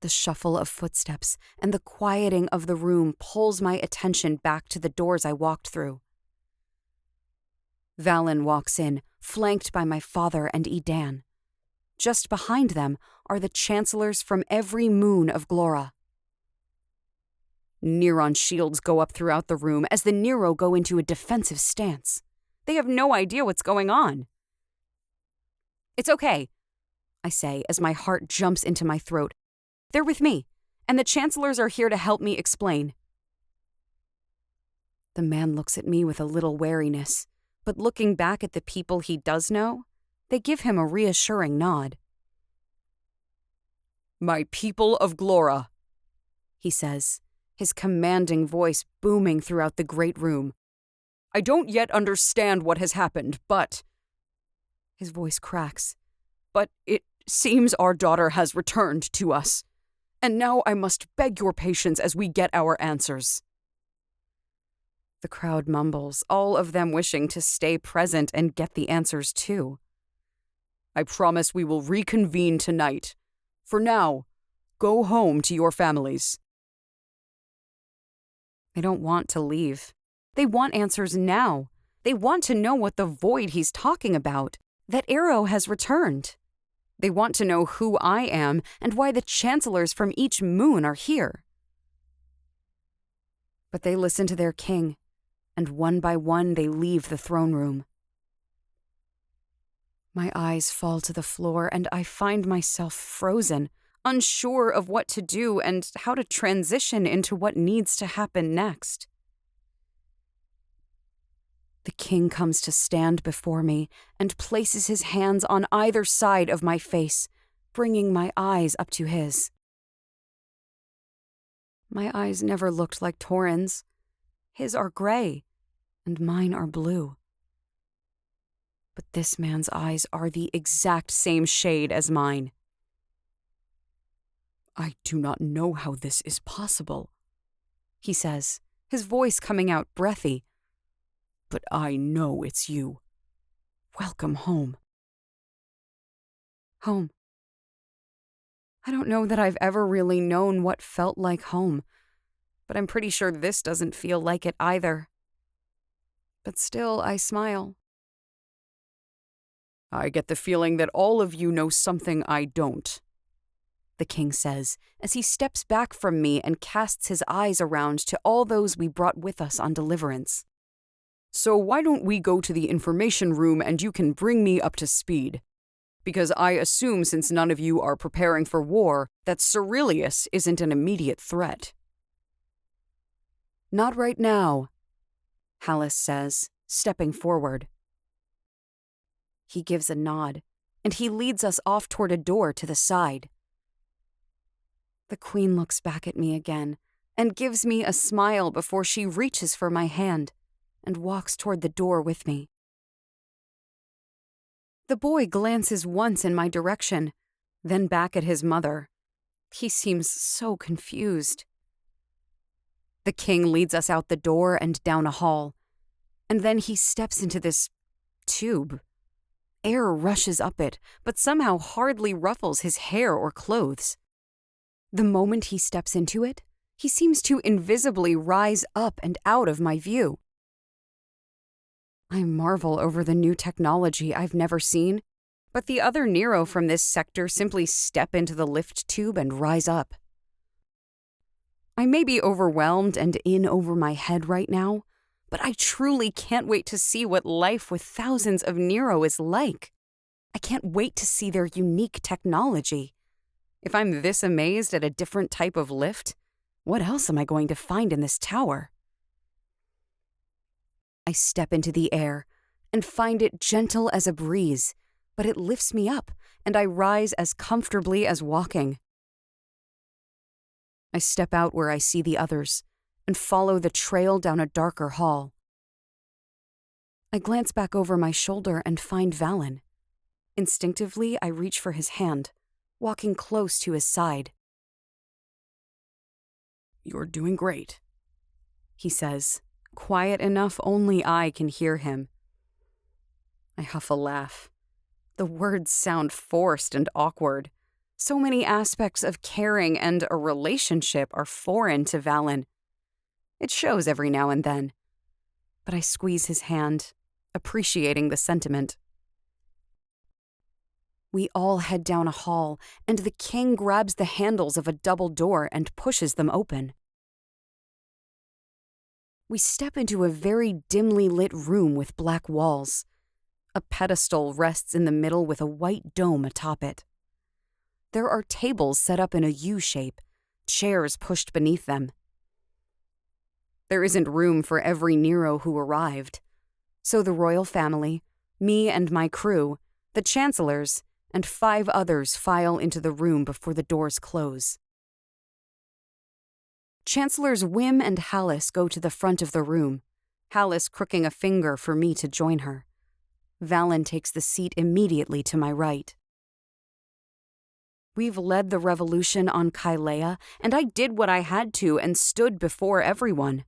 The shuffle of footsteps and the quieting of the room pulls my attention back to the doors I walked through. Valen walks in, flanked by my father and Edan. Just behind them are the chancellors from every moon of Glorra. Neron shields go up throughout the room as the Nero go into a defensive stance. They have no idea what's going on. It's okay, I say as my heart jumps into my throat. They're with me, and the chancellors are here to help me explain. The man looks at me with a little wariness, but looking back at the people he does know, they give him a reassuring nod. My people of Glorra, he says, his commanding voice booming throughout the great room. I don't yet understand what has happened, but... His voice cracks. But it seems our daughter has returned to us. And now I must beg your patience as we get our answers. The crowd mumbles, all of them wishing to stay present and get the answers too. I promise we will reconvene tonight. For now, go home to your families. They don't want to leave. They want answers now. They want to know what the void he's talking about, that Arrow has returned. They want to know who I am and why the chancellors from each moon are here. But they listen to their king, and one by one they leave the throne room. My eyes fall to the floor, and I find myself frozen, unsure of what to do and how to transition into what needs to happen next. The king comes to stand before me and places his hands on either side of my face, bringing my eyes up to his. My eyes never looked like Torin's. His are gray, and mine are blue. But this man's eyes are the exact same shade as mine. I do not know how this is possible, he says, his voice coming out breathy. But I know it's you. Welcome home. Home. I don't know that I've ever really known what felt like home, but I'm pretty sure this doesn't feel like it either. But still, I smile. I get the feeling that all of you know something I don't, the king says, as he steps back from me and casts his eyes around to all those we brought with us on Deliverance. So why don't we go to the information room and you can bring me up to speed? Because I assume since none of you are preparing for war, that Cyrillius isn't an immediate threat. Not right now, Hallis says, stepping forward. He gives a nod, and he leads us off toward a door to the side. The queen looks back at me again and gives me a smile before she reaches for my hand and walks toward the door with me. The boy glances once in my direction, then back at his mother. He seems so confused. The king leads us out the door and down a hall, and then he steps into this tube. Air rushes up it, but somehow hardly ruffles his hair or clothes. The moment he steps into it, he seems to invisibly rise up and out of my view. I marvel over the new technology I've never seen, but the other Nero from this sector simply step into the lift tube and rise up. I may be overwhelmed and in over my head right now, but I truly can't wait to see what life with thousands of Nero is like. I can't wait to see their unique technology. If I'm this amazed at a different type of lift, what else am I going to find in this tower? I step into the air and find it gentle as a breeze, but it lifts me up and I rise as comfortably as walking. I step out where I see the others and follow the trail down a darker hall. I glance back over my shoulder and find Valen. Instinctively, I reach for his hand, walking close to his side. "You're doing great," he says, quiet enough only I can hear him. I huff a laugh. The words sound forced and awkward. So many aspects of caring and a relationship are foreign to Valen. It shows every now and then. But I squeeze his hand, appreciating the sentiment. We all head down a hall, and the king grabs the handles of a double door and pushes them open. We step into a very dimly lit room with black walls. A pedestal rests in the middle with a white dome atop it. There are tables set up in a U shape, chairs pushed beneath them. There isn't room for every Nero who arrived, so the royal family, me and my crew, the Chancellors, and 5 others file into the room before the doors close. Chancellors Whim and Hallis go to the front of the room, Hallis crooking a finger for me to join her. Valen takes the seat immediately to my right. We've led the revolution on Kyia, and I did what I had to and stood before everyone.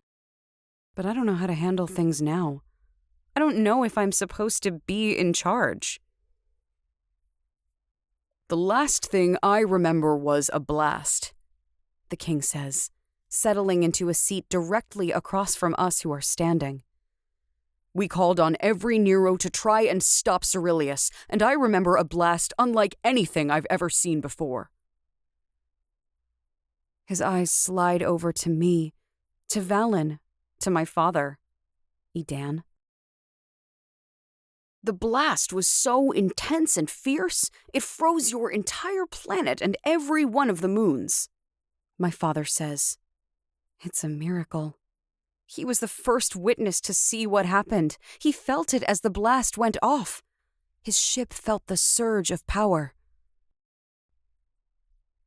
But I don't know how to handle things now. I don't know if I'm supposed to be in charge. "The last thing I remember was a blast," the king says, settling into a seat directly across from us who are standing. "We called on every Nero to try and stop Cyrillius, and I remember a blast unlike anything I've ever seen before." His eyes slide over to me, to Valen, to my father, Edan. "The blast was so intense and fierce, it froze your entire planet and every one of the moons," my father says. It's a miracle. He was the first witness to see what happened. He felt it as the blast went off. His ship felt the surge of power.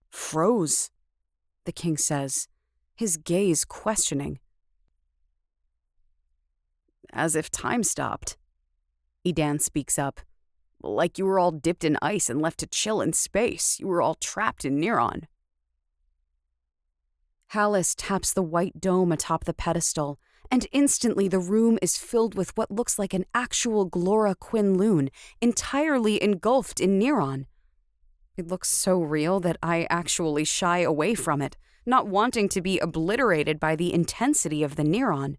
"Froze," the king says, his gaze questioning. "As if time stopped." Edan speaks up. "Like you were all dipped in ice and left to chill in space. You were all trapped in Neron." Hallis taps the white dome atop the pedestal, and instantly the room is filled with what looks like an actual Glorra Quin Lune, entirely engulfed in Neron. It looks so real that I actually shy away from it, not wanting to be obliterated by the intensity of the Neron.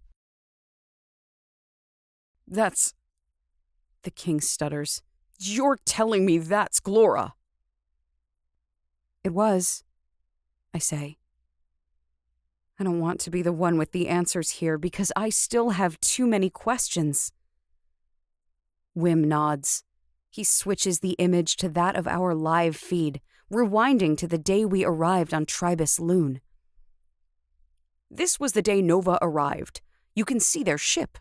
"That's..." the king stutters. "You're telling me that's Glorra?" "It was," I say. I don't want to be the one with the answers here because I still have too many questions. Whim nods. He switches the image to that of our live feed, rewinding to the day we arrived on Tribus Lune. "This was the day Nova arrived. You can see their ship."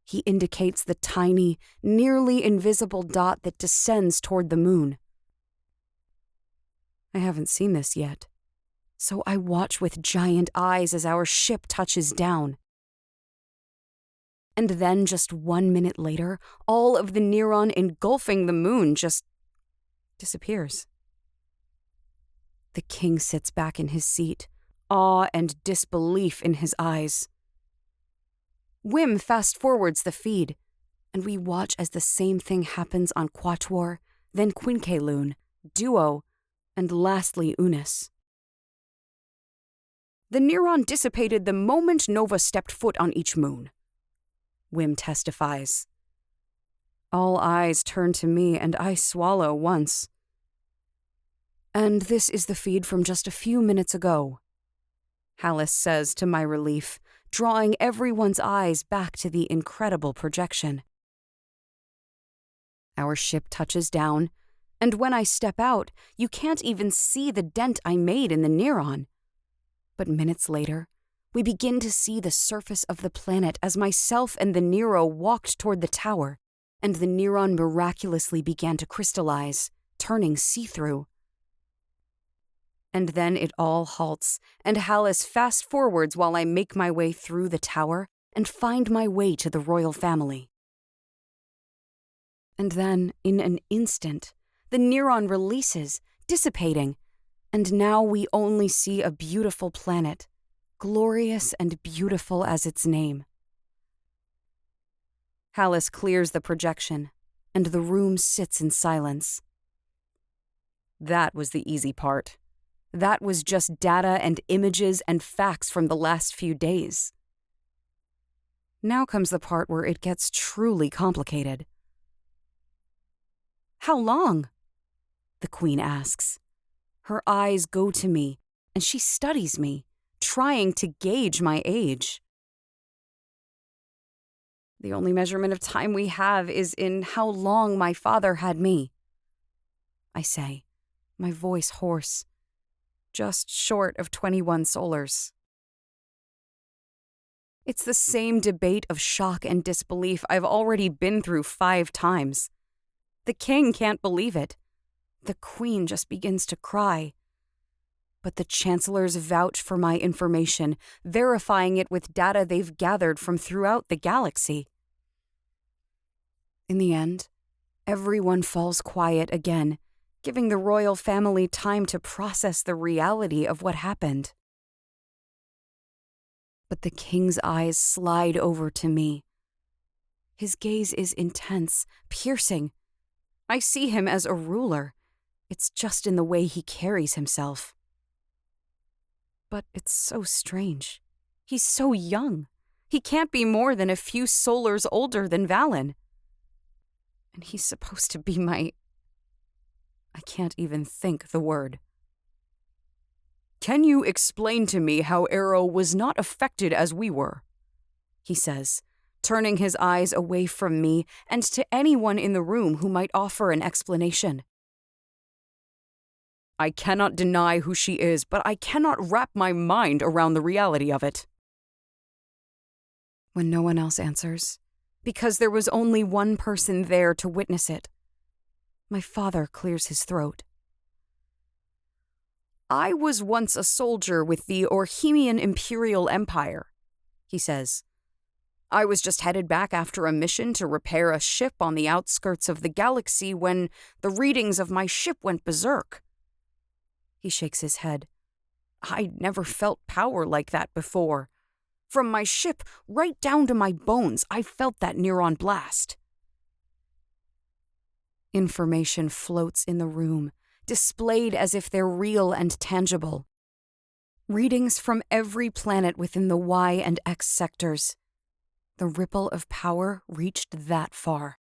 He indicates the tiny, nearly invisible dot that descends toward the moon. I haven't seen this yet, so I watch with giant eyes as our ship touches down. And then just 1 minute later, all of the Neron engulfing the moon just disappears. The king sits back in his seat, awe and disbelief in his eyes. Whim fast-forwards the feed, and we watch as the same thing happens on Quatuor, then Quin Lune, Duo, and lastly Unis. The Neron dissipated the moment Nova stepped foot on each moon. Whim testifies. All eyes turn to me, and I swallow once. And this is the feed from just a few minutes ago, Hallis says to my relief, drawing everyone's eyes back to the incredible projection. Our ship touches down, and when I step out, you can't even see the dent I made in the Neron. But minutes later, we begin to see the surface of the planet as myself and the Nero walked toward the tower, and the Neron miraculously began to crystallize, turning see-through. And then it all halts, and Hallis fast-forwards while I make my way through the tower and find my way to the royal family. And then, in an instant, the Neron releases, dissipating, and now we only see a beautiful planet, glorious and beautiful as its name. Hallis clears the projection, and the room sits in silence. That was the easy part. That was just data and images and facts from the last few days. Now comes the part where it gets truly complicated. How long? The Queen asks. Her eyes go to me, and she studies me, trying to gauge my age. The only measurement of time we have is in how long my father had me. I say, my voice hoarse, just short of 21 solars. It's the same debate of shock and disbelief I've already been through 5 times. The king can't believe it. The queen just begins to cry. But the chancellors vouch for my information, verifying it with data they've gathered from throughout the galaxy. In the end, everyone falls quiet again, giving the royal family time to process the reality of what happened. But the king's eyes slide over to me. His gaze is intense, piercing. I see him as a ruler. It's just in the way he carries himself. But it's so strange. He's so young. He can't be more than a few solars older than Valen. And he's supposed to be my... I can't even think the word. Can you explain to me how Arrow was not affected as we were? He says, turning his eyes away from me and to anyone in the room who might offer an explanation. I cannot deny who she is, but I cannot wrap my mind around the reality of it. When no one else answers, because there was only one person there to witness it, my father clears his throat. I was once a soldier with the Orhemian Imperial Empire, he says. I was just headed back after a mission to repair a ship on the outskirts of the galaxy when the readings of my ship went berserk. He shakes his head. I'd never felt power like that before. From my ship right down to my bones, I felt that Neron blast. Information floats in the room, displayed as if they're real and tangible. Readings from every planet within the Y and X sectors. The ripple of power reached that far.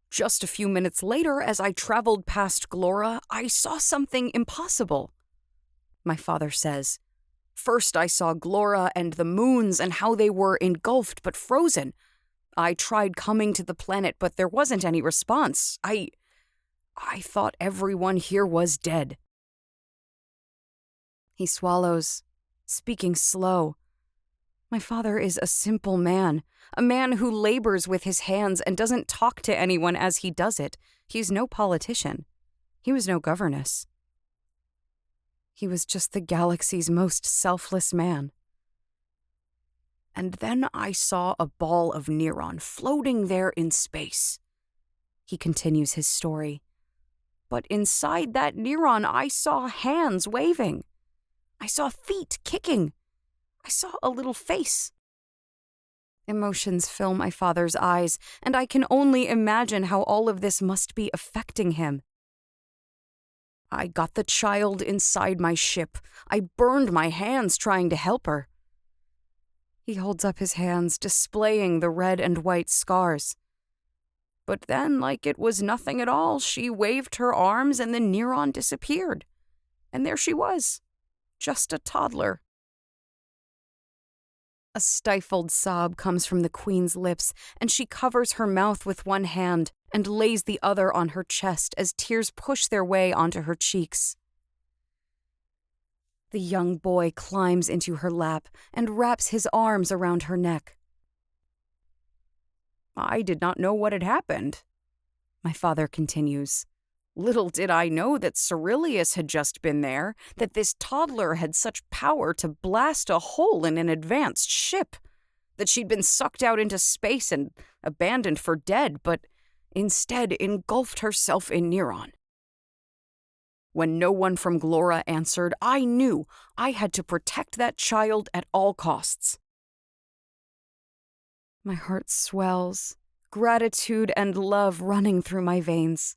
Just a few minutes later, as I traveled past Glorra, I saw something impossible, my father says. First, I saw Glorra and the moons and how they were engulfed but frozen. I tried coming to the planet, but there wasn't any response. I thought everyone here was dead. He swallows, speaking slow. My father is a simple man, a man who labors with his hands and doesn't talk to anyone as he does it. He's no politician. He was no governess. He was just the galaxy's most selfless man. And then I saw a ball of Neron floating there in space. He continues his story. But inside that Neron, I saw hands waving. I saw feet kicking. I saw a little face. Emotions fill my father's eyes, and I can only imagine how all of this must be affecting him. I got the child inside my ship. I burned my hands trying to help her. He holds up his hands, displaying the red and white scars. But then, like it was nothing at all, she waved her arms and the Neron disappeared. And there she was, just a toddler. A stifled sob comes from the queen's lips, and she covers her mouth with one hand and lays the other on her chest as tears push their way onto her cheeks. The young boy climbs into her lap and wraps his arms around her neck. I did not know what had happened, my father continues. Little did I know that Cyrillius had just been there, that this toddler had such power to blast a hole in an advanced ship, that she'd been sucked out into space and abandoned for dead, but instead engulfed herself in Neron. When no one from Glorra answered, I knew I had to protect that child at all costs. My heart swells, gratitude and love running through my veins.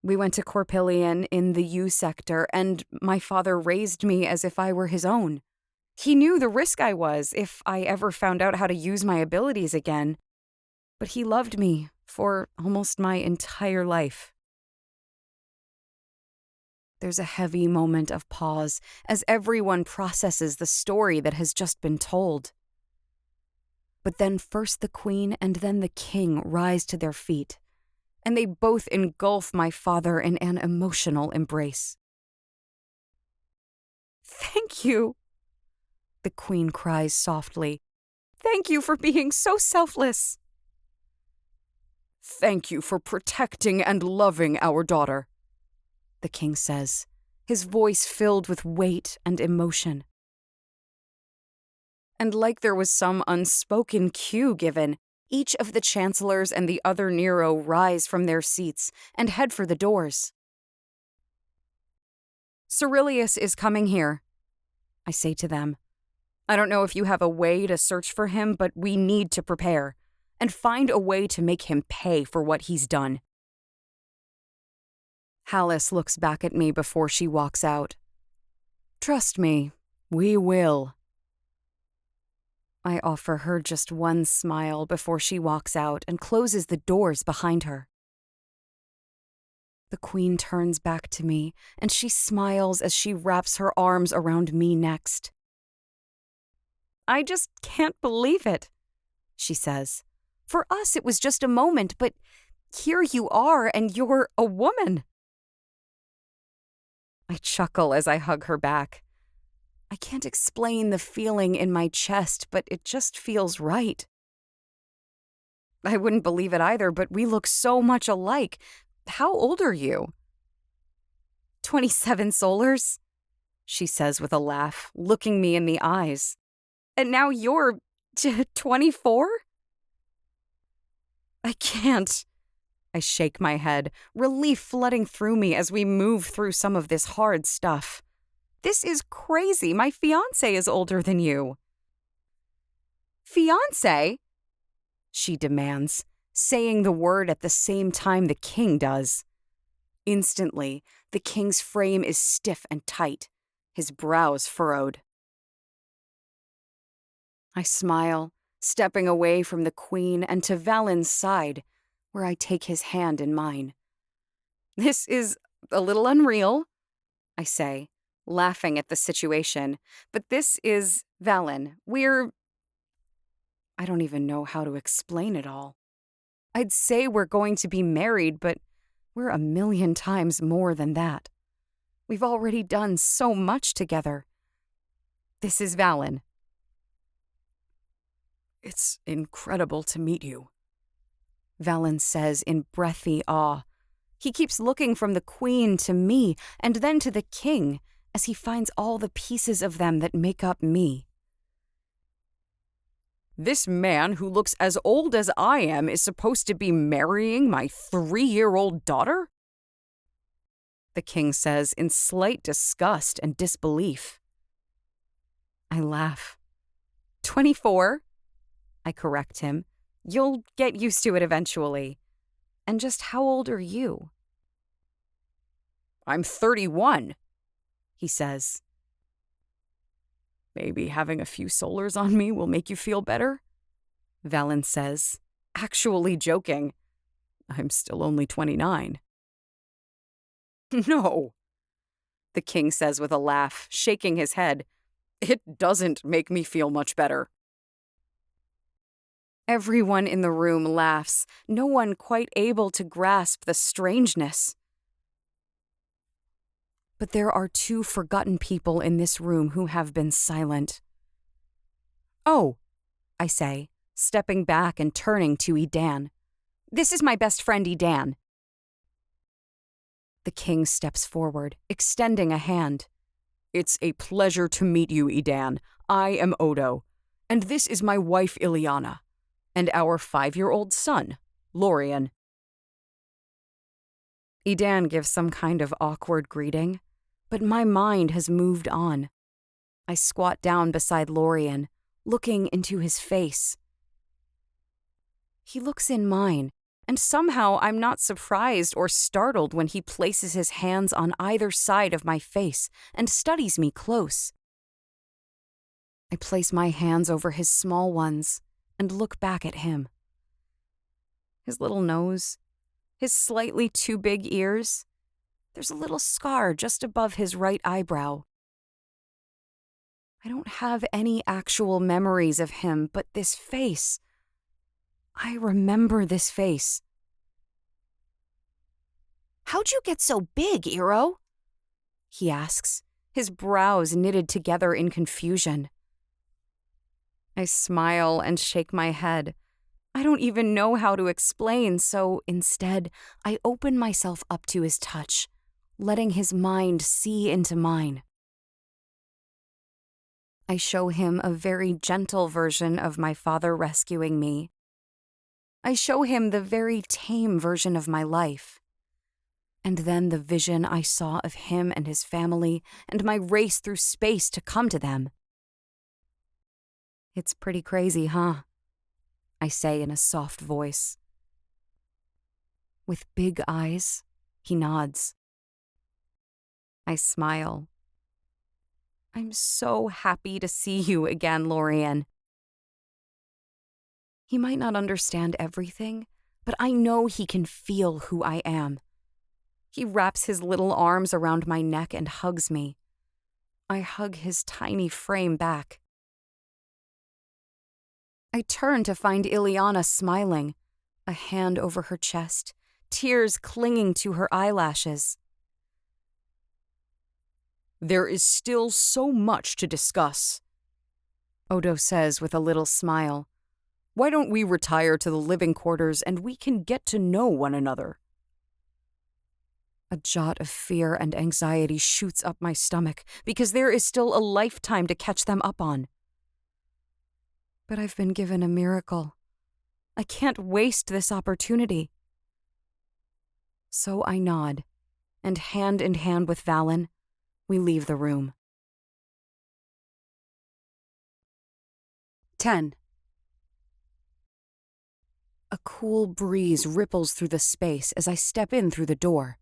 We went to Corpillion in the U sector, and my father raised me as if I were his own. He knew the risk I was if I ever found out how to use my abilities again. But he loved me for almost my entire life. There's a heavy moment of pause as everyone processes the story that has just been told. But then first the queen and then the king rise to their feet, and they both engulf my father in an emotional embrace. "Thank you," the queen cries softly. "Thank you for being so selfless." "Thank you for protecting and loving our daughter," the king says, his voice filled with weight and emotion. And like there was some unspoken cue given, each of the chancellors and the other Nero rise from their seats and head for the doors. "Cyrillius is coming here," I say to them. "I don't know if you have a way to search for him, but we need to prepare and find a way to make him pay for what he's done." Hallis looks back at me before she walks out. "Trust me, we will." I offer her just one smile before she walks out and closes the doors behind her. The queen turns back to me, and she smiles as she wraps her arms around me next. "I just can't believe it," she says. "For us, it was just a moment, but here you are, and you're a woman." I chuckle as I hug her back. I can't explain the feeling in my chest, but it just feels right. I wouldn't believe it either, but we look so much alike. How old are you? 27 solars, she says with a laugh, looking me in the eyes. And now you're 24? I can't. I shake my head, relief flooding through me as we move through some of this hard stuff. This is crazy. My fiancé is older than you. Fiancé? She demands, saying the word at the same time the king does. Instantly, the king's frame is stiff and tight, his brows furrowed. I smile, stepping away from the queen and to Valen's side, where I take his hand in mine. "This is a little unreal," I say, laughing at the situation, "but this is Valen. I don't even know how to explain it all. I'd say we're going to be married, but we're a million times more than that. We've already done so much together. This is Valen." "It's incredible to meet you," Valen says in breathy awe. He keeps looking from the queen to me and then to the king, as he finds all the pieces of them that make up me. This man who looks as old as I am is supposed to be marrying my 3-year-old daughter? The king says in slight disgust and disbelief. I laugh. 24? I correct him. You'll get used to it eventually. And just how old are you? I'm 31, he says. Maybe having a few solars on me will make you feel better? Valen says, actually joking. I'm still only 29. No, the king says with a laugh, shaking his head. It doesn't make me feel much better. Everyone in the room laughs, no one quite able to grasp the strangeness. But there are 2 forgotten people in this room who have been silent. Oh, I say, stepping back and turning to Edan. This is my best friend Edan. The king steps forward, extending a hand. It's a pleasure to meet you, Edan. I am Odo, and this is my wife Ileana, and our 5-year-old son, Lorian. Edan gives some kind of awkward greeting, but my mind has moved on. I squat down beside Lorian, looking into his face. He looks in mine, and somehow I'm not surprised or startled when he places his hands on either side of my face and studies me close. I place my hands over his small ones and look back at him. His little nose, his slightly too big ears. There's a little scar just above his right eyebrow. I don't have any actual memories of him, but this face. I remember this face. How'd you get so big, Eero? He asks, his brows knitted together in confusion. I smile and shake my head. I don't even know how to explain, so instead, I open myself up to his touch, letting his mind see into mine. I show him a very gentle version of my father rescuing me. I show him the very tame version of my life. And then the vision I saw of him and his family and my race through space to come to them. It's pretty crazy, huh? I say in a soft voice. With big eyes, he nods. I smile. I'm so happy to see you again, Lorian. He might not understand everything, but I know he can feel who I am. He wraps his little arms around my neck and hugs me. I hug his tiny frame back. I turn to find Ileana smiling, a hand over her chest, tears clinging to her eyelashes. There is still so much to discuss, Odo says with a little smile. Why don't we retire to the living quarters and we can get to know one another? A jot of fear and anxiety shoots up my stomach because there is still a lifetime to catch them up on. But I've been given a miracle. I can't waste this opportunity. So I nod, and hand in hand with Valen, we leave the room. 10. A cool breeze ripples through the space as I step in through the door.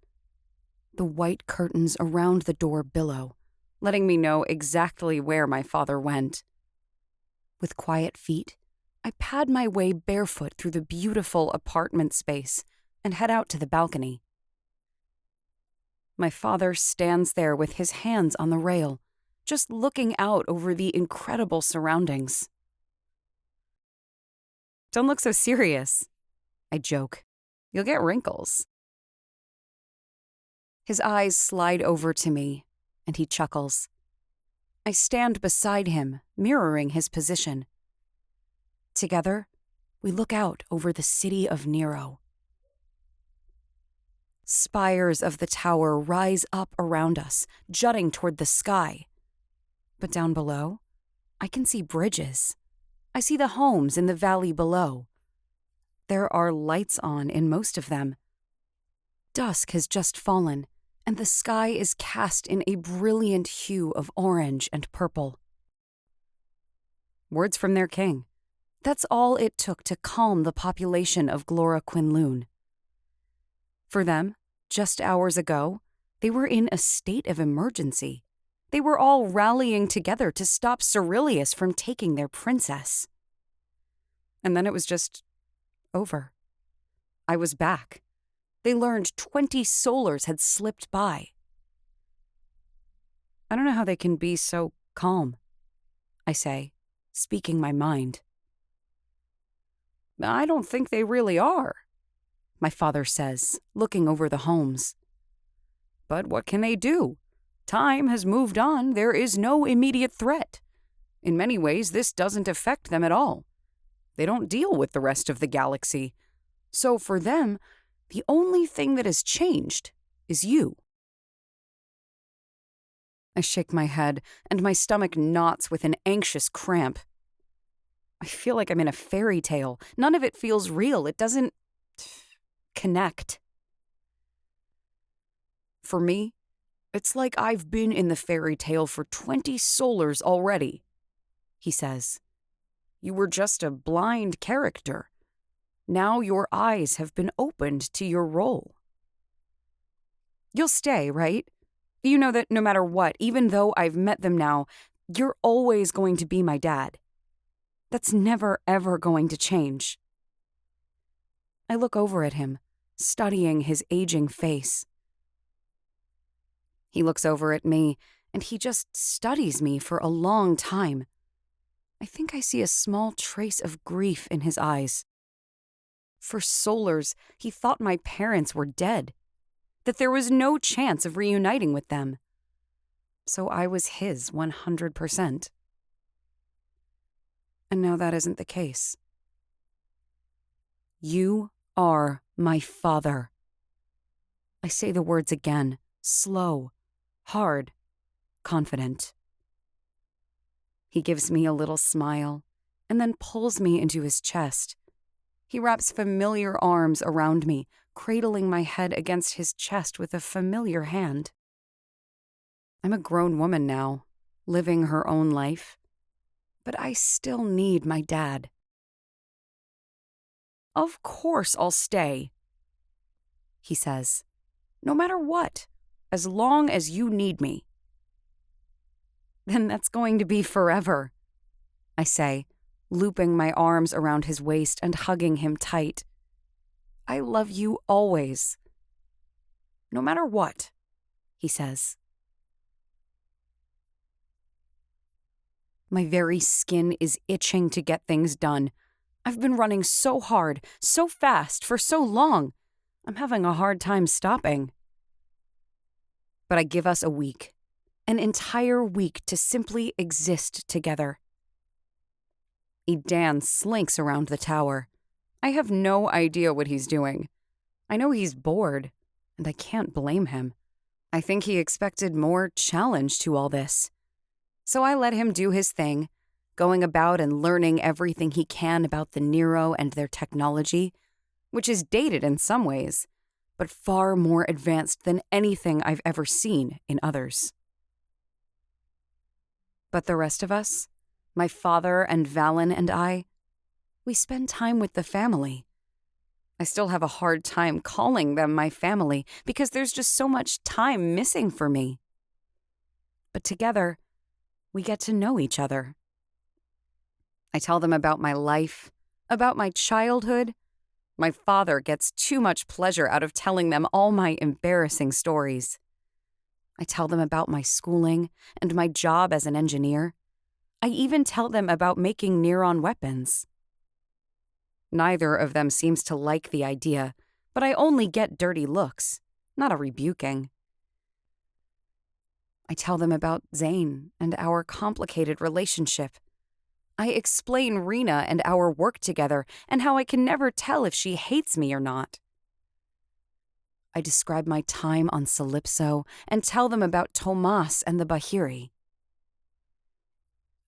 The white curtains around the door billow, letting me know exactly where my father went. With quiet feet, I pad my way barefoot through the beautiful apartment space and head out to the balcony. My father stands there with his hands on the rail, just looking out over the incredible surroundings. Don't look so serious, I joke. You'll get wrinkles. His eyes slide over to me, and he chuckles. I stand beside him, mirroring his position. Together, we look out over the city of Nero. Spires of the tower rise up around us, jutting toward the sky. But down below, I can see bridges. I see the homes in the valley below. There are lights on in most of them. Dusk has just fallen, and the sky is cast in a brilliant hue of orange and purple. Words from their king. That's all it took to calm the population of Glorra Quin Lune. For them, just hours ago, they were in a state of emergency. They were all rallying together to stop Cyrillius from taking their princess. And then it was just over. I was back. They learned 20 solars had slipped by. I don't know how they can be so calm, I say, speaking my mind. I don't think they really are, my father says, looking over the homes. But what can they do? Time has moved on. There is no immediate threat. In many ways, this doesn't affect them at all. They don't deal with the rest of the galaxy. So for them, the only thing that has changed is you. I shake my head, and my stomach knots with an anxious cramp. I feel like I'm in a fairy tale. None of it feels real. It doesn't connect. For me, it's like I've been in the fairy tale for 20 solars already, he says. You were just a blind character. Now your eyes have been opened to your role. You'll stay, right? You know that no matter what, even though I've met them now, you're always going to be my dad. That's never, ever going to change. I look over at him, studying his aging face. He looks over at me, and he just studies me for a long time. I think I see a small trace of grief in his eyes. For solars, he thought my parents were dead, that there was no chance of reuniting with them. So I was his 100%. And now that isn't the case. You are my father. I say the words again, slow, hard, confident. He gives me a little smile and then pulls me into his chest. He wraps familiar arms around me, cradling my head against his chest with a familiar hand. I'm a grown woman now, living her own life, but I still need my dad. Of course I'll stay, he says, no matter what, as long as you need me. Then that's going to be forever, I say, looping my arms around his waist and hugging him tight. I love you always. No matter what, he says. My very skin is itching to get things done. I've been running so hard, so fast, for so long. I'm having a hard time stopping. But I give us a week, an entire week to simply exist together. Dan slinks around the tower. I have no idea what he's doing. I know he's bored, and I can't blame him. I think he expected more challenge to all this. So I let him do his thing, going about and learning everything he can about the Nero and their technology, which is dated in some ways, but far more advanced than anything I've ever seen in others. But the rest of us, my father and Valen and I, we spend time with the family. I still have a hard time calling them my family because there's just so much time missing for me. But together, we get to know each other. I tell them about my life, about my childhood. My father gets too much pleasure out of telling them all my embarrassing stories. I tell them about my schooling and my job as an engineer. I even tell them about making Neron weapons. Neither of them seems to like the idea, but I only get dirty looks, not a rebuking. I tell them about Zane and our complicated relationship. I explain Rena and our work together and how I can never tell if she hates me or not. I describe my time on Calypso and tell them about Tomas and the Bahiri.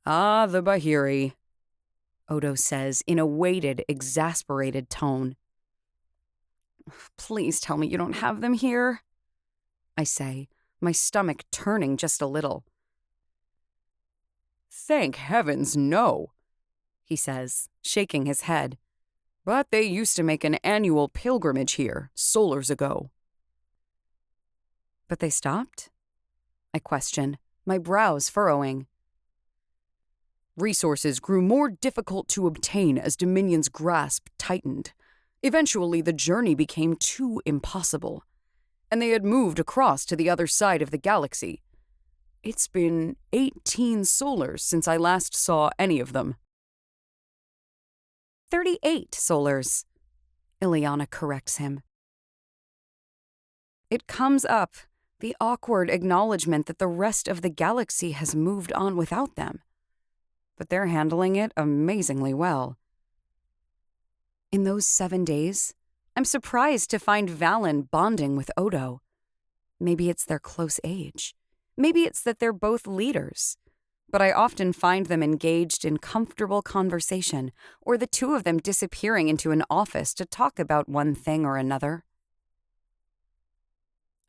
Ah, the Bahiri. Odo says in a weighted, exasperated tone. Please tell me you don't have them here, I say, my stomach turning just a little. Thank heavens, no, he says, shaking his head. But they used to make an annual pilgrimage here, solars ago. But they stopped? I question, my brows furrowing. Resources grew more difficult to obtain as Dominion's grasp tightened. Eventually, the journey became too impossible, and they had moved across to the other side of the galaxy. It's been 18 solars since I last saw any of them. 38 solars, Ileana corrects him. It comes up, the awkward acknowledgement that the rest of the galaxy has moved on without them. But they're handling it amazingly well. In those 7 days, I'm surprised to find Valen bonding with Odo. Maybe it's their close age. Maybe it's that they're both leaders. But I often find them engaged in comfortable conversation, or the two of them disappearing into an office to talk about one thing or another.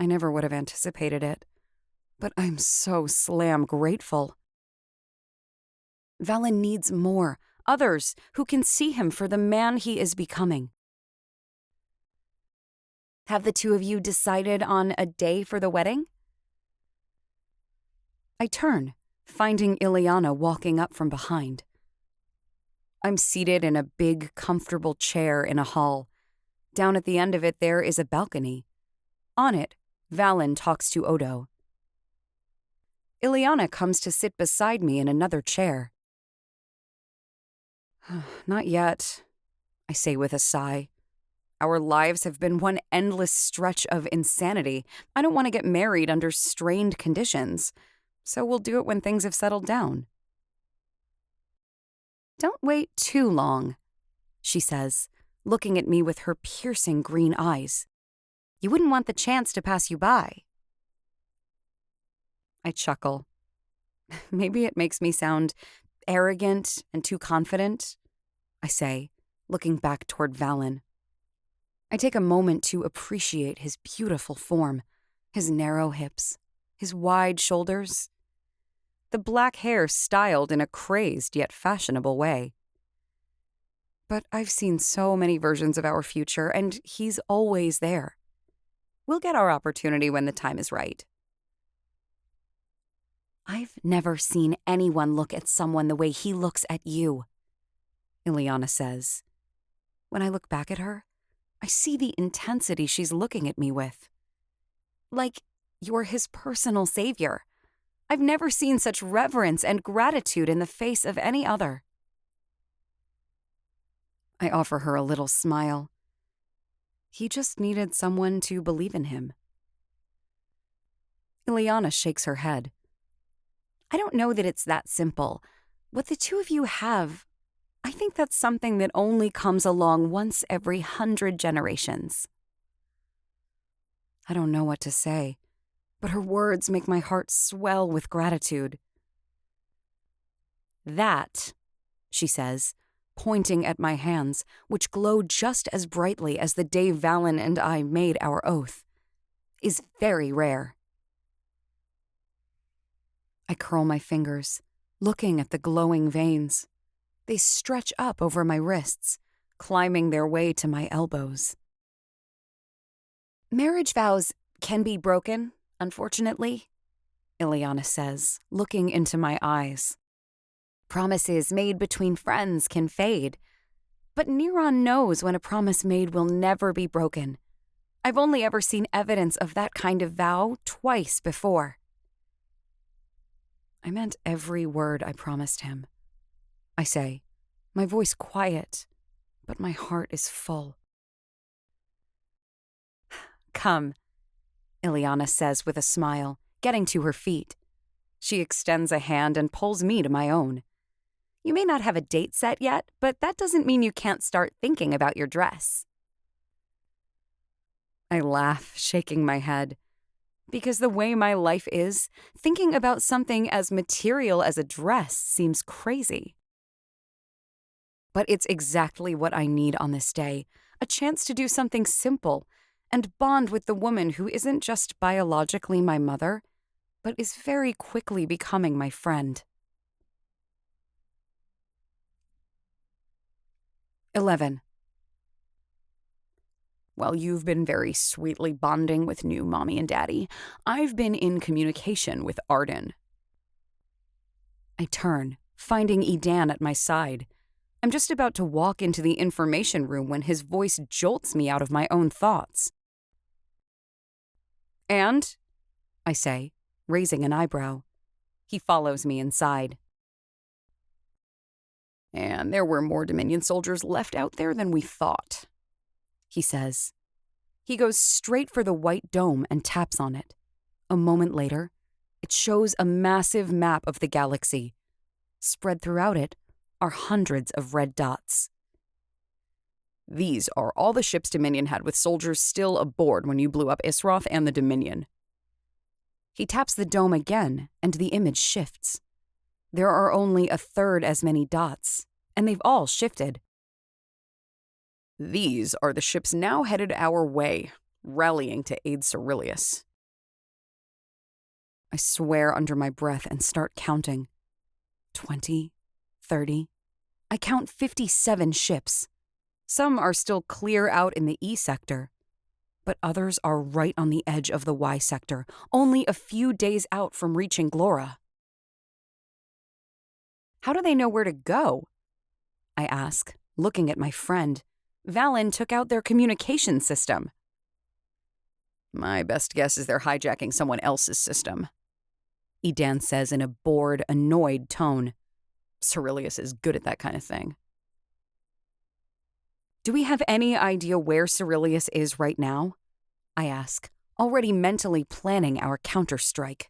I never would have anticipated it, but I'm so slam grateful. Valen needs more, others who can see him for the man he is becoming. Have the two of you decided on a day for the wedding? I turn, finding Ileana walking up from behind. I'm seated in a big, comfortable chair in a hall. Down at the end of it there is a balcony. On it, Valen talks to Odo. Ileana comes to sit beside me in another chair. Not yet, I say with a sigh. Our lives have been one endless stretch of insanity. I don't want to get married under strained conditions, so we'll do it when things have settled down. Don't wait too long, she says, looking at me with her piercing green eyes. You wouldn't want the chance to pass you by. I chuckle. Maybe it makes me sound arrogant and too confident, I say, looking back toward Valen. I take a moment to appreciate his beautiful form, his narrow hips, his wide shoulders, the black hair styled in a crazed yet fashionable way. But I've seen so many versions of our future, and he's always there. We'll get our opportunity when the time is right. I've never seen anyone look at someone the way he looks at you, Ileana says. When I look back at her, I see the intensity she's looking at me with. Like you're his personal savior. I've never seen such reverence and gratitude in the face of any other. I offer her a little smile. He just needed someone to believe in him. Ileana shakes her head. I don't know that it's that simple. What the two of you have, I think that's something that only comes along once every 100 generations. I don't know what to say, but her words make my heart swell with gratitude. That, she says, pointing at my hands, which glow just as brightly as the day Valen and I made our oath, is very rare. I curl my fingers, looking at the glowing veins. They stretch up over my wrists, climbing their way to my elbows. Marriage vows can be broken, unfortunately, Ileana says, looking into my eyes. Promises made between friends can fade, but Neron knows when a promise made will never be broken. I've only ever seen evidence of that kind of vow twice before. I meant every word I promised him. I say, my voice quiet, but my heart is full. Come, Ileana says with a smile, getting to her feet. She extends a hand and pulls me to my own. You may not have a date set yet, but that doesn't mean you can't start thinking about your dress. I laugh, shaking my head. Because the way my life is, thinking about something as material as a dress seems crazy. But it's exactly what I need on this day, a chance to do something simple and bond with the woman who isn't just biologically my mother, but is very quickly becoming my friend. 11. While you've been very sweetly bonding with new mommy and daddy, I've been in communication with Arden. I turn, finding Edan at my side. I'm just about to walk into the information room when his voice jolts me out of my own thoughts. And? I say, raising an eyebrow. He follows me inside. And there were more Dominion soldiers left out there than we thought, he says. He goes straight for the white dome and taps on it. A moment later, it shows a massive map of the galaxy. Spread throughout it are hundreds of red dots. These are all the ships Dominion had with soldiers still aboard when you blew up Isroth and the Dominion. He taps the dome again, and the image shifts. There are only a third as many dots, and they've all shifted. These are the ships now headed our way, rallying to aid Cyrillius. I swear under my breath and start counting. 20, 30. I count 57 ships. Some are still clear out in the E sector, but others are right on the edge of the Y sector, only a few days out from reaching Glorra. How do they know where to go? I ask, looking at my friend. Valen took out their communication system. My best guess is they're hijacking someone else's system, Edan says in a bored, annoyed tone. Cyrillius is good at that kind of thing. Do we have any idea where Cyrillius is right now? I ask, already mentally planning our counterstrike.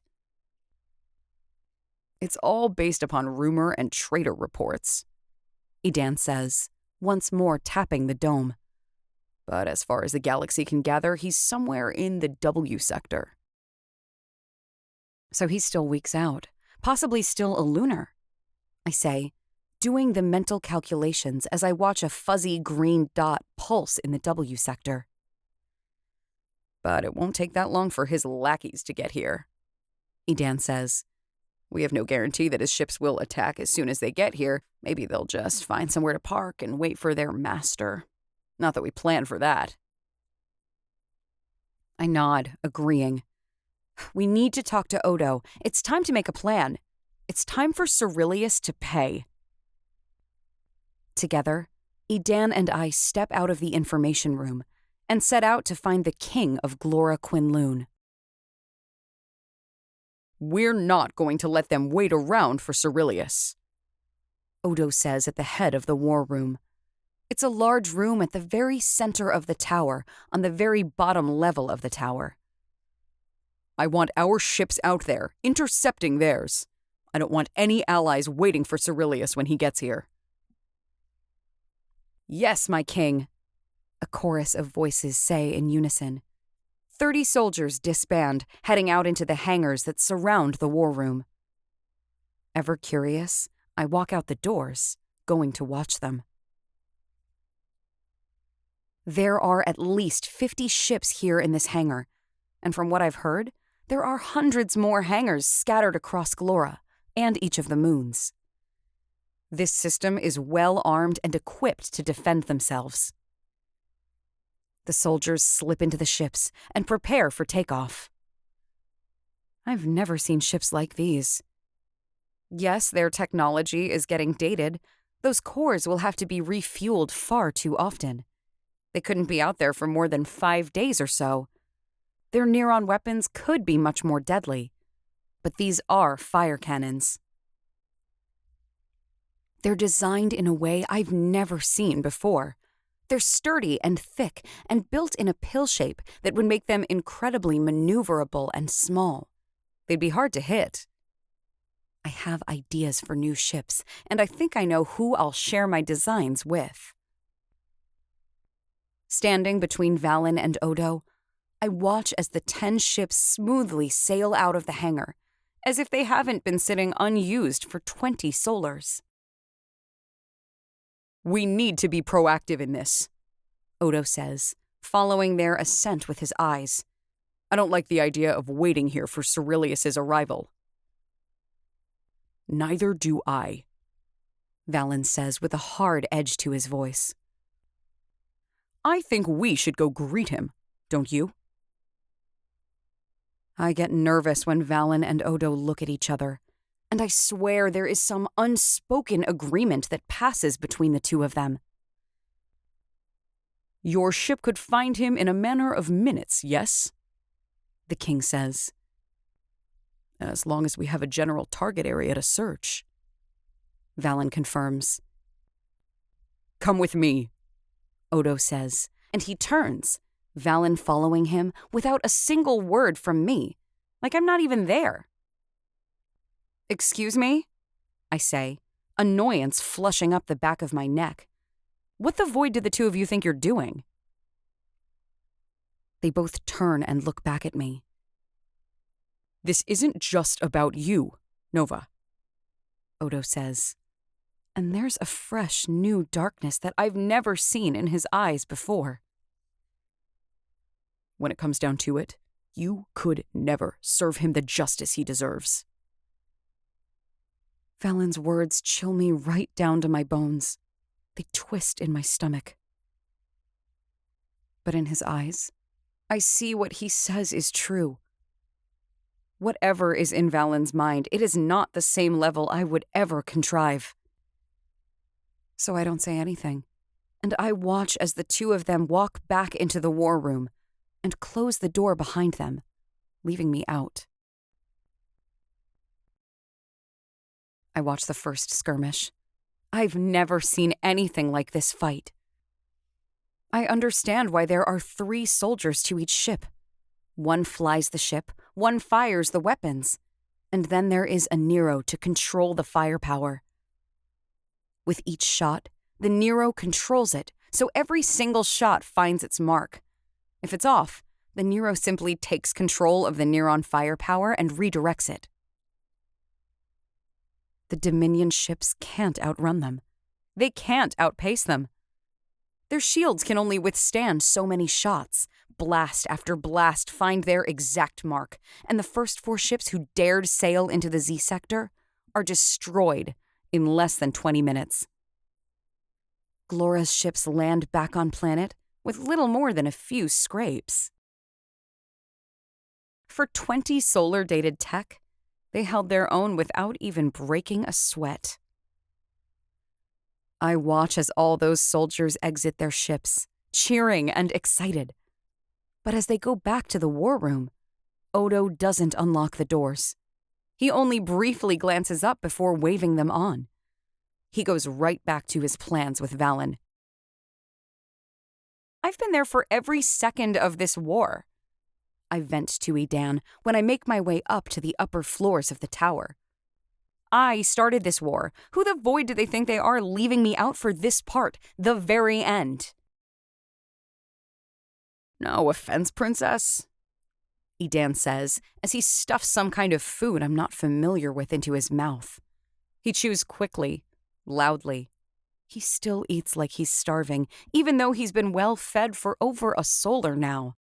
It's all based upon rumor and traitor reports, Edan says, once more tapping the dome. But as far as the galaxy can gather, he's somewhere in the W sector. So he's still weeks out, possibly still a lunar, I say, doing the mental calculations as I watch a fuzzy green dot pulse in the W sector. But it won't take that long for his lackeys to get here, Edan says. We have no guarantee that his ships will attack as soon as they get here. Maybe they'll just find somewhere to park and wait for their master. Not that we plan for that. I nod, agreeing. We need to talk to Odo. It's time to make a plan. It's time for Cyrillius to pay. Together, Edan and I step out of the information room and set out to find the king of Glorra Quin Lune. We're not going to let them wait around for Cyrillius, Odo says at the head of the war room. It's a large room at the very center of the tower, on the very bottom level of the tower. I want our ships out there, intercepting theirs. I don't want any allies waiting for Cyrillius when he gets here. Yes, my king, a chorus of voices say in unison. 30 soldiers disband, heading out into the hangars that surround the war room. Ever curious, I walk out the doors, going to watch them. There are at least 50 ships here in this hangar, and from what I've heard, there are hundreds more hangars scattered across Glorra and each of the moons. This system is well armed and equipped to defend themselves. The soldiers slip into the ships and prepare for takeoff. I've never seen ships like these. Yes, their technology is getting dated. Those cores will have to be refueled far too often. They couldn't be out there for more than 5 days or so. Their Neron weapons could be much more deadly, but these are fire cannons. They're designed in a way I've never seen before. They're sturdy and thick and built in a pill shape that would make them incredibly maneuverable and small. They'd be hard to hit. I have ideas for new ships, and I think I know who I'll share my designs with. Standing between Valen and Odo, I watch as the 10 ships smoothly sail out of the hangar, as if they haven't been sitting unused for 20 solars. We need to be proactive in this, Odo says, following their assent with his eyes. I don't like the idea of waiting here for Cyrillius's arrival. Neither do I, Valen says with a hard edge to his voice. I think we should go greet him, don't you? I get nervous when Valen and Odo look at each other, and I swear there is some unspoken agreement that passes between the two of them. Your ship could find him in a matter of minutes, yes? The king says. As long as we have a general target area to search. Valen confirms. Come with me, Odo says, and he turns, Valen following him without a single word from me, like I'm not even there. Excuse me? I say, annoyance flushing up the back of my neck. What the void do the two of you think you're doing? They both turn and look back at me. This isn't just about you, Nova, Odo says. And there's a fresh, new darkness that I've never seen in his eyes before. When it comes down to it, you could never serve him the justice he deserves. Valen's words chill me right down to my bones. They twist in my stomach. But in his eyes, I see what he says is true. Whatever is in Valen's mind, it is not the same level I would ever contrive. So I don't say anything, and I watch as the two of them walk back into the war room and close the door behind them, leaving me out. I watch the first skirmish. I've never seen anything like this fight. I understand why there are 3 soldiers to each ship. One flies the ship, one fires the weapons, and then there is a Nero to control the firepower. With each shot, the Nero controls it, so every single shot finds its mark. If it's off, the Nero simply takes control of the Neron firepower and redirects it. The Dominion ships can't outrun them. They can't outpace them. Their shields can only withstand so many shots. Blast after blast find their exact mark, and the first 4 ships who dared sail into the Z sector are destroyed in less than 20 minutes. Glorra's ships land back on planet with little more than a few scrapes. For 20 solar-dated tech, they held their own without even breaking a sweat. I watch as all those soldiers exit their ships, cheering and excited. But as they go back to the war room, Odo doesn't unlock the doors. He only briefly glances up before waving them on. He goes right back to his plans with Valen. I've been there for every second of this war. I vent to Edan when I make my way up to the upper floors of the tower. I started this war. Who the void do they think they are leaving me out for this part, the very end? No offense, princess, Edan says as he stuffs some kind of food I'm not familiar with into his mouth. He chews quickly, loudly. He still eats like he's starving, even though he's been well fed for over a solar now.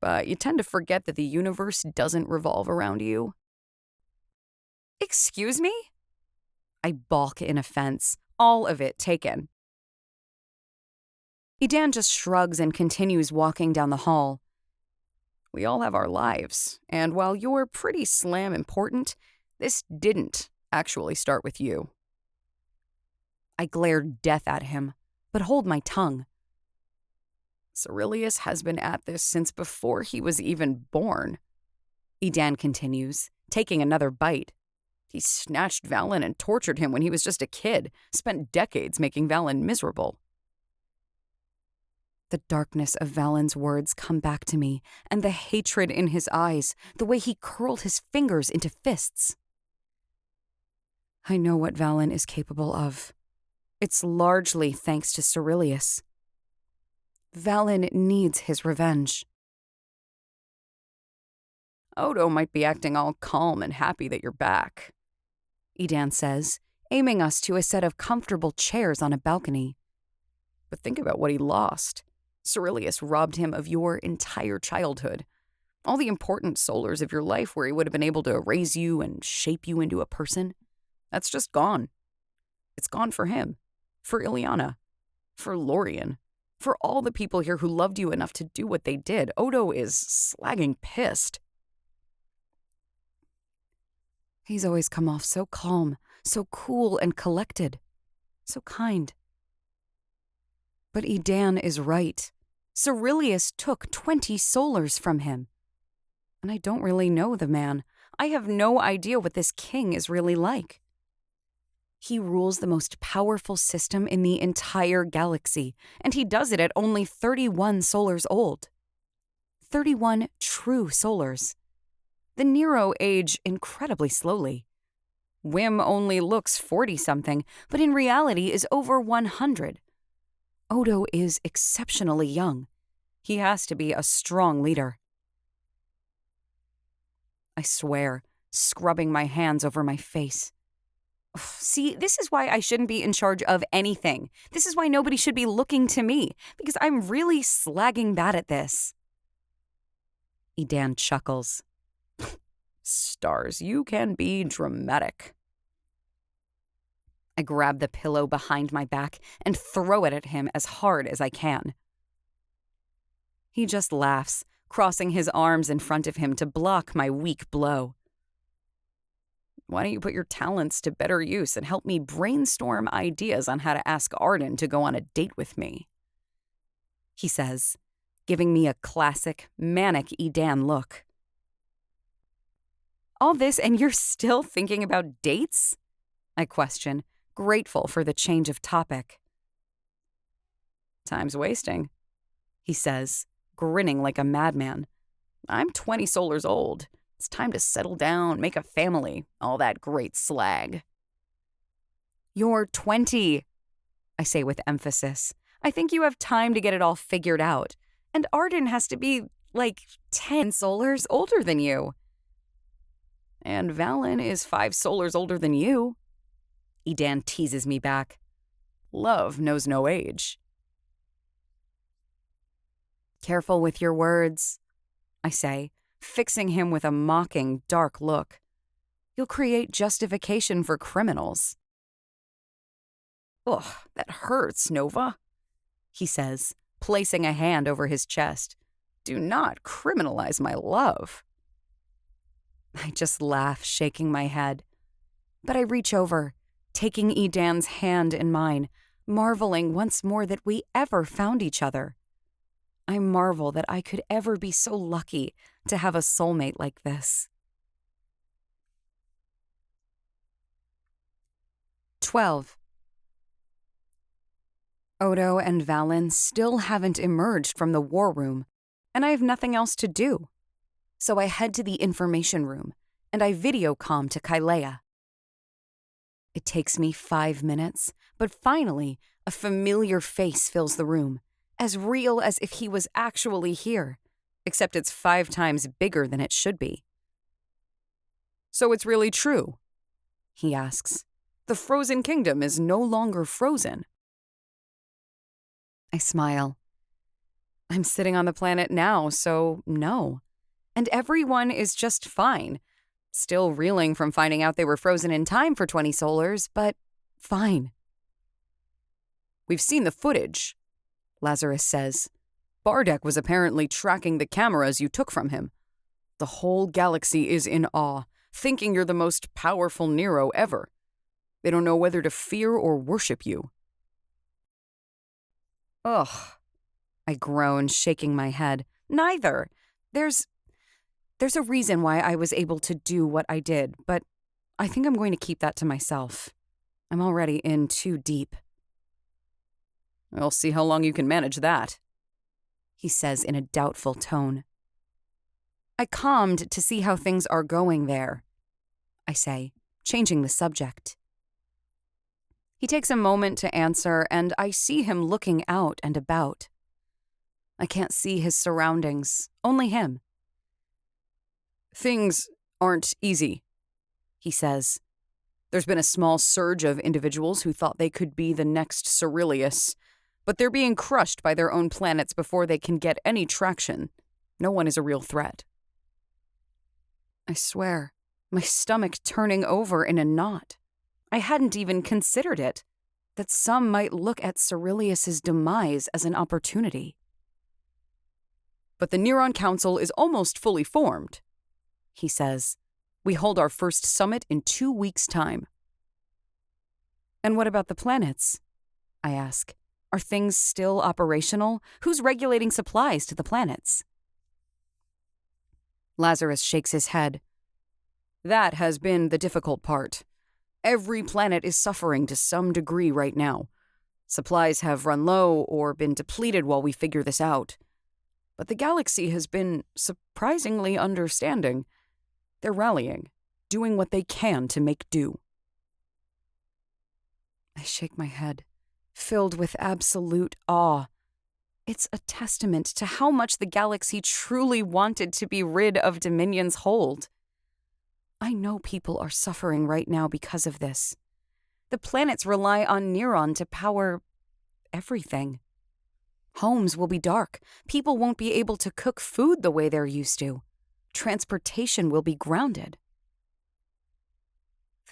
But you tend to forget that the universe doesn't revolve around you. Excuse me? I balk in offense, all of it taken. Edan just shrugs and continues walking down the hall. We all have our lives, and while you're pretty slam important, this didn't actually start with you. I glare death at him, but hold my tongue. Cyrillius has been at this since before he was even born, Edan continues, taking another bite. He snatched Valen and tortured him when he was just a kid, spent decades making Valen miserable. The darkness of Valen's words come back to me, and the hatred in his eyes, the way he curled his fingers into fists. I know what Valen is capable of. It's largely thanks to Cyrillius. Valen needs his revenge. Odo might be acting all calm and happy that you're back, Edan says, aiming us to a set of comfortable chairs on a balcony. But think about what he lost. Cyrillius robbed him of your entire childhood. All the important solars of your life where he would have been able to raise you and shape you into a person. That's just gone. It's gone for him. For Ileana. For Lorien. For all the people here who loved you enough to do what they did. Odo is slagging pissed. He's always come off so calm, so cool and collected, so kind. But Edan is right. Cyrillius took 20 solars from him. And I don't really know the man. I have no idea what this king is really like. He rules the most powerful system in the entire galaxy, and he does it at only 31 solars old. 31 true solars. The Nero age incredibly slowly. Whim only looks 40-something, but in reality is over 100. Odo is exceptionally young. He has to be a strong leader. I swear, scrubbing my hands over my face. See, this is why I shouldn't be in charge of anything. This is why nobody should be looking to me, because I'm really slagging bad at this. Edan chuckles. Stars, you can be dramatic. I grab the pillow behind my back and throw it at him as hard as I can. He just laughs, crossing his arms in front of him to block my weak blow. Why don't you put your talents to better use and help me brainstorm ideas on how to ask Arden to go on a date with me? He says, giving me a classic, manic Edan look. All this and you're still thinking about dates? I question, grateful for the change of topic. Time's wasting, he says, grinning like a madman. I'm 20 solars old. It's time to settle down, make a family, all that great slag. You're 20, I say with emphasis. I think you have time to get it all figured out. And Arden has to be, 10 solars older than you. And Valen is 5 solars older than you. Edan teases me back. Love knows no age. Careful with your words, I say, fixing him with a mocking, dark look. You'll create justification for criminals. Ugh, that hurts, Nova, he says, placing a hand over his chest. Do not criminalize my love. I just laugh, shaking my head. But I reach over, taking Edan's hand in mine, marveling once more that we ever found each other. I marvel that I could ever be so lucky to have a soulmate like this. 12. Odo and Valen still haven't emerged from the war room, and I have nothing else to do. So I head to the information room, and I videocom to Kyia. It takes me 5 minutes, but finally, a familiar face fills the room, as real as if he was actually here, except it's 5 times bigger than it should be. So it's really true? He asks. The frozen kingdom is no longer frozen. I smile. I'm sitting on the planet now, so no. And everyone is just fine. Still reeling from finding out they were frozen in time for 20 solars, but fine. We've seen the footage, Lazarus says. Bardek was apparently tracking the cameras you took from him. The whole galaxy is in awe, thinking you're the most powerful Nero ever. They don't know whether to fear or worship you. Ugh, I groan, shaking my head. Neither. There's a reason why I was able to do what I did, but I think I'm going to keep that to myself. I'm already in too deep. I'll see how long you can manage that, he says in a doubtful tone. I calmed to see how things are going there, I say, changing the subject. He takes a moment to answer, and I see him looking out and about. I can't see his surroundings, only him. Things aren't easy, he says. There's been a small surge of individuals who thought they could be the next Cyrillius, but they're being crushed by their own planets before they can get any traction. No one is a real threat. I swear, my stomach turning over in a knot. I hadn't even considered it, that some might look at Cyrillius's demise as an opportunity. But the Neron Council is almost fully formed, he says. We hold our first summit in 2 weeks' time. And what about the planets? I ask. Are things still operational? Who's regulating supplies to the planets? Lazarus shakes his head. That has been the difficult part. Every planet is suffering to some degree right now. Supplies have run low or been depleted while we figure this out. But the galaxy has been surprisingly understanding. They're rallying, doing what they can to make do. I shake my head, filled with absolute awe. It's a testament to how much the galaxy truly wanted to be rid of Dominion's hold. I know people are suffering right now because of this. The planets rely on Neron to power everything. Homes will be dark. People won't be able to cook food the way they're used to. Transportation will be grounded.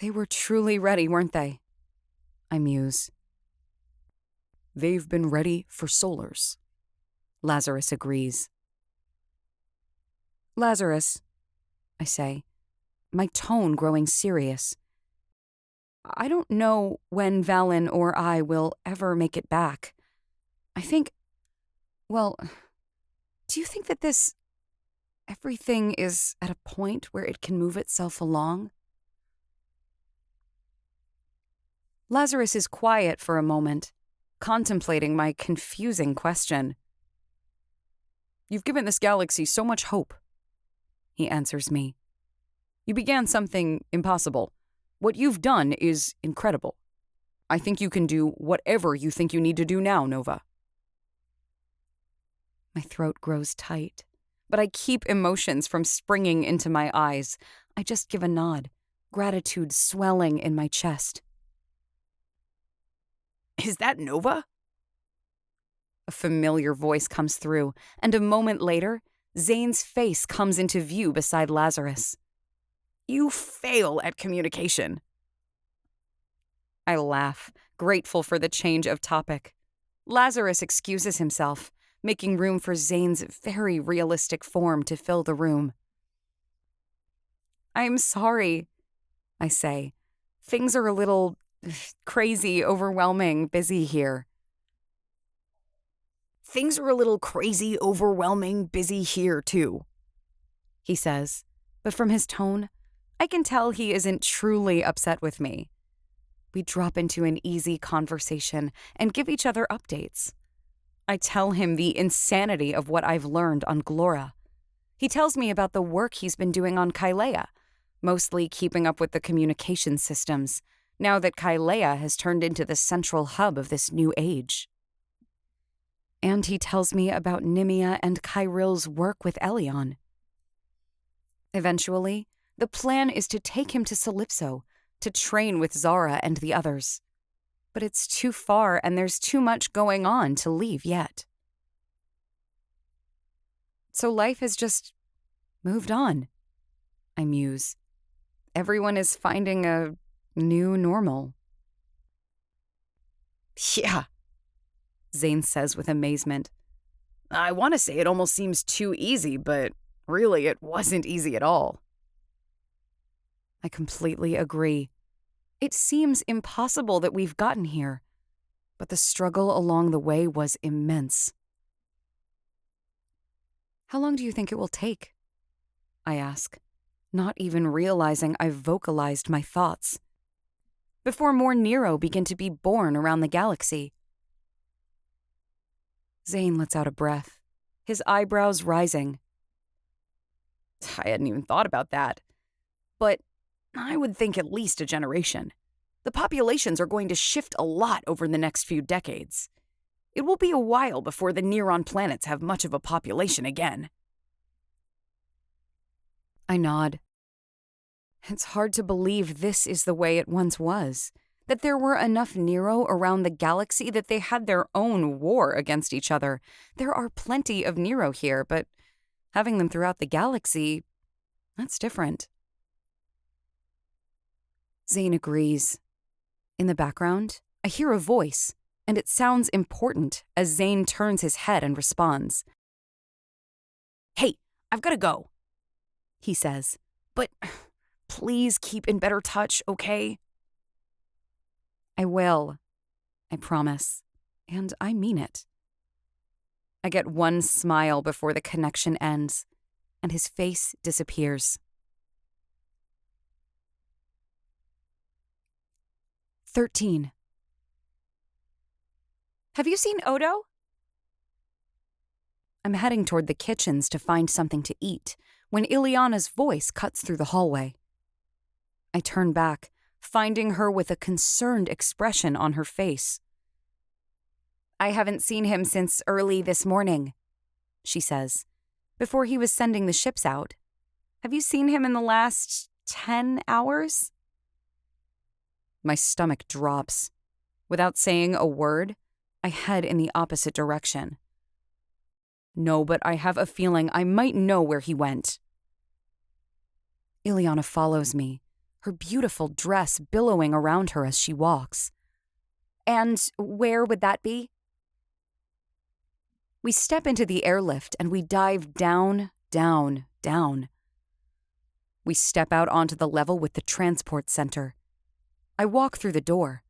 They were truly ready, weren't they? I muse. They've been ready for solars. Lazarus agrees. Lazarus, I say, my tone growing serious. I don't know when Valen or I will ever make it back. I think, well, do you think that everything is at a point where it can move itself along? Lazarus is quiet for a moment, contemplating my confusing question. You've given this galaxy so much hope, he answers me. You began something impossible. What you've done is incredible. I think you can do whatever you think you need to do now, Nova. My throat grows tight, but I keep emotions from springing into my eyes. I just give a nod, gratitude swelling in my chest. Is that Nova? A familiar voice comes through, and a moment later, Zane's face comes into view beside Lazarus. You fail at communication. I laugh, grateful for the change of topic. Lazarus excuses himself, making room for Zane's very realistic form to fill the room. I'm sorry, I say. Things are a little crazy, overwhelming, busy here. Things are a little crazy, overwhelming, busy here, too, he says, but from his tone, I can tell he isn't truly upset with me. We drop into an easy conversation and give each other updates. I tell him the insanity of what I've learned on Glorra. He tells me about the work he's been doing on Kyia, mostly keeping up with the communication systems, now that Kyia has turned into the central hub of this new age. And he tells me about Nimia and Kyrill's work with Elion. Eventually, the plan is to take him to Calypso, to train with Zara and the others. But it's too far and there's too much going on to leave yet. So life has just moved on, I muse. Everyone is finding a new normal. Yeah, Zane says with amazement. I want to say it almost seems too easy, but really it wasn't easy at all. I completely agree. It seems impossible that we've gotten here, but the struggle along the way was immense. How long do you think it will take? I ask, not even realizing I've vocalized my thoughts. Before more Nero begin to be born around the galaxy. Zane lets out a breath, his eyebrows rising. I hadn't even thought about that. But I would think at least a generation. The populations are going to shift a lot over the next few decades. It will be a while before the Neron planets have much of a population again. I nod. It's hard to believe this is the way it once was. That there were enough Nero around the galaxy that they had their own war against each other. There are plenty of Nero here, but having them throughout the galaxy, that's different. Zane agrees. In the background, I hear a voice, and it sounds important as Zane turns his head and responds. Hey, I've gotta go, He says. but please keep in better touch, okay? I will. I promise. And I mean it. I get one smile before the connection ends, and his face disappears. 13. Have you seen Odo? I'm heading toward the kitchens to find something to eat when Ileana's voice cuts through the hallway. I turn back, finding her with a concerned expression on her face. I haven't seen him since early this morning, she says, before he was sending the ships out. Have you seen him in the last 10 hours? My stomach drops. Without saying a word, I head in the opposite direction. No, but I have a feeling I might know where he went. Ileana follows me, her beautiful dress billowing around her as she walks. And where would that be? We step into the airlift and we dive down, down, down. We step out onto the level with the transport center. I walk through the door,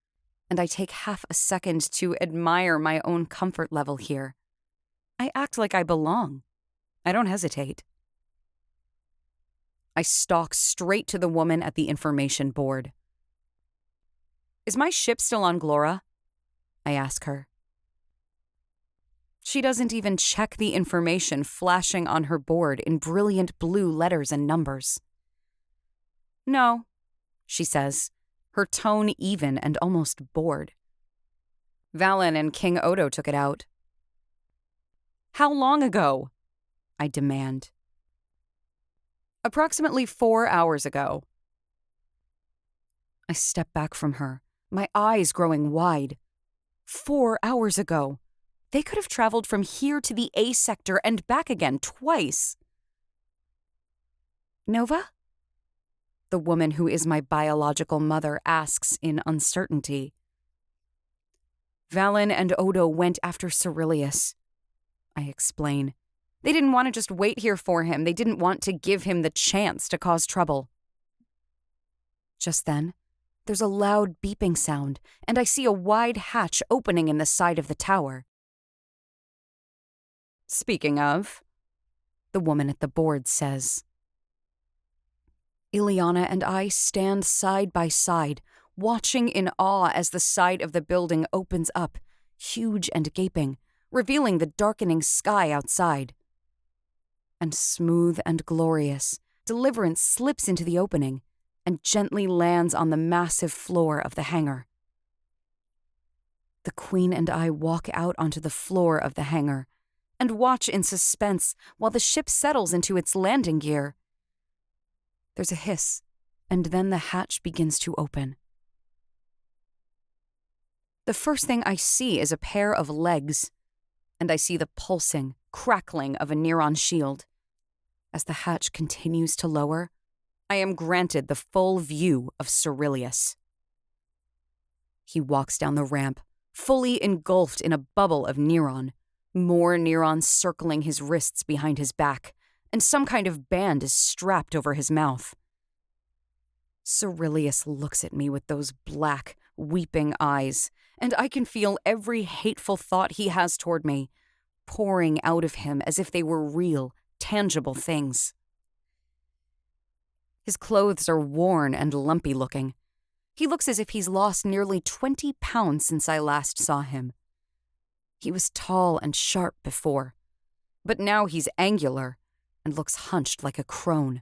and I take half a second to admire my own comfort level here. I act like I belong. I don't hesitate. I stalk straight to the woman at the information board. Is my ship still on Glorra? I ask her. She doesn't even check the information flashing on her board in brilliant blue letters and numbers. No, she says, her tone even and almost bored. Valen and King Odo took it out. How long ago? I demand. Approximately 4 hours ago. I step back from her, my eyes growing wide. 4 hours ago. They could have traveled from here to the A sector and back again twice. Nova? The woman who is my biological mother asks in uncertainty. Valen and Odo went after Cyrillius, I explain. They didn't want to just wait here for him. They didn't want to give him the chance to cause trouble. Just then, there's a loud beeping sound, and I see a wide hatch opening in the side of the tower. Speaking of, the woman at the board says. Ileana and I stand side by side, watching in awe as the side of the building opens up, huge and gaping, revealing the darkening sky outside. And smooth and glorious, Deliverance slips into the opening and gently lands on the massive floor of the hangar. The Queen and I walk out onto the floor of the hangar and watch in suspense while the ship settles into its landing gear. There's a hiss, and then the hatch begins to open. The first thing I see is a pair of legs, and I see the pulsing, crackling of a Neron shield. As the hatch continues to lower, I am granted the full view of Cyrillius. He walks down the ramp, fully engulfed in a bubble of Neron, more Neron circling his wrists behind his back, and some kind of band is strapped over his mouth. Cyrillius looks at me with those black, weeping eyes, and I can feel every hateful thought he has toward me, pouring out of him as if they were real, tangible things. His clothes are worn and lumpy looking. He looks as if he's lost nearly 20 pounds since I last saw him. He was tall and sharp before, but now he's angular and looks hunched like a crone.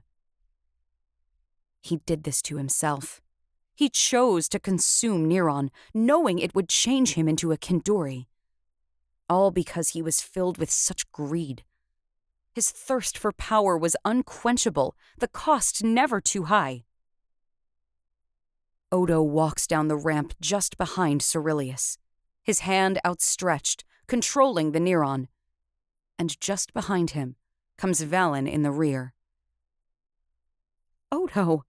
He did this to himself. He chose to consume Neron, knowing it would change him into a Kindori. All because he was filled with such greed. His thirst for power was unquenchable, the cost never too high. Odo walks down the ramp just behind Cyrillius, his hand outstretched, controlling the Neron. And just behind him comes Valen in the rear. Odo!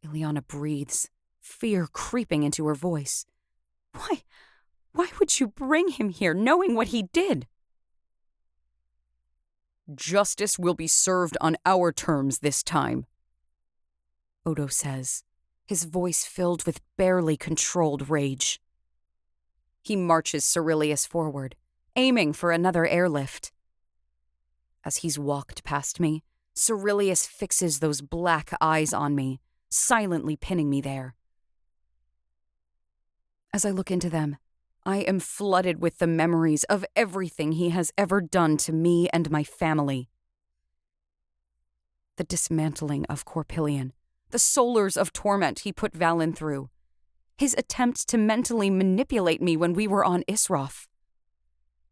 Ileana breathes, fear creeping into her voice. Why would you bring him here, knowing what he did? Justice will be served on our terms this time, Odo says, his voice filled with barely controlled rage. He marches Cyrillius forward, aiming for another airlift. As he's walked past me, Cyrillius fixes those black eyes on me, silently pinning me there. As I look into them, I am flooded with the memories of everything he has ever done to me and my family. The dismantling of Corpillion, the solars of torment he put Valen through, his attempt to mentally manipulate me when we were on Isroth,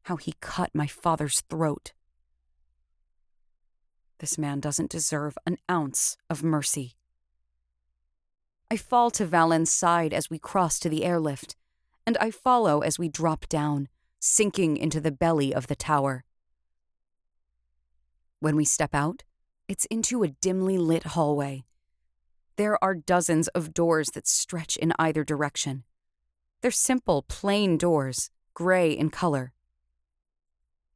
how he cut my father's throat. This man doesn't deserve an ounce of mercy. I fall to Valen's side as we cross to the airlift, and I follow as we drop down, sinking into the belly of the tower. When we step out, it's into a dimly lit hallway. There are dozens of doors that stretch in either direction. They're simple, plain doors, gray in color.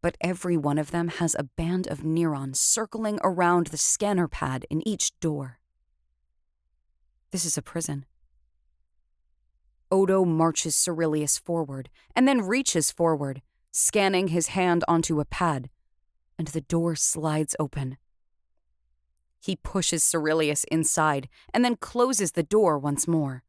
But every one of them has a band of Neron circling around the scanner pad in each door. This is a prison. Odo marches Cyrillius forward and then reaches forward, scanning his hand onto a pad, and the door slides open. He pushes Cyrillius inside and then closes the door once more.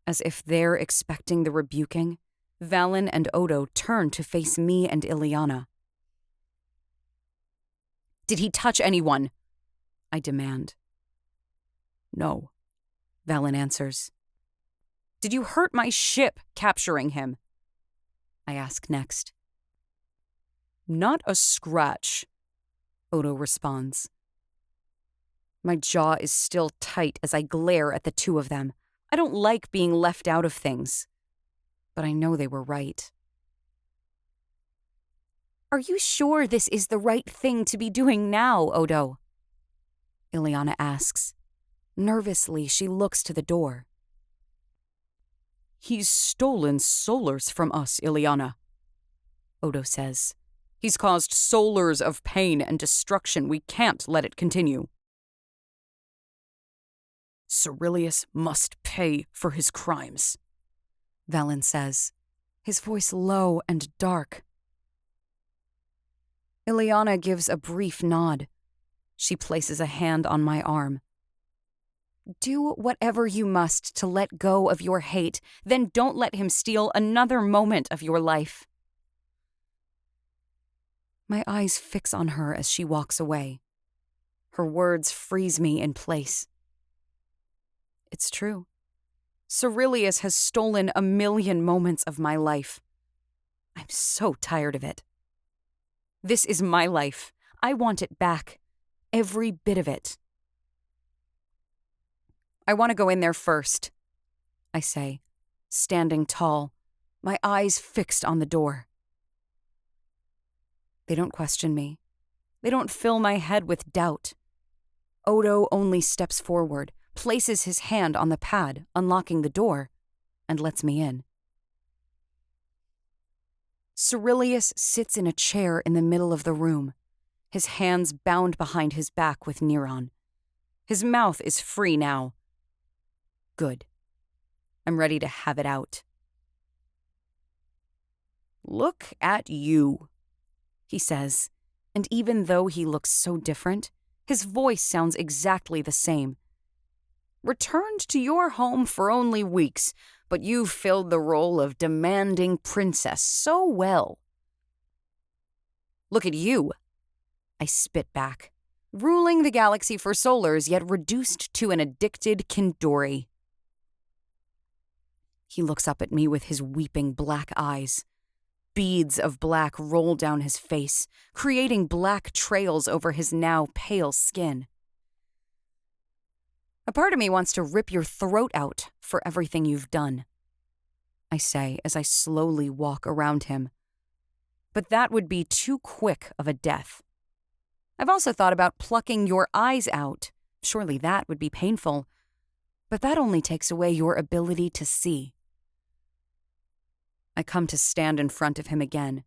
As if they're expecting the rebuking, Valen and Odo turn to face me and Ileana. Did he touch anyone? I demand. No, Valen answers. Did you hurt my ship capturing him? I ask next. Not a scratch, Odo responds. My jaw is still tight as I glare at the two of them. I don't like being left out of things. But I know they were right. Are you sure this is the right thing to be doing now, Odo? Ileana asks. Nervously, she looks to the door. He's stolen solars from us, Ileana, Odo says. He's caused solars of pain and destruction. We can't let it continue. Cyrillius must pay for his crimes, Valen says, his voice low and dark. Ileana gives a brief nod. She places a hand on my arm. Do whatever you must to let go of your hate, then don't let him steal another moment of your life. My eyes fix on her as she walks away. Her words freeze me in place. It's true. Cyrillius has stolen 1,000,000 moments of my life. I'm so tired of it. This is my life. I want it back. Every bit of it. I want to go in there first, I say, standing tall, my eyes fixed on the door. They don't question me. They don't fill my head with doubt. Odo only steps forward, places his hand on the pad, unlocking the door, and lets me in. Cyrillius sits in a chair in the middle of the room, his hands bound behind his back with Neron. His mouth is free now. Good. I'm ready to have it out. Look at you, he says, and even though he looks so different, his voice sounds exactly the same. Returned to your home for only weeks, but you filled the role of demanding princess so well. Look at you, I spit back, ruling the galaxy for solars, yet reduced to an addicted Kindori. He looks up at me with his weeping black eyes. Beads of black roll down his face, creating black trails over his now pale skin. A part of me wants to rip your throat out for everything you've done, I say as I slowly walk around him. But that would be too quick of a death. I've also thought about plucking your eyes out. Surely that would be painful. But that only takes away your ability to see. I come to stand in front of him again.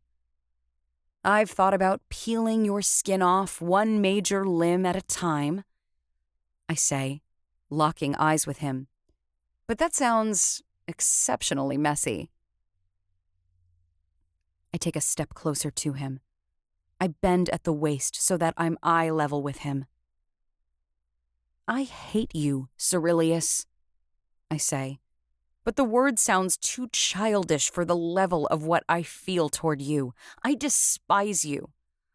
I've thought about peeling your skin off one major limb at a time, I say, locking eyes with him. But that sounds exceptionally messy. I take a step closer to him. I bend at the waist so that I'm eye level with him. I hate you, Cyrillius, I say, but the word sounds too childish for the level of what I feel toward you. I despise you.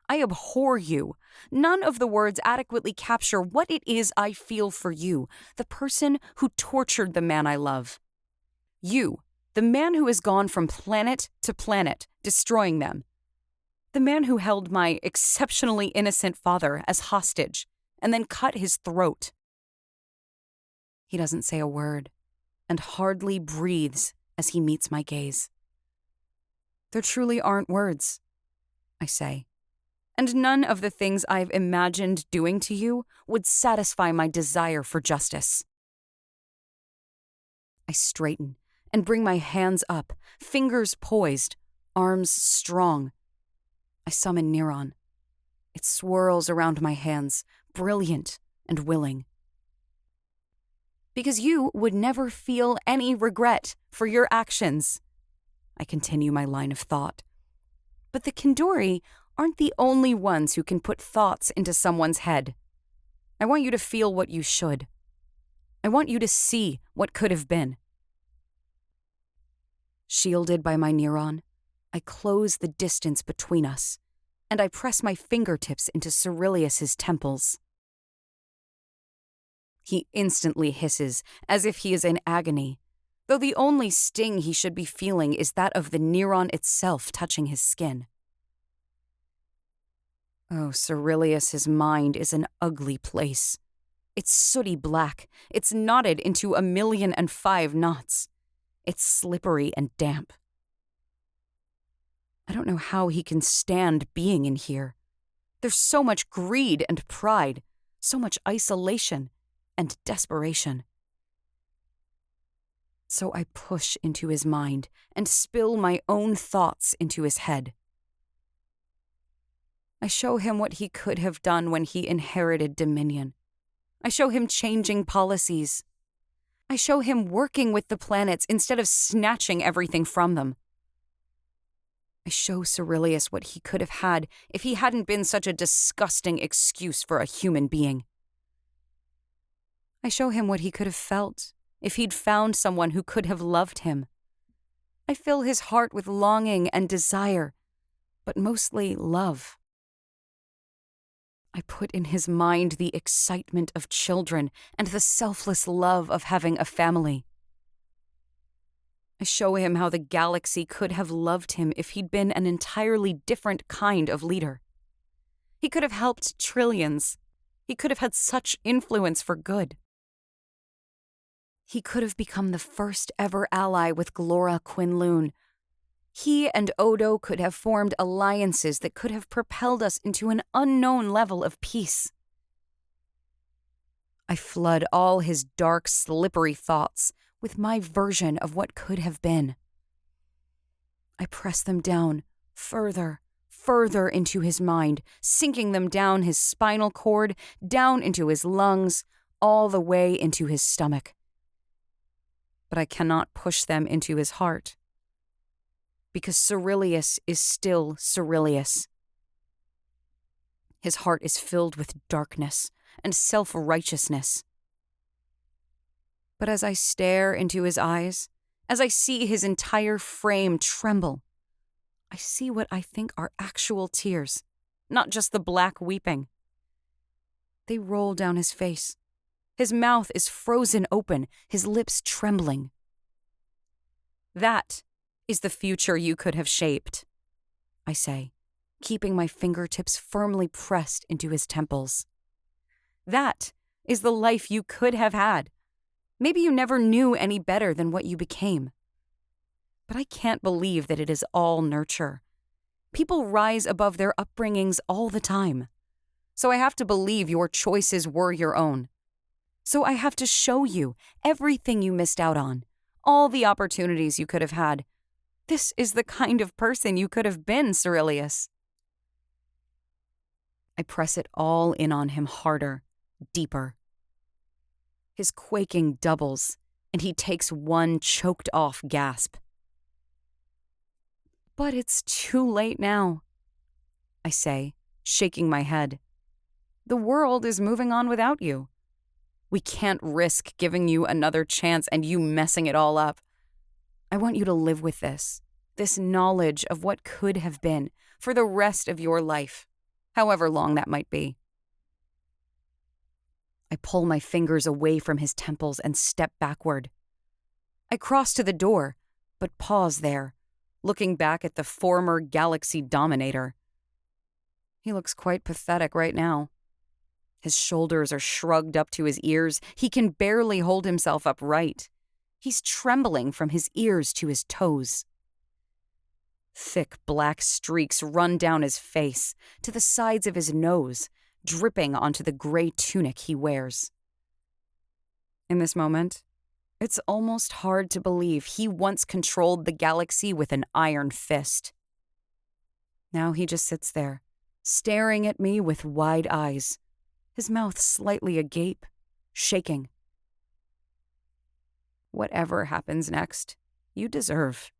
I abhor you. None of the words adequately capture what it is I feel for you, the person who tortured the man I love. You, the man who has gone from planet to planet, destroying them. The man who held my exceptionally innocent father as hostage and then cut his throat. He doesn't say a word and hardly breathes as he meets my gaze. There truly aren't words, I say, and none of the things I've imagined doing to you would satisfy my desire for justice. I straighten and bring my hands up, fingers poised, arms strong. I summon Neron. It swirls around my hands, brilliant and willing. Because you would never feel any regret for your actions, I continue my line of thought. But the Kindori aren't the only ones who can put thoughts into someone's head. I want you to feel what you should. I want you to see what could have been. Shielded by my Neron, I close the distance between us, and I press my fingertips into Cyrillius's temples. He instantly hisses, as if he is in agony, though the only sting he should be feeling is that of the Neron itself touching his skin. Oh, Cyrillius's mind is an ugly place. It's sooty black. It's knotted into 1,000,005 knots. It's slippery and damp. I don't know how he can stand being in here. There's so much greed and pride, so much isolation and desperation. So I push into his mind and spill my own thoughts into his head. I show him what he could have done when he inherited dominion. I show him changing policies. I show him working with the planets instead of snatching everything from them. I show Cyrillius what he could have had if he hadn't been such a disgusting excuse for a human being. I show him what he could have felt if he'd found someone who could have loved him. I fill his heart with longing and desire, but mostly love. I put in his mind the excitement of children and the selfless love of having a family. I show him how the galaxy could have loved him if he'd been an entirely different kind of leader. He could have helped trillions. He could have had such influence for good. He could have become the first ever ally with Glorra Quin Lune. He and Odo could have formed alliances that could have propelled us into an unknown level of peace. I flood all his dark, slippery thoughts with my version of what could have been. I press them down, further into his mind, sinking them down his spinal cord, down into his lungs, all the way into his stomach. But I cannot push them into his heart, because Cyrillius is still Cyrillius. His heart is filled with darkness and self-righteousness. But as I stare into his eyes, as I see his entire frame tremble, I see what I think are actual tears, not just the black weeping. They roll down his face. His mouth is frozen open, his lips trembling. That is the future you could have shaped, I say, keeping my fingertips firmly pressed into his temples. That is the life you could have had. Maybe you never knew any better than what you became. But I can't believe that it is all nurture. People rise above their upbringings all the time. So I have to believe your choices were your own. So I have to show you everything you missed out on, all the opportunities you could have had. This is the kind of person you could have been, Cyrillius. I press it all in on him harder, deeper. His quaking doubles, and he takes one choked-off gasp. But it's too late now, I say, shaking my head. The world is moving on without you. We can't risk giving you another chance and you messing it all up. I want you to live with this knowledge of what could have been for the rest of your life, however long that might be. I pull my fingers away from his temples and step backward. I cross to the door, but pause there, looking back at the former galaxy dominator. He looks quite pathetic right now. His shoulders are shrugged up to his ears. He can barely hold himself upright. He's trembling from his ears to his toes. Thick black streaks run down his face, to the sides of his nose, dripping onto the gray tunic he wears. In this moment, it's almost hard to believe he once controlled the galaxy with an iron fist. Now he just sits there, staring at me with wide eyes, his mouth slightly agape, shaking. Whatever happens next, you deserve,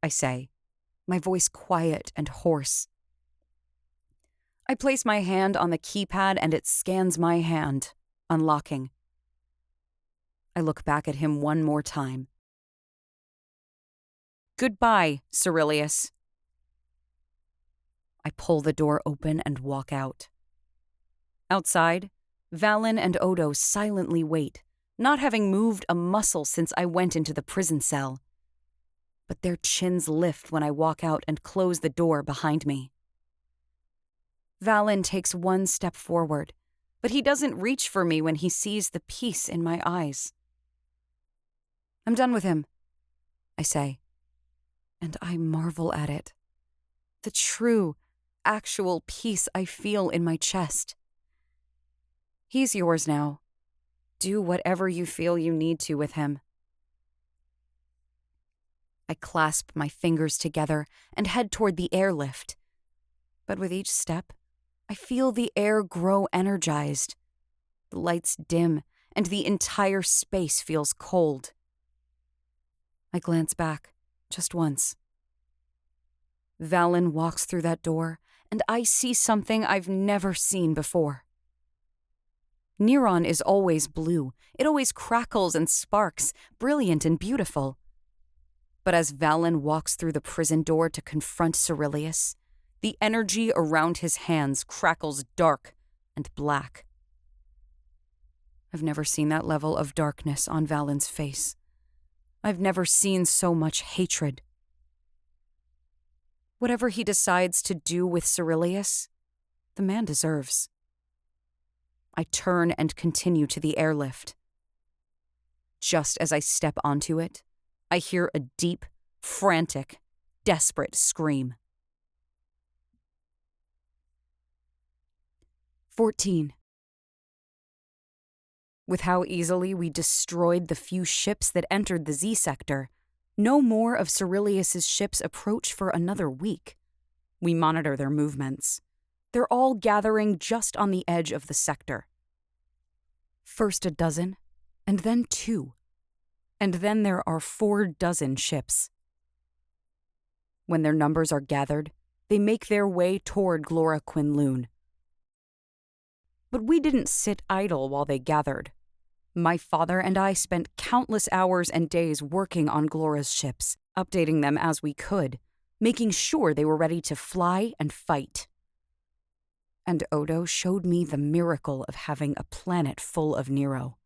I say, my voice quiet and hoarse. I place my hand on the keypad and it scans my hand, unlocking. I look back at him one more time. Goodbye, Cyrillius. I pull the door open and walk out. Outside, Valen and Odo silently wait, not having moved a muscle since I went into the prison cell. But their chins lift when I walk out and close the door behind me. Valen takes one step forward, but he doesn't reach for me when he sees the peace in my eyes. I'm done with him, I say, and I marvel at it. The true, actual peace I feel in my chest. He's yours now. Do whatever you feel you need to with him. I clasp my fingers together and head toward the airlift. But with each step, I feel the air grow energized. The lights dim, and the entire space feels cold. I glance back, just once. Valen walks through that door, and I see something I've never seen before. Neron is always blue. It always crackles and sparks, brilliant and beautiful. But as Valen walks through the prison door to confront Cyrillius, the energy around his hands crackles dark and black. I've never seen that level of darkness on Valen's face. I've never seen so much hatred. Whatever he decides to do with Cyrillius, the man deserves. I turn and continue to the airlift. Just as I step onto it, I hear a deep, frantic, desperate scream. 14. With how easily we destroyed the few ships that entered the Z sector, no more of Cyrillius's ships approach for another week. We monitor their movements. They're all gathering just on the edge of the sector. First a dozen, and then 2. And then there are 4 dozen ships. When their numbers are gathered, they make their way toward Glorra Quin Lune. But we didn't sit idle while they gathered. My father and I spent countless hours and days working on Glorra's ships, updating them as we could, making sure they were ready to fly and fight. And Odo showed me the miracle of having a planet full of Nero.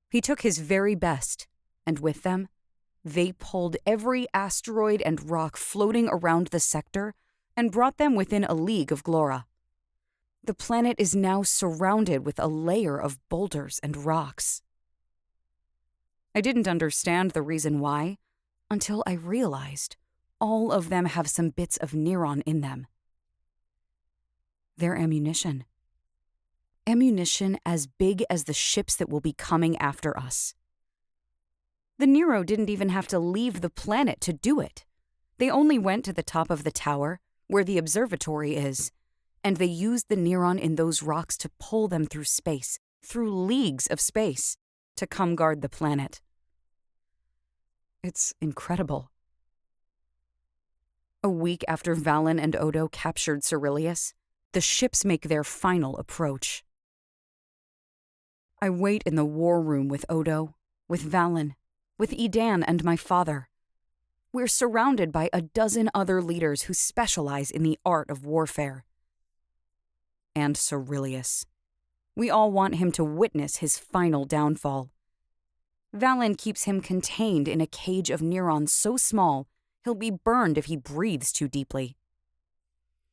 He took his very best, and with them, they pulled every asteroid and rock floating around the sector and brought them within a league of Glorra. The planet is now surrounded with a layer of boulders and rocks. I didn't understand the reason why until I realized all of them have some bits of Neron in them. They're ammunition. Ammunition as big as the ships that will be coming after us. The Nero didn't even have to leave the planet to do it. They only went to the top of the tower, where the observatory is, and they used the Neron in those rocks to pull them through space, through leagues of space, to come guard the planet. It's incredible. A week after Valen and Odo captured Cyrillius, the ships make their final approach. I wait in the war room with Odo, with Valen, with Edan and my father. We're surrounded by a dozen other leaders who specialize in the art of warfare. And Cyrillius. We all want him to witness his final downfall. Valen keeps him contained in a cage of Neron so small he'll be burned if he breathes too deeply.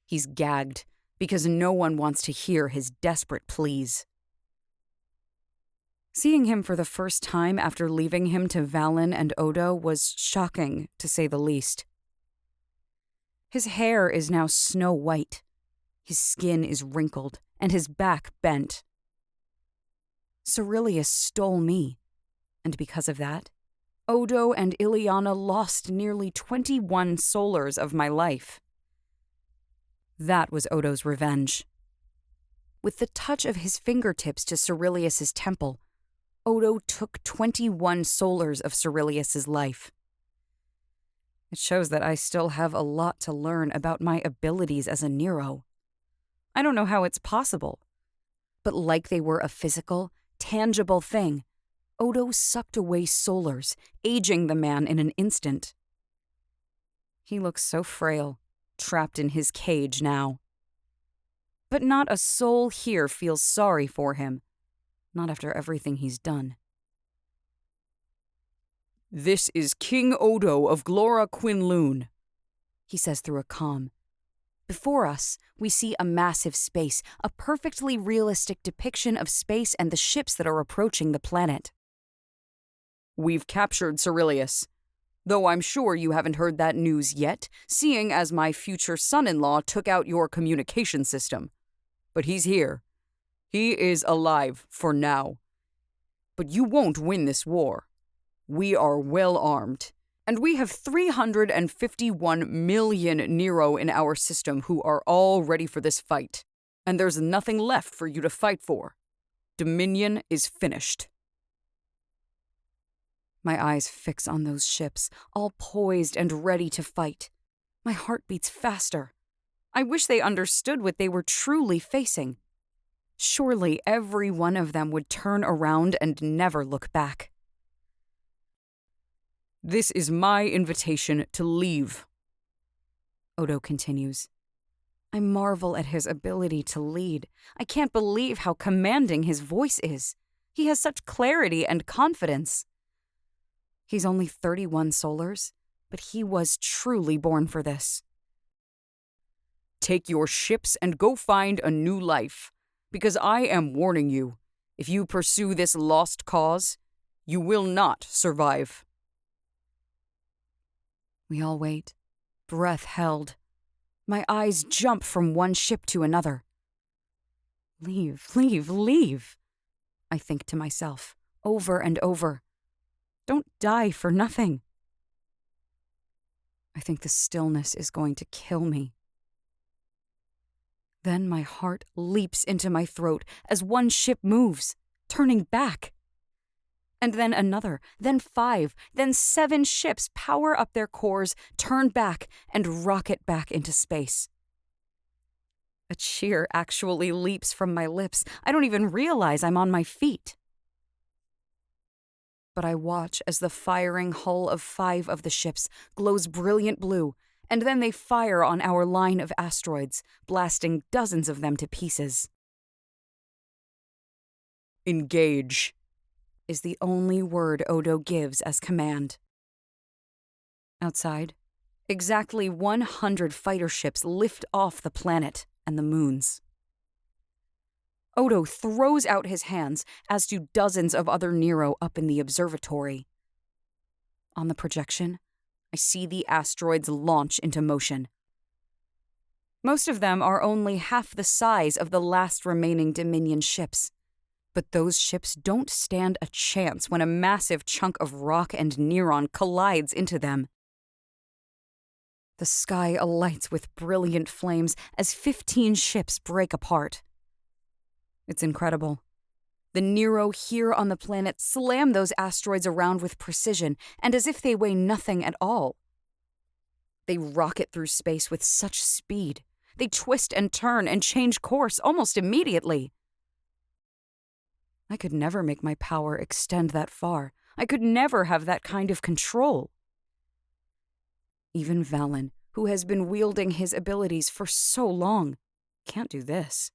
He's gagged because no one wants to hear his desperate pleas. Seeing him for the first time after leaving him to Valen and Odo was shocking, to say the least. His hair is now snow white. His skin is wrinkled, and his back bent. Cyrillius stole me, and because of that, Odo and Ileana lost nearly 21 solars of my life. That was Odo's revenge. With the touch of his fingertips to Cyrillius's temple, Odo took 21 solars of Cyrillius's life. It shows that I still have a lot to learn about my abilities as a Nero. I don't know how it's possible, but like they were a physical, tangible thing, Odo sucked away solars, aging the man in an instant. He looks so frail, trapped in his cage now. But not a soul here feels sorry for him. Not after everything he's done. "This is King Odo of Glorra Quin Lune," he says through a comm. Before us, we see a massive space, a perfectly realistic depiction of space and the ships that are approaching the planet. "We've captured Cyrillius, though I'm sure you haven't heard that news yet, seeing as my future son-in-law took out your communication system. But he's here. He is alive for now. But you won't win this war. We are well armed, and we have 351 million Nero in our system who are all ready for this fight, and there's nothing left for you to fight for. Dominion is finished." My eyes fix on those ships, all poised and ready to fight. My heart beats faster. I wish they understood what they were truly facing. Surely every one of them would turn around and never look back. "This is my invitation to leave," Odo continues. I marvel at his ability to lead. I can't believe how commanding his voice is. He has such clarity and confidence. He's only 31 solars, but he was truly born for this. "Take your ships and go find a new life, because I am warning you, if you pursue this lost cause, you will not survive." We all wait, breath held. My eyes jump from one ship to another. Leave, leave, leave, I think to myself, over and over. Don't die for nothing. I think the stillness is going to kill me. Then my heart leaps into my throat as one ship moves, turning back. And then another, then 5, then 7 ships power up their cores, turn back, and rocket back into space. A cheer actually leaps from my lips. I don't even realize I'm on my feet. But I watch as the firing hull of 5 of the ships glows brilliant blue, and then they fire on our line of asteroids, blasting dozens of them to pieces. "Engage," is the only word Odo gives as command. Outside, exactly 100 fighter ships lift off the planet and the moons. Odo throws out his hands, as do dozens of other Nero up in the observatory. On the projection, I see the asteroids launch into motion. Most of them are only half the size of the last remaining Dominion ships. But those ships don't stand a chance when a massive chunk of rock and Neron collides into them. The sky alights with brilliant flames as 15 ships break apart. It's incredible. The Nero here on the planet slam those asteroids around with precision and as if they weigh nothing at all. They rocket through space with such speed. They twist and turn and change course almost immediately. I could never make my power extend that far. I could never have that kind of control. Even Valen, who has been wielding his abilities for so long, can't do this.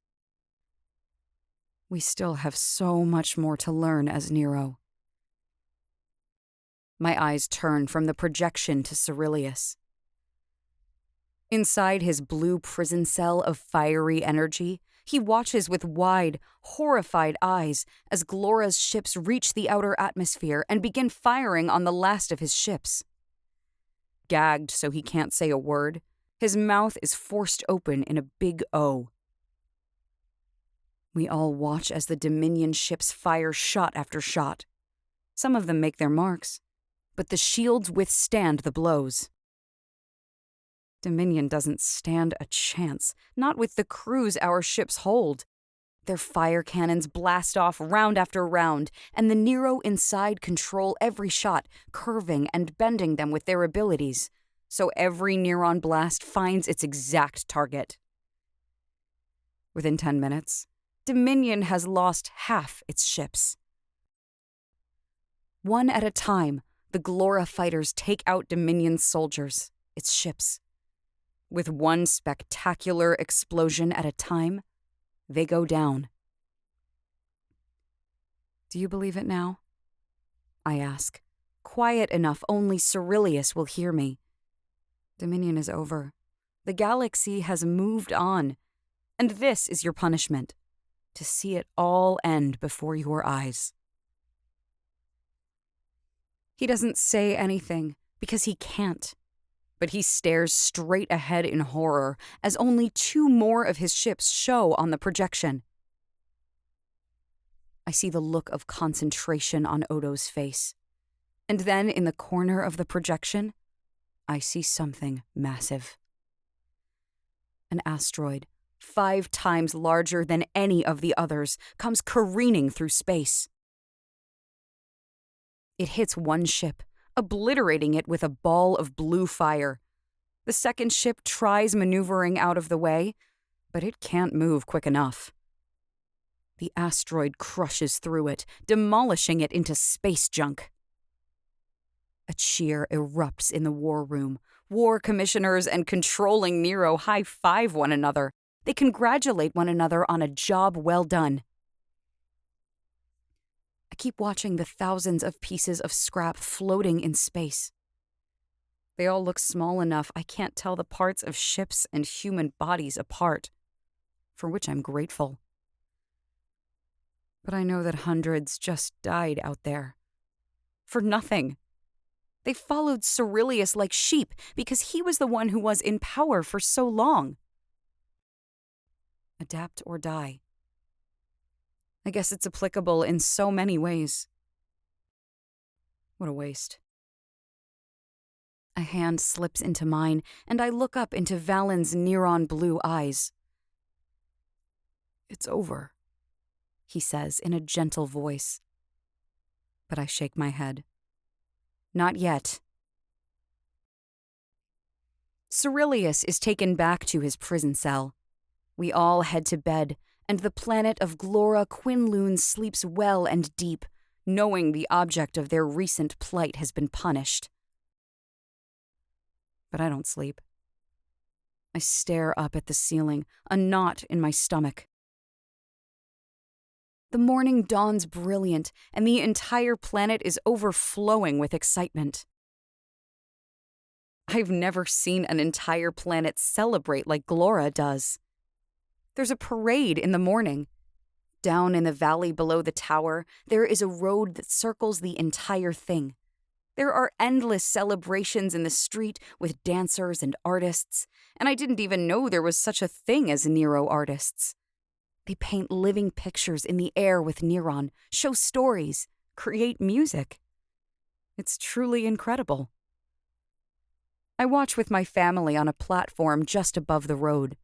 We still have so much more to learn as Nero. My eyes turn from the projection to Cyrillius. Inside his blue prison cell of fiery energy, he watches with wide, horrified eyes as Glorra's ships reach the outer atmosphere and begin firing on the last of his ships. Gagged so he can't say a word, his mouth is forced open in a big O. We all watch as the Dominion ships fire shot after shot. Some of them make their marks, but the shields withstand the blows. Dominion doesn't stand a chance, not with the crews our ships hold. Their fire cannons blast off round after round, and the Nero inside control every shot, curving and bending them with their abilities, so every Neron blast finds its exact target. Within 10 minutes, Dominion has lost half its ships. One at a time, the Glorra fighters take out Dominion's soldiers, its ships. With one spectacular explosion at a time, they go down. Do you believe it now? I ask, quiet enough only Cyrillius will hear me. Dominion is over. The galaxy has moved on. And this is your punishment, to see it all end before your eyes. He doesn't say anything because he can't. But he stares straight ahead in horror as only 2 more of his ships show on the projection. I see the look of concentration on Odo's face. And then in the corner of the projection, I see something massive. An asteroid, 5 times larger than any of the others, comes careening through space. It hits one ship, obliterating it with a ball of blue fire. The second ship tries maneuvering out of the way, but it can't move quick enough. The asteroid crushes through it, demolishing it into space junk. A cheer erupts in the war room. War commissioners and controlling Nero high-five one another. They congratulate one another on a job well done. I keep watching the thousands of pieces of scrap floating in space. They all look small enough I can't tell the parts of ships and human bodies apart, for which I'm grateful. But I know that hundreds just died out there. For nothing. They followed Cyrillius like sheep because he was the one who was in power for so long. Adapt or die. I guess it's applicable in so many ways. What a waste. A hand slips into mine, and I look up into Valen's Neron blue eyes. "It's over," he says in a gentle voice. But I shake my head. Not yet. Cyrillius is taken back to his prison cell. We all head to bed, and the planet of Glorra Quin Lune sleeps well and deep, knowing the object of their recent plight has been punished. But I don't sleep. I stare up at the ceiling, a knot in my stomach. The morning dawns brilliant, and the entire planet is overflowing with excitement. I've never seen an entire planet celebrate like Glorra does. There's a parade in the morning. Down in the valley below the tower, there is a road that circles the entire thing. There are endless celebrations in the street with dancers and artists, and I didn't even know there was such a thing as Nero artists. They paint living pictures in the air with Neron, show stories, create music. It's truly incredible. I watch with my family on a platform just above the road.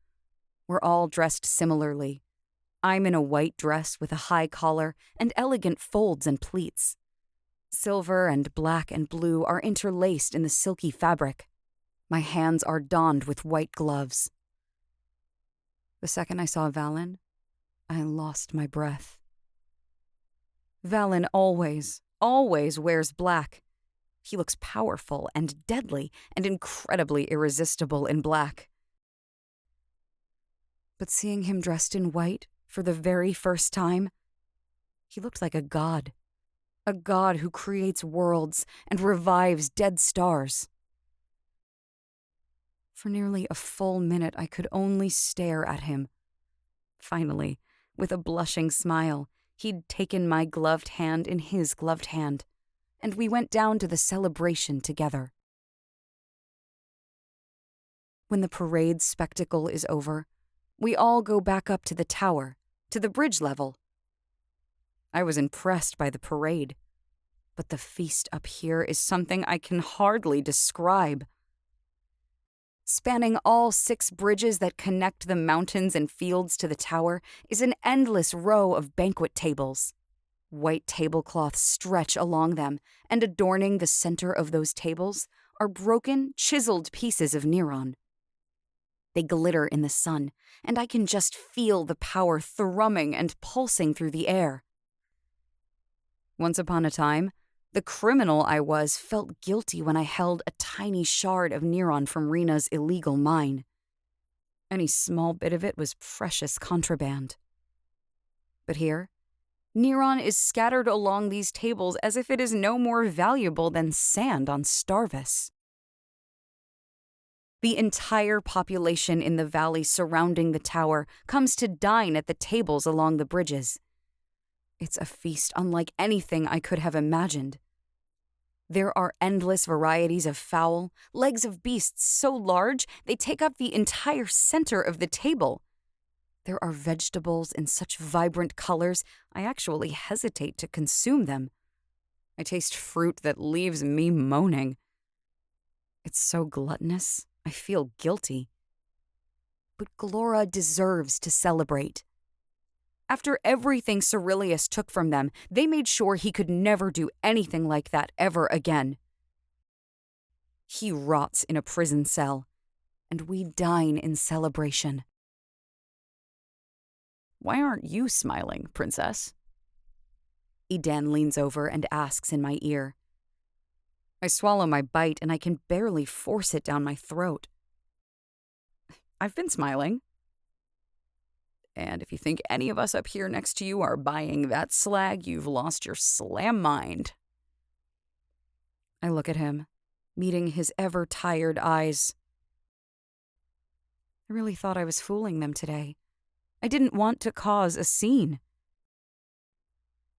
We're all dressed similarly. I'm in a white dress with a high collar and elegant folds and pleats. Silver and black and blue are interlaced in the silky fabric. My hands are donned with white gloves. The second I saw Valen, I lost my breath. Valen always wears black. He looks powerful and deadly and incredibly irresistible in black. But seeing him dressed in white for the very first time, he looked like a god who creates worlds and revives dead stars. For nearly a full minute, I could only stare at him. Finally, with a blushing smile, he'd taken my gloved hand in his gloved hand, and we went down to the celebration together. When the parade spectacle is over, we all go back up to the tower, to the bridge level. I was impressed by the parade, but the feast up here is something I can hardly describe. Spanning all 6 bridges that connect the mountains and fields to the tower is an endless row of banquet tables. White tablecloths stretch along them, and adorning the center of those tables are broken, chiseled pieces of Neron. They glitter in the sun, and I can just feel the power thrumming and pulsing through the air. Once upon a time, the criminal I was felt guilty when I held a tiny shard of Neron from Rena's illegal mine. Any small bit of it was precious contraband. But here, Neron is scattered along these tables as if it is no more valuable than sand on Starvis. The entire population in the valley surrounding the tower comes to dine at the tables along the bridges. It's a feast unlike anything I could have imagined. There are endless varieties of fowl, legs of beasts so large they take up the entire center of the table. There are vegetables in such vibrant colors, I actually hesitate to consume them. I taste fruit that leaves me moaning. It's so gluttonous, I feel guilty. But Glorra deserves to celebrate. After everything Cyrillius took from them, they made sure he could never do anything like that ever again. He rots in a prison cell, and we dine in celebration. Why aren't you smiling, Princess? Edan leans over and asks in my ear. I swallow my bite and I can barely force it down my throat. I've been smiling. And if you think any of us up here next to you are buying that slag, you've lost your slam mind. I look at him, meeting his ever-tired eyes. I really thought I was fooling them today. I didn't want to cause a scene.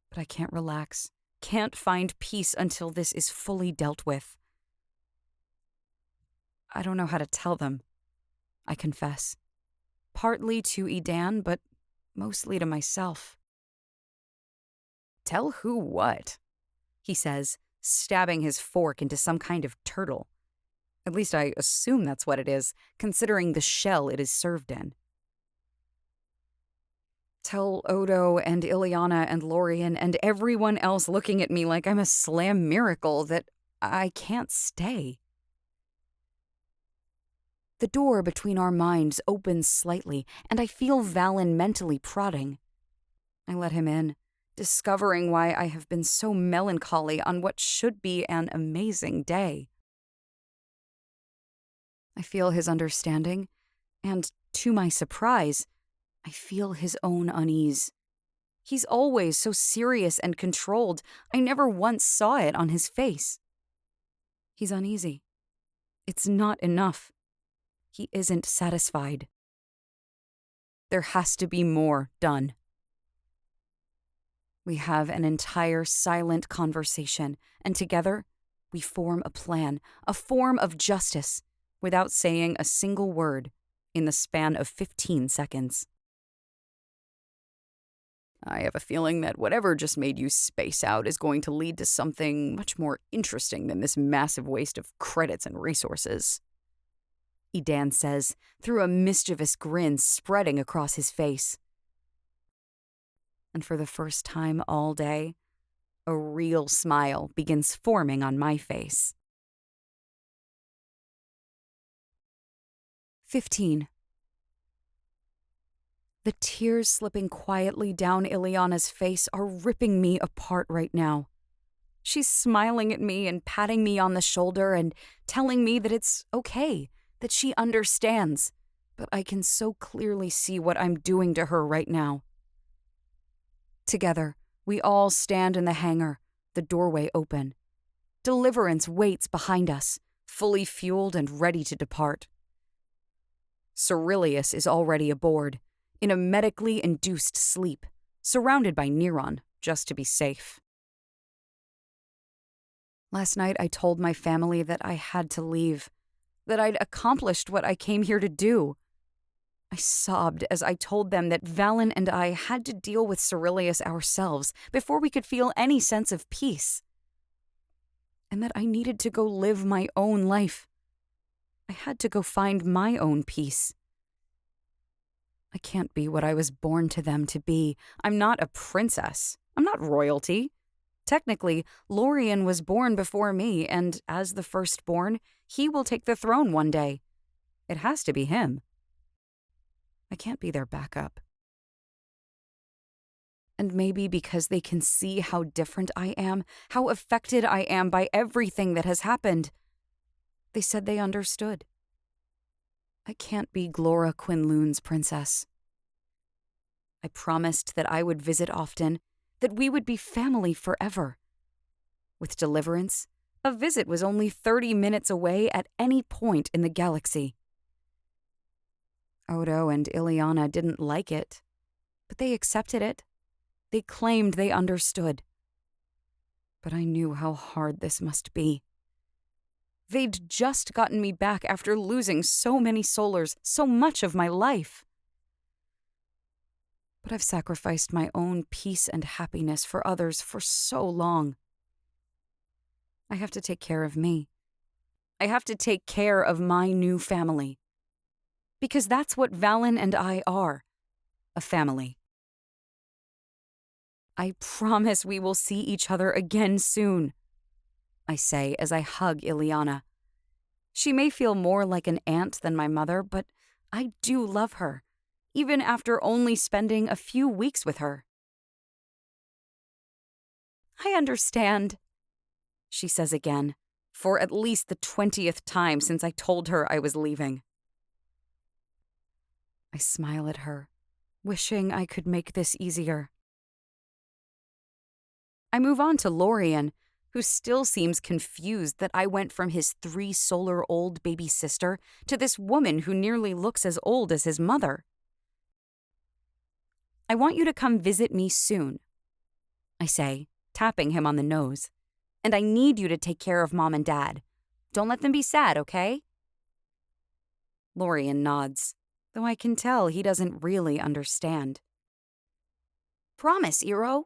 But I can't relax, can't find peace until this is fully dealt with. I don't know how to tell them, I confess. Partly to Edan, but mostly to myself. Tell who what? He says, stabbing his fork into some kind of turtle. At least I assume that's what it is, considering the shell it is served in. Tell Odo and Ileana and Lorien and everyone else looking at me like I'm a slam miracle that I can't stay. The door between our minds opens slightly, and I feel Valen mentally prodding. I let him in, discovering why I have been so melancholy on what should be an amazing day. I feel his understanding, and to my surprise, I feel his own unease. He's always so serious and controlled, I never once saw it on his face. He's uneasy. It's not enough. He isn't satisfied. There has to be more done. We have an entire silent conversation, and together we form a plan, a form of justice, without saying a single word, in the span of 15 seconds. I have a feeling that whatever just made you space out is going to lead to something much more interesting than this massive waste of credits and resources. Edan says, through a mischievous grin spreading across his face. And for the first time all day, a real smile begins forming on my face. 15. The tears slipping quietly down Ileana's face are ripping me apart right now. She's smiling at me and patting me on the shoulder and telling me that it's okay, that she understands, but I can so clearly see what I'm doing to her right now. Together, we all stand in the hangar, the doorway open. Deliverance waits behind us, fully fueled and ready to depart. Cyrillius is already aboard, in a medically induced sleep, surrounded by Neron, just to be safe. Last night I told my family that I had to leave, that I'd accomplished what I came here to do. I sobbed as I told them that Valen and I had to deal with Cyrillius ourselves before we could feel any sense of peace. And that I needed to go live my own life. I had to go find my own peace. I can't be what I was born to them to be. I'm not a princess. I'm not royalty. Technically, Lorien was born before me, and as the firstborn, he will take the throne one day. It has to be him. I can't be their backup. And maybe because they can see how different I am, how affected I am by everything that has happened, they said they understood. I can't be Glorra Quin Lune's princess. I promised that I would visit often, that we would be family forever. With Deliverance, a visit was only 30 minutes away at any point in the galaxy. Odo and Ileana didn't like it, but they accepted it. They claimed they understood. But I knew how hard this must be. They'd just gotten me back after losing so many solars, so much of my life. But I've sacrificed my own peace and happiness for others for so long. I have to take care of me. I have to take care of my new family. Because that's what Valen and I are, a family. I promise we will see each other again soon, I say as I hug Ileana. She may feel more like an aunt than my mother, but I do love her, even after only spending a few weeks with her. I understand, she says again, for at least the 20th time since I told her I was leaving. I smile at her, wishing I could make this easier. I move on to Lorien, who still seems confused that I went from his 3-solar-old baby sister to this woman who nearly looks as old as his mother. I want you to come visit me soon, I say, tapping him on the nose. And I need you to take care of Mom and Dad. Don't let them be sad, okay? Lorien nods, though I can tell he doesn't really understand. Promise, Eero.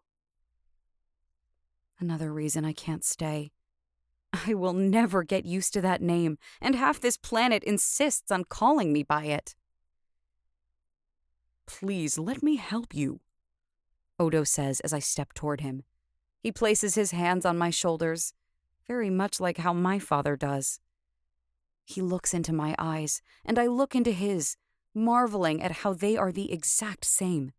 Another reason I can't stay. I will never get used to that name, and half this planet insists on calling me by it. Please, let me help you, Odo says as I step toward him. He places his hands on my shoulders, very much like how my father does. He looks into my eyes, and I look into his, marveling at how they are the exact same.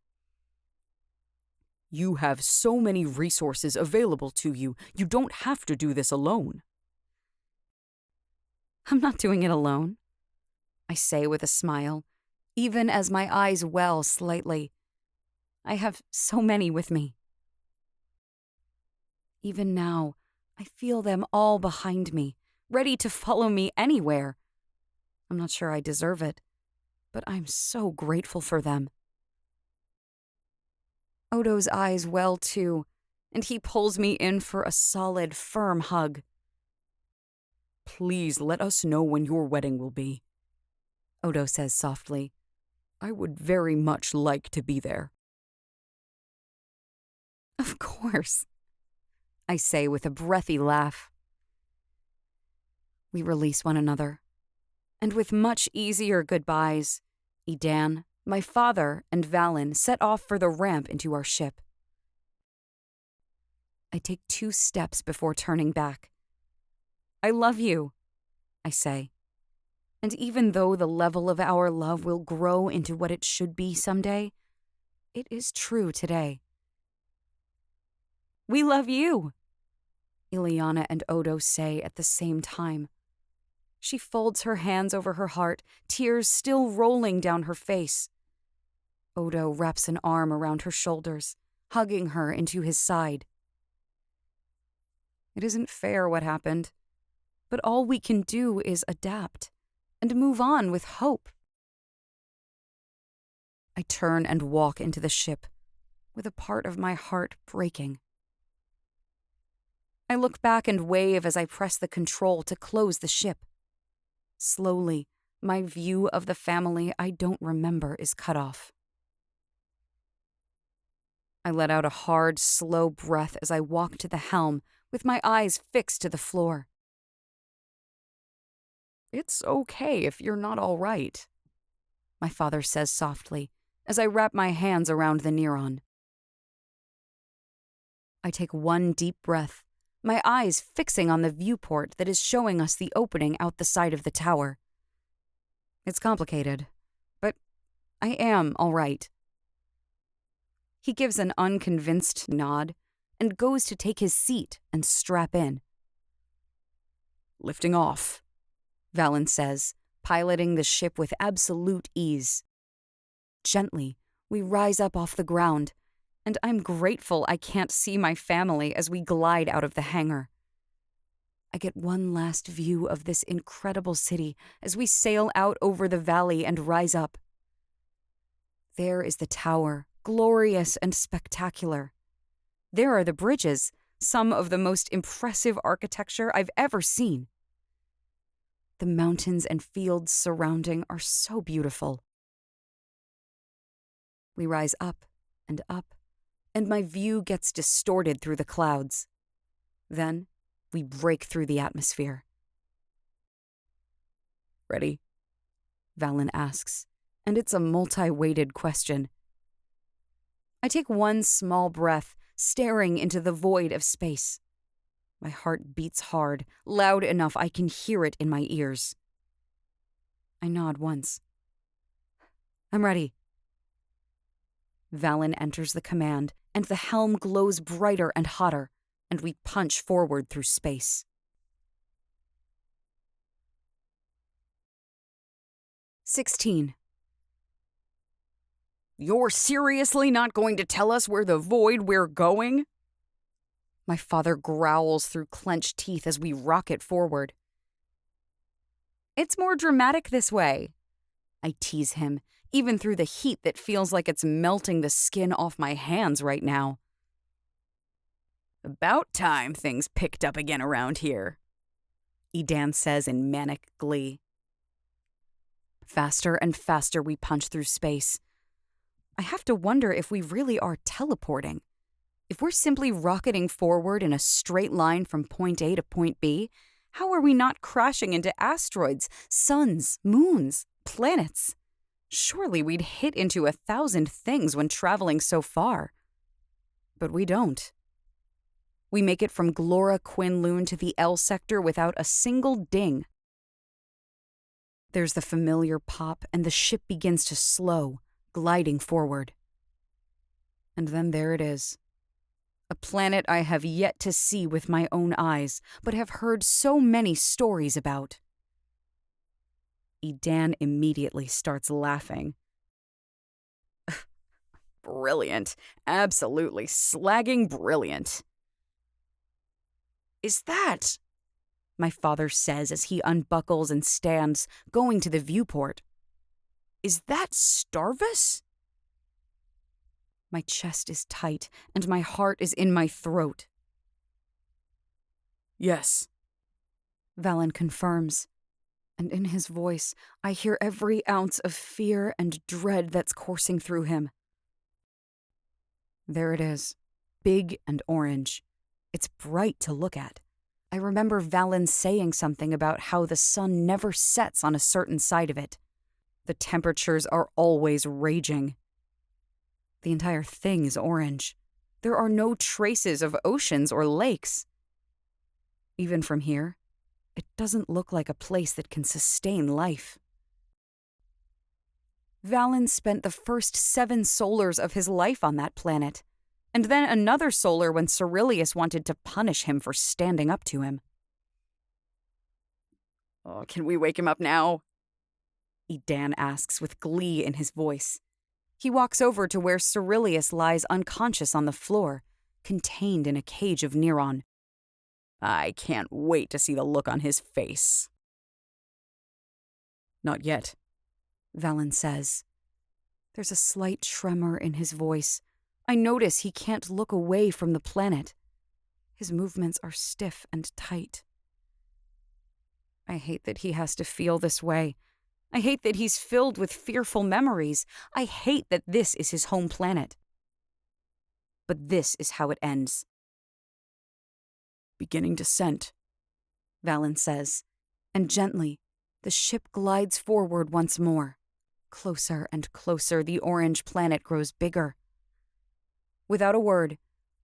You have so many resources available to you. You don't have to do this alone. I'm not doing it alone, I say with a smile, even as my eyes well slightly. I have so many with me. Even now, I feel them all behind me, ready to follow me anywhere. I'm not sure I deserve it, but I'm so grateful for them. Odo's eyes well too, and he pulls me in for a solid, firm hug. Please let us know when your wedding will be, Odo says softly. I would very much like to be there. Of course, I say with a breathy laugh. We release one another, and with much easier goodbyes, Edan, my father, and Valen set off for the ramp into our ship. I take 2 steps before turning back. I love you, I say. And even though the level of our love will grow into what it should be someday, it is true today. We love you, Ileana and Odo say at the same time. She folds her hands over her heart, tears still rolling down her face. Odo wraps an arm around her shoulders, hugging her into his side. It isn't fair what happened, but all we can do is adapt and move on with hope. I turn and walk into the ship, with a part of my heart breaking. I look back and wave as I press the control to close the ship. Slowly, my view of the family I don't remember is cut off. I let out a hard, slow breath as I walk to the helm, with my eyes fixed to the floor. It's okay if you're not all right, my father says softly, as I wrap my hands around the Neron. I take one deep breath, my eyes fixing on the viewport that is showing us the opening out the side of the tower. It's complicated, but I am all right. He gives an unconvinced nod and goes to take his seat and strap in. Lifting off, Valen says, piloting the ship with absolute ease. Gently, we rise up off the ground, and I'm grateful I can't see my family as we glide out of the hangar. I get one last view of this incredible city as we sail out over the valley and rise up. There is the tower, glorious and spectacular. There are the bridges, some of the most impressive architecture I've ever seen. The mountains and fields surrounding are so beautiful. We rise up, and my view gets distorted through the clouds. Then, we break through the atmosphere. Ready? Valen asks, and it's a multi-weighted question. I take one small breath, staring into the void of space. My heart beats hard, loud enough I can hear it in my ears. I nod once. I'm ready. Valen enters the command, and the helm glows brighter and hotter, and we punch forward through space. 16. You're seriously not going to tell us where the void we're going? My father growls through clenched teeth as we rocket forward. It's more dramatic this way, I tease him, even through the heat that feels like it's melting the skin off my hands right now. About time things picked up again around here, Edan says in manic glee. Faster and faster we punch through space. I have to wonder if we really are teleporting. If we're simply rocketing forward in a straight line from point A to point B, how are we not crashing into asteroids, suns, moons, planets? Surely we'd hit into 1,000 things when traveling so far. But we don't. We make it from Glorra Quin Lune to the L sector without a single ding. There's the familiar pop, and the ship begins to slow, gliding forward. And then there it is. A planet I have yet to see with my own eyes, but have heard so many stories about. Edan immediately starts laughing. Brilliant. Absolutely slagging brilliant. Is that? My father says as he unbuckles and stands, going to the viewport. Is that Starvis? My chest is tight, and my heart is in my throat. Yes, Valen confirms, and in his voice I hear every ounce of fear and dread that's coursing through him. There it is, big and orange. It's bright to look at. I remember Valen saying something about how the sun never sets on a certain side of it. The temperatures are always raging. The entire thing is orange. There are no traces of oceans or lakes. Even from here, it doesn't look like a place that can sustain life. Valen spent the first 7 solars of his life on that planet, and then another solar when Cyrillius wanted to punish him for standing up to him. Oh, can we wake him up now? Edan asks with glee in his voice. He walks over to where Cyrillius lies unconscious on the floor, contained in a cage of Neron. I can't wait to see the look on his face. Not yet, Valen says. There's a slight tremor in his voice. I notice he can't look away from the planet. His movements are stiff and tight. I hate that he has to feel this way. I hate that he's filled with fearful memories. I hate that this is his home planet. But this is how it ends. Beginning descent, Valen says, and gently, the ship glides forward once more. Closer and closer, the orange planet grows bigger. Without a word,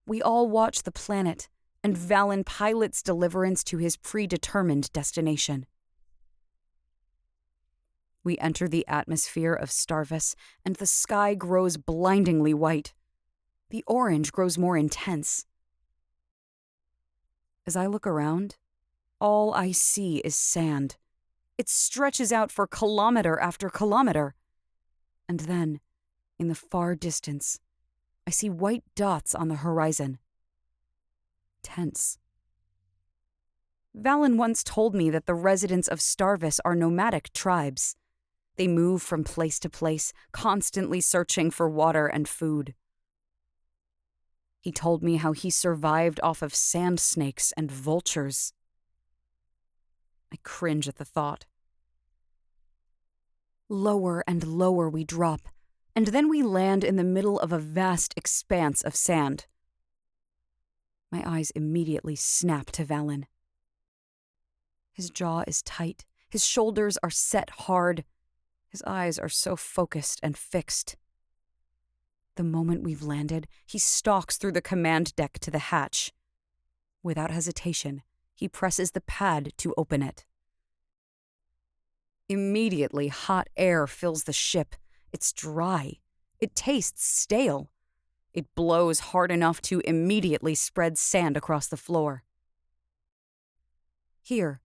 we all watch the planet, and Valen pilots Deliverance to his predetermined destination. We enter the atmosphere of Starvis, and the sky grows blindingly white. The orange grows more intense. As I look around, all I see is sand. It stretches out for kilometer after kilometer. And then, in the far distance, I see white dots on the horizon. Tense. Valen once told me that the residents of Starvis are nomadic tribes. They move from place to place, constantly searching for water and food. He told me how he survived off of sand snakes and vultures. I cringe at the thought. Lower and lower we drop, and then we land in the middle of a vast expanse of sand. My eyes immediately snap to Valen. His jaw is tight, his shoulders are set hard, his eyes are so focused and fixed. The moment we've landed, he stalks through the command deck to the hatch. Without hesitation, he presses the pad to open it. Immediately, hot air fills the ship. It's dry. It tastes stale. It blows hard enough to immediately spread sand across the floor. Here,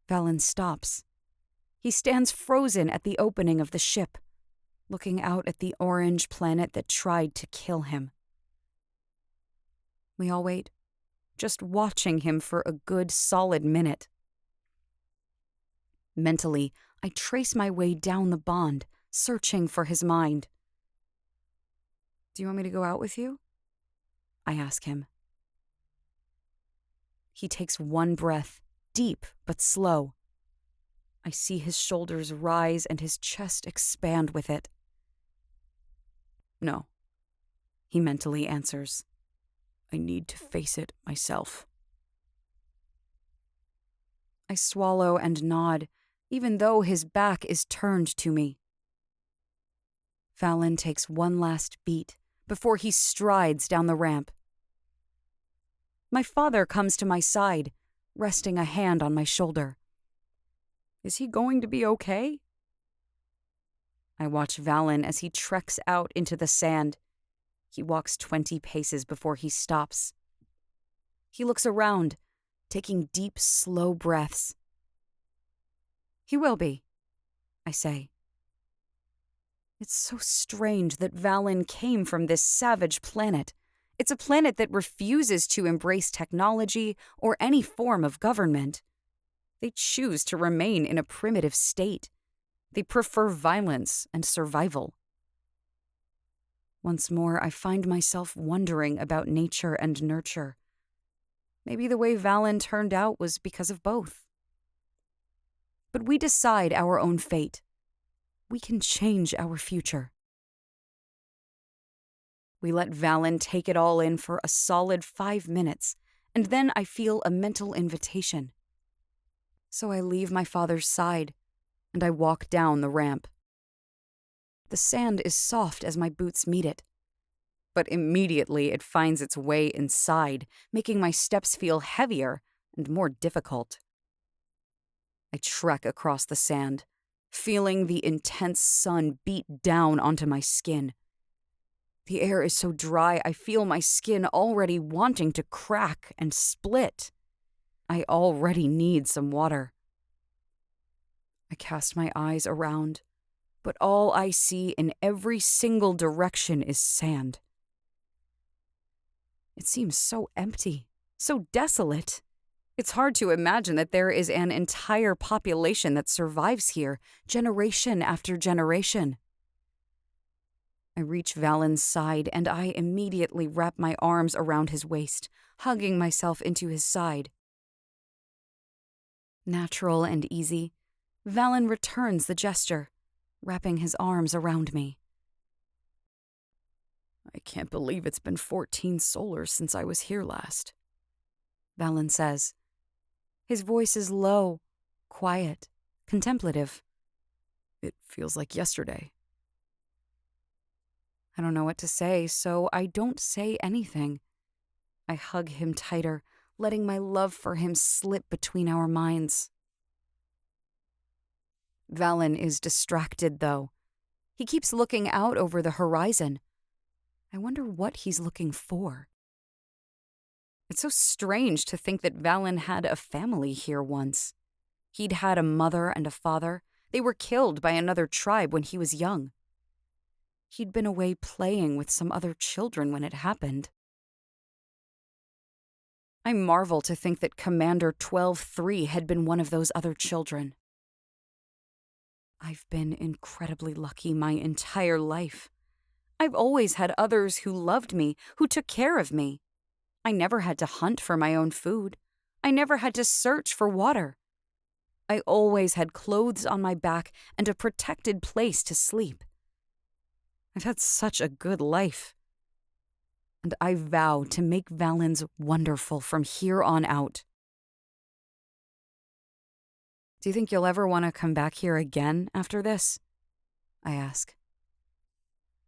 Valen stops. He stands frozen at the opening of the ship, looking out at the orange planet that tried to kill him. We all wait, just watching him for a good solid minute. Mentally, I trace my way down the bond, searching for his mind. Do you want me to go out with you? I ask him. He takes one breath, deep but slow. I see his shoulders rise and his chest expand with it. No, he mentally answers. I need to face it myself. I swallow and nod, even though his back is turned to me. Valen takes one last beat before he strides down the ramp. My father comes to my side, resting a hand on my shoulder. Is he going to be okay? I watch Valen as he treks out into the sand. He walks 20 paces before he stops. He looks around, taking deep, slow breaths. He will be, I say. It's so strange that Valen came from this savage planet. It's a planet that refuses to embrace technology or any form of government. They choose to remain in a primitive state. They prefer violence and survival. Once more, I find myself wondering about nature and nurture. Maybe the way Valen turned out was because of both. But we decide our own fate. We can change our future. We let Valen take it all in for a solid 5 minutes, and then I feel a mental invitation. So I leave my father's side, and I walk down the ramp. The sand is soft as my boots meet it, but immediately it finds its way inside, making my steps feel heavier and more difficult. I trek across the sand, feeling the intense sun beat down onto my skin. The air is so dry, I feel my skin already wanting to crack and split. I already need some water. I cast my eyes around, but all I see in every single direction is sand. It seems so empty, so desolate. It's hard to imagine that there is an entire population that survives here, generation after generation. I reach Valen's side, and I immediately wrap my arms around his waist, hugging myself into his side. Natural and easy, Valen returns the gesture, wrapping his arms around me. I can't believe it's been 14 solars since I was here last, Valen says. His voice is low, quiet, contemplative. It feels like yesterday. I don't know what to say, so I don't say anything. I hug him tighter, letting my love for him slip between our minds. Valen is distracted, though. He keeps looking out over the horizon. I wonder what he's looking for. It's so strange to think that Valen had a family here once. He'd had a mother and a father. They were killed by another tribe when he was young. He'd been away playing with some other children when it happened. I marvel to think that Commander 12-3 had been one of those other children. I've been incredibly lucky my entire life. I've always had others who loved me, who took care of me. I never had to hunt for my own food. I never had to search for water. I always had clothes on my back and a protected place to sleep. I've had such a good life. And I vow to make Valen's wonderful from here on out. Do you think you'll ever want to come back here again after this? I ask.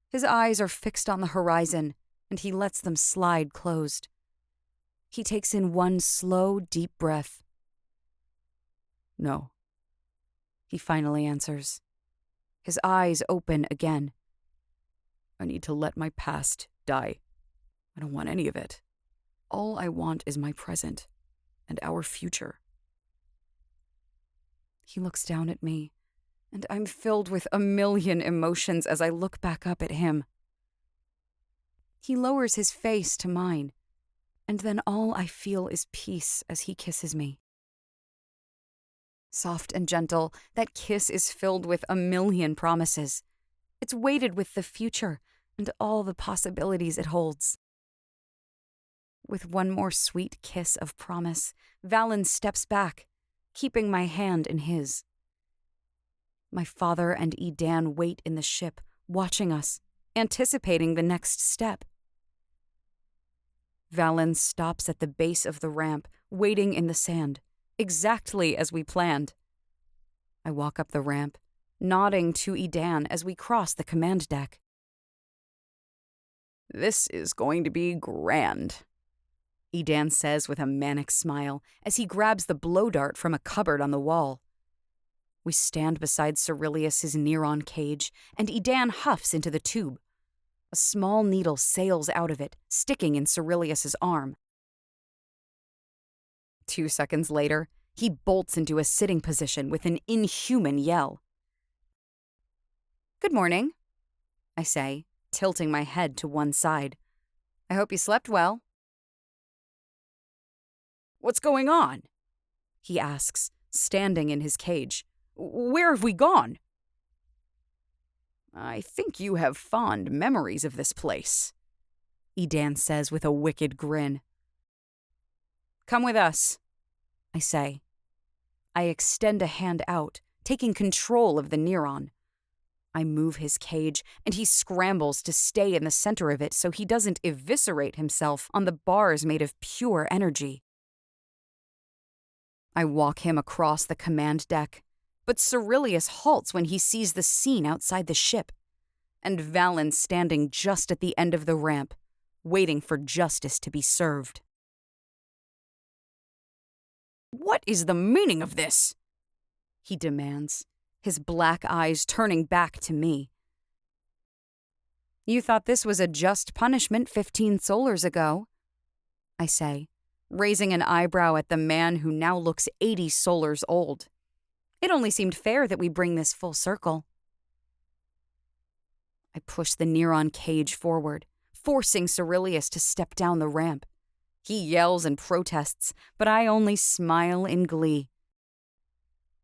His eyes are fixed on the horizon, and he lets them slide closed. He takes in one slow, deep breath. No, he finally answers. His eyes open again. I need to let my past die. I don't want any of it. All I want is my present and our future. He looks down at me, and I'm filled with a million emotions as I look back up at him. He lowers his face to mine, and then all I feel is peace as he kisses me. Soft and gentle, that kiss is filled with a million promises. It's weighted with the future and all the possibilities it holds. With one more sweet kiss of promise, Valen steps back, keeping my hand in his. My father and Edan wait in the ship, watching us, anticipating the next step. Valen stops at the base of the ramp, waiting in the sand, exactly as we planned. I walk up the ramp, nodding to Edan as we cross the command deck. This is going to be grand, Edan says with a manic smile as he grabs the blow dart from a cupboard on the wall. We stand beside Cyrillius's Neron cage, and Edan huffs into the tube. A small needle sails out of it, sticking in Cyrillius's arm. 2 seconds later, he bolts into a sitting position with an inhuman yell. "Good morning," I say, tilting my head to one side. "I hope you slept well." "What's going on?" he asks, standing in his cage. "Where have we gone?" I think you have fond memories of this place, Edan says with a wicked grin. Come with us, I say. I extend a hand out, taking control of the Neron. I move his cage, and he scrambles to stay in the center of it so he doesn't eviscerate himself on the bars made of pure energy. I walk him across the command deck, but Cyrillius halts when he sees the scene outside the ship, and Valen standing just at the end of the ramp, waiting for justice to be served. What is the meaning of this? He demands, his black eyes turning back to me. You thought this was a just punishment 15 solars ago, I say, raising an eyebrow at the man who now looks 80 solars old. It only seemed fair that we bring this full circle. I push the Neron cage forward, forcing Cyrillius to step down the ramp. He yells and protests, but I only smile in glee.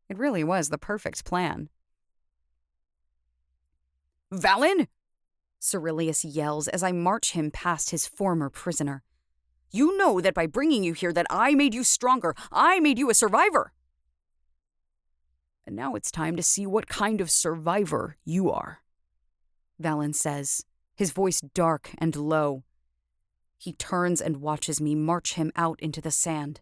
It really was the perfect plan. Valen? Cyrillius yells as I march him past his former prisoner. You know that by bringing you here that I made you stronger. I made you a survivor. And now it's time to see what kind of survivor you are, Valen says, his voice dark and low. He turns and watches me march him out into the sand.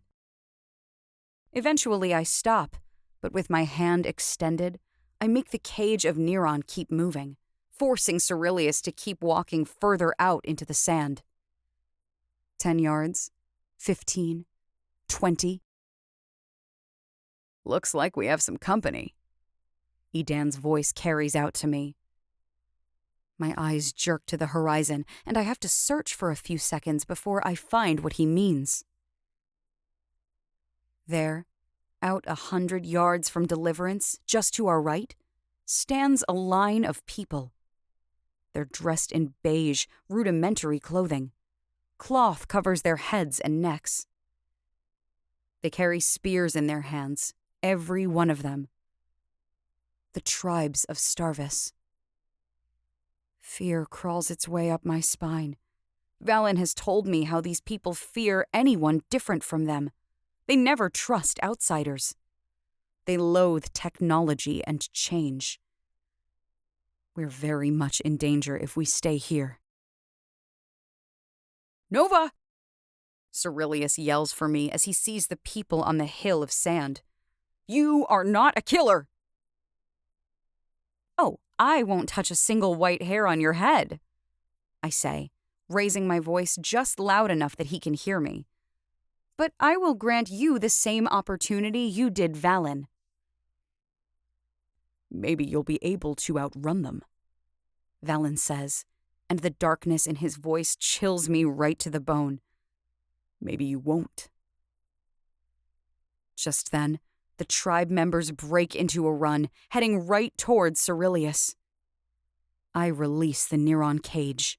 Eventually I stop, but with my hand extended, I make the cage of Neron keep moving, forcing Cyrillius to keep walking further out into the sand. 10 yards, 15, 20. Looks like we have some company, Edan's voice carries out to me. My eyes jerk to the horizon, and I have to search for a few seconds before I find what he means. There, out 100 yards from Deliverance, just to our right, stands a line of people. They're dressed in beige, rudimentary clothing. Cloth covers their heads and necks. They carry spears in their hands, every one of them. The tribes of Starvis. Fear crawls its way up my spine. Valen has told me how these people fear anyone different from them. They never trust outsiders. They loathe technology and change. We're very much in danger if we stay here. Nova! Cyrillius yells for me as he sees the people on the hill of sand. You are not a killer! Oh, I won't touch a single white hair on your head, I say, raising my voice just loud enough that he can hear me. But I will grant you the same opportunity you did Valen. Maybe you'll be able to outrun them, Valen says, and the darkness in his voice chills me right to the bone. Maybe you won't. Just then, the tribe members break into a run, heading right towards Cyrillius. I release the Neron cage.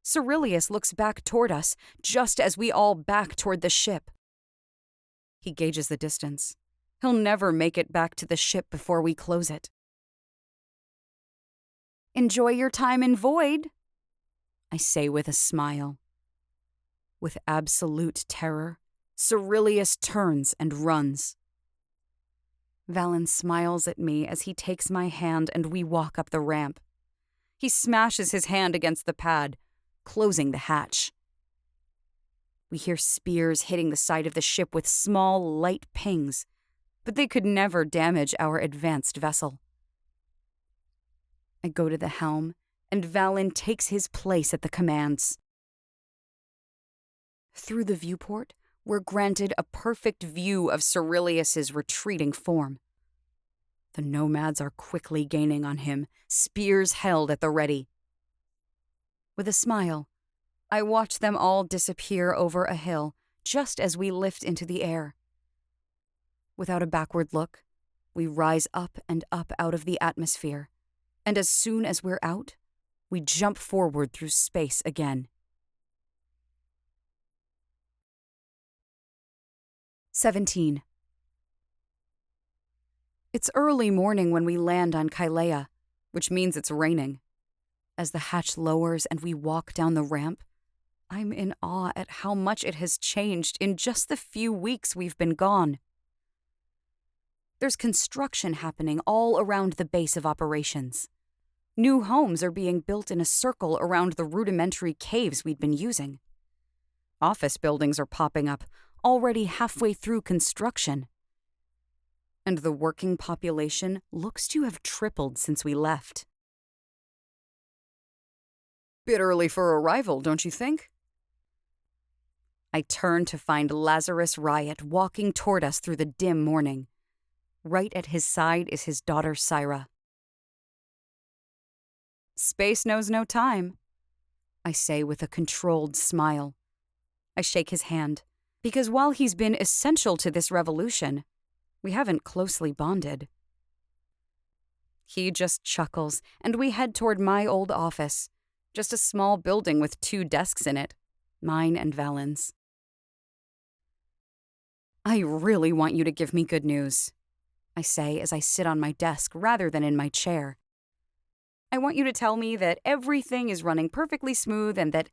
Cyrillius looks back toward us, just as we all back toward the ship. He gauges the distance. He'll never make it back to the ship before we close it. Enjoy your time in Void, I say with a smile. With absolute terror, Cyrillius turns and runs. Valen smiles at me as he takes my hand and we walk up the ramp. He smashes his hand against the pad, closing the hatch. We hear spears hitting the side of the ship with small, light pings, but they could never damage our advanced vessel. I go to the helm, and Valen takes his place at the commands. Through the viewport, we're granted a perfect view of Cyrillius's retreating form. The nomads are quickly gaining on him, spears held at the ready. With a smile, I watch them all disappear over a hill just as we lift into the air. Without a backward look, we rise up and up out of the atmosphere, and as soon as we're out, we jump forward through space again. 17. It's early morning when we land on Kyia, which means it's raining. As the hatch lowers and we walk down the ramp, I'm in awe at how much it has changed in just the few weeks we've been gone. There's construction happening all around the base of operations. New homes are being built in a circle around the rudimentary caves we'd been using. Office buildings are popping up, already halfway through construction. And the working population looks to have tripled since we left. Bit early for arrival, don't you think? I turn to find Lazarus Riot walking toward us through the dim morning. Right at his side is his daughter Syra. Space knows no time, I say with a controlled smile. I shake his hand, because while he's been essential to this revolution, we haven't closely bonded. He just chuckles, and we head toward my old office, just a small building with 2 desks in it, mine and Valen's. I really want you to give me good news, I say as I sit on my desk rather than in my chair. I want you to tell me that everything is running perfectly smooth and that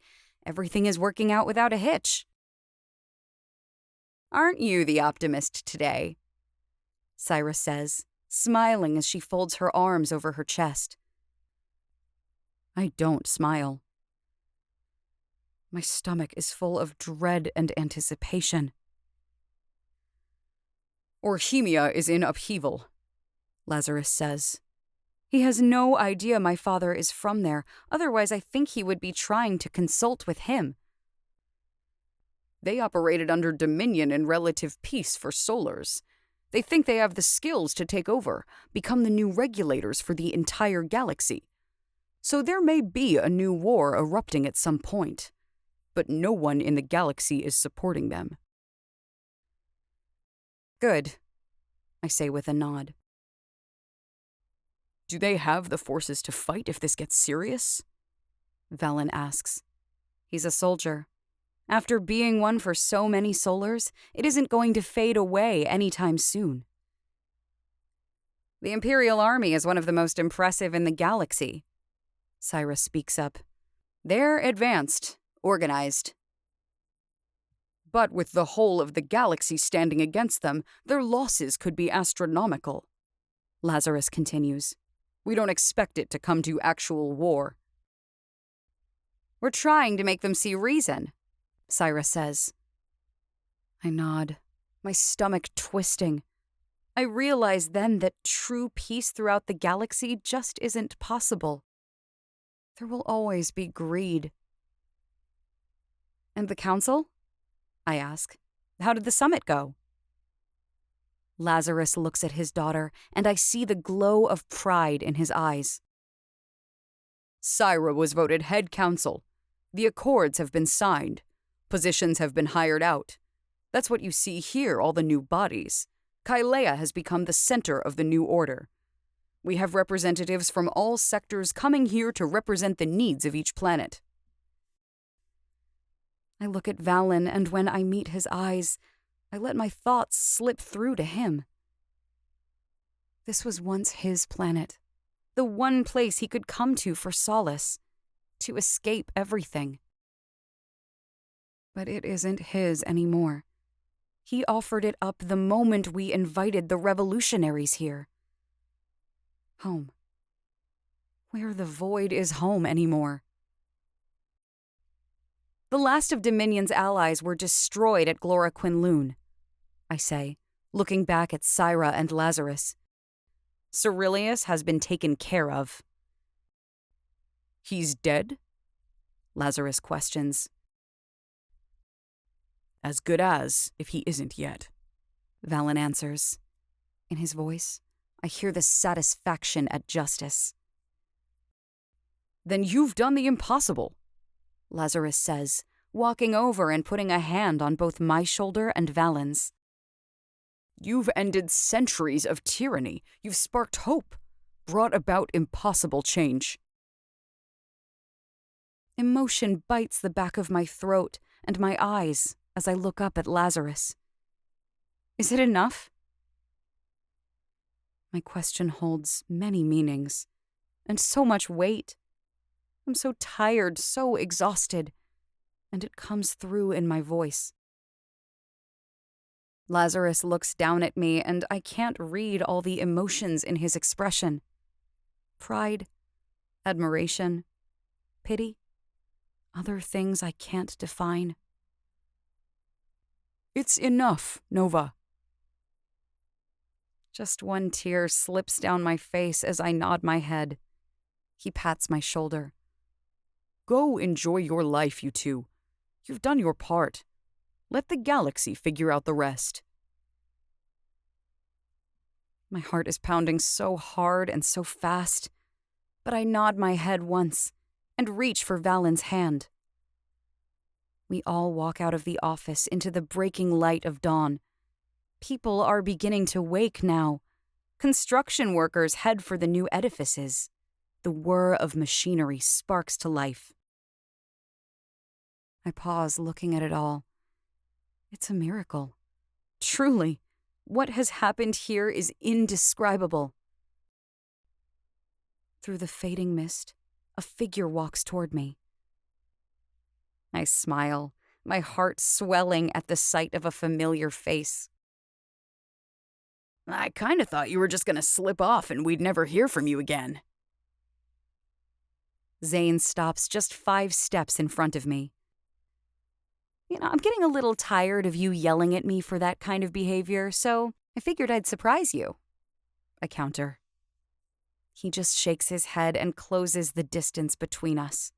everything is working out without a hitch. Aren't you the optimist today? Syra says, smiling as she folds her arms over her chest. I don't smile. My stomach is full of dread and anticipation. Orchemia is in upheaval, Lazarus says. He has no idea my father is from there, otherwise I think he would be trying to consult with him. They operated under dominion and relative peace for solars. They think they have the skills to take over, become the new regulators for the entire galaxy. So there may be a new war erupting at some point, but no one in the galaxy is supporting them. Good, I say with a nod. Do they have the forces to fight if this gets serious? Valen asks. He's a soldier. After being one for so many solars, it isn't going to fade away anytime soon. The Imperial Army is one of the most impressive in the galaxy, Cyrus speaks up. They're advanced, organized. But with the whole of the galaxy standing against them, their losses could be astronomical, Lazarus continues. We don't expect it to come to actual war. We're trying to make them see reason, Cyrus says. I nod, my stomach twisting. I realize then that true peace throughout the galaxy just isn't possible. There will always be greed. And the council? I ask. How did the summit go? Lazarus looks at his daughter, and I see the glow of pride in his eyes. Syra was voted head council. The accords have been signed. Positions have been hired out. That's what you see here, all the new bodies. Kyia has become the center of the new order. We have representatives from all sectors coming here to represent the needs of each planet. I look at Valen, and when I meet his eyes, I let my thoughts slip through to him. This was once his planet, the one place he could come to for solace, to escape everything. But it isn't his anymore. He offered it up the moment we invited the revolutionaries here. Home. Where the void is home anymore. The last of Dominion's allies were destroyed at Glorra Quin Lune, I say, looking back at Syra and Lazarus. Cyrillius has been taken care of. He's dead? Lazarus questions. As good as, if he isn't yet, Valen answers. In his voice, I hear the satisfaction at justice. Then you've done the impossible, Lazarus says, walking over and putting a hand on both my shoulder and Valen's. You've ended centuries of tyranny. You've sparked hope, brought about impossible change. Emotion bites the back of my throat and my eyes as I look up at Lazarus. Is it enough? My question holds many meanings. and so much weight. I'm so tired, so exhausted, and it comes through in my voice. Lazarus looks down at me, and I can't read all the emotions in his expression. Pride, admiration, pity, other things I can't define. It's enough, Nova. Just one tear slips down my face as I nod my head. He pats my shoulder. Go enjoy your life, you two. You've done your part. Let the galaxy figure out the rest. My heart is pounding so hard and so fast, but I nod my head once and reach for Valen's hand. We all walk out of the office into the breaking light of dawn. People are beginning to wake now. Construction workers head for the new edifices. The whir of machinery sparks to life. I pause, looking at it all. It's a miracle. Truly, what has happened here is indescribable. Through the fading mist, a figure walks toward me. I smile, my heart swelling at the sight of a familiar face. I kind of thought you were just going to slip off and we'd never hear from you again. Zane stops just 5 steps in front of me. I'm getting a little tired of you yelling at me for that kind of behavior, so I figured I'd surprise you. I counter. He just shakes his head and closes the distance between us.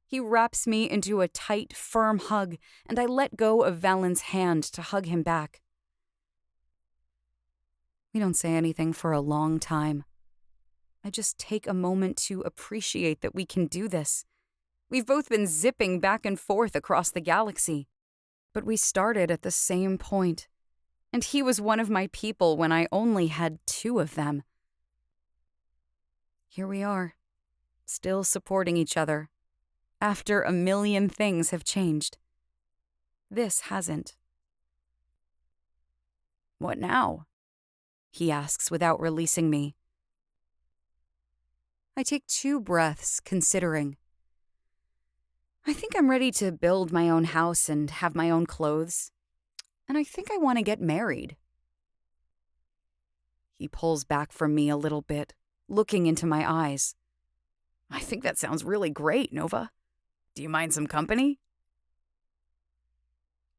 He wraps me into a tight, firm hug, and I let go of Valen's hand to hug him back. We don't say anything for a long time. I just take a moment to appreciate that we can do this. We've both been zipping back and forth across the galaxy. But we started at the same point, and he was one of my people when I only had 2 of them. Here we are, still supporting each other, after a million things have changed. This hasn't. What now? He asks without releasing me. I take 2 breaths, considering. I think I'm ready to build my own house and have my own clothes. And I think I want to get married. He pulls back from me a little bit, looking into my eyes. I think that sounds really great, Nova. Do you mind some company?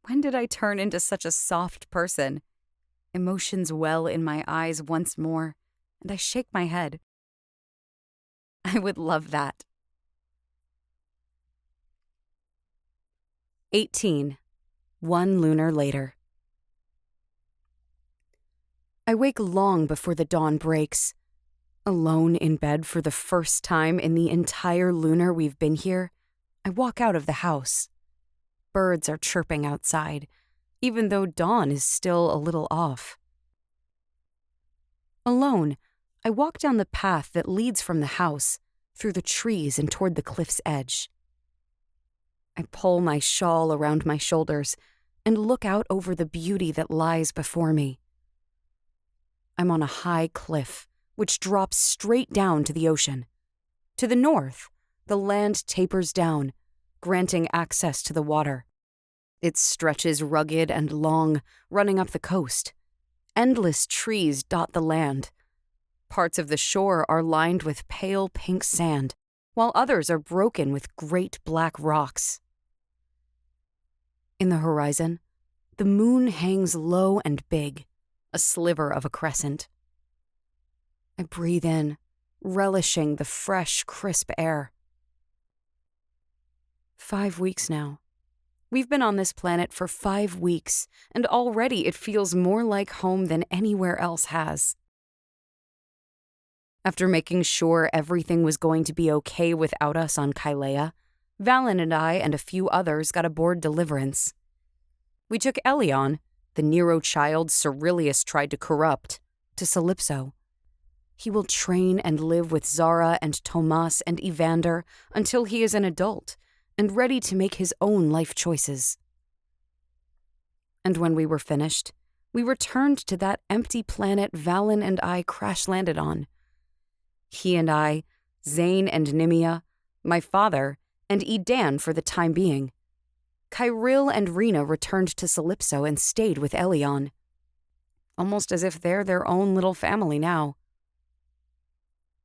When did I turn into such a soft person? Emotions well in my eyes once more, and I shake my head. I would love that. 18. 1 lunar later. I wake long before the dawn breaks. Alone in bed for the first time in the entire lunar we've been here, I walk out of the house. Birds are chirping outside, even though dawn is still a little off. Alone, I walk down the path that leads from the house, through the trees and toward the cliff's edge. I pull my shawl around my shoulders and look out over the beauty that lies before me. I'm on a high cliff, which drops straight down to the ocean. To the north, the land tapers down, granting access to the water. It stretches rugged and long, running up the coast. Endless trees dot the land. Parts of the shore are lined with pale pink sand, while others are broken with great black rocks. In the horizon, the moon hangs low and big, a sliver of a crescent. I breathe in, relishing the fresh, crisp air. 5 weeks now. We've been on this planet for 5 weeks, and already it feels more like home than anywhere else has. After making sure everything was going to be okay without us on Kyia, Valen and I and a few others got aboard Deliverance. We took Elion, the Nero child Cyrillius tried to corrupt, to Calypso. He will train and live with Zara and Tomas and Evander until he is an adult and ready to make his own life choices. And when we were finished, we returned to that empty planet Valen and I crash-landed on. He and I, Zane and Nimia, my father, and Edan for the time being. Kyril and Rena returned to Calypso and stayed with Elion. Almost as if they're their own little family now.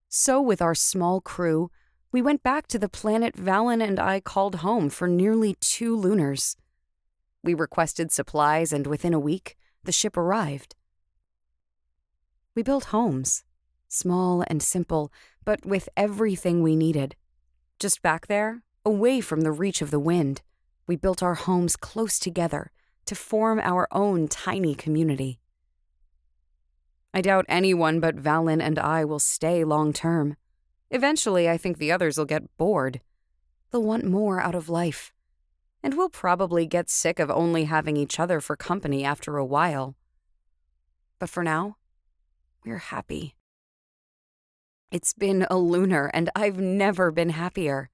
So with our small crew, we went back to the planet Valen and I called home for nearly 2 lunars. We requested supplies, and within a week, the ship arrived. We built homes, small and simple, but with everything we needed. Just back there, away from the reach of the wind, we built our homes close together to form our own tiny community. I doubt anyone but Valen and I will stay long term. Eventually, I think the others will get bored. They'll want more out of life. And we'll probably get sick of only having each other for company after a while. But for now, we're happy. It's been a lunar, and I've never been happier.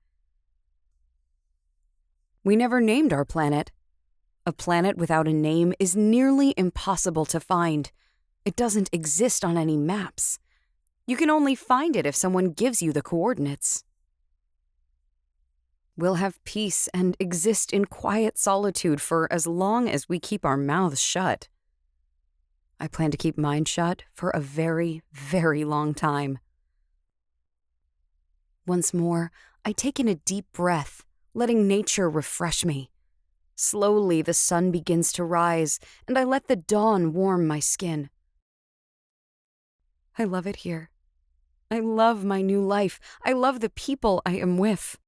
We never named our planet. A planet without a name is nearly impossible to find. It doesn't exist on any maps. You can only find it if someone gives you the coordinates. We'll have peace and exist in quiet solitude for as long as we keep our mouths shut. I plan to keep mine shut for a very, very long time. Once more, I take in a deep breath, letting nature refresh me. Slowly, the sun begins to rise, and I let the dawn warm my skin. I love it here. I love my new life. I love the people I am with.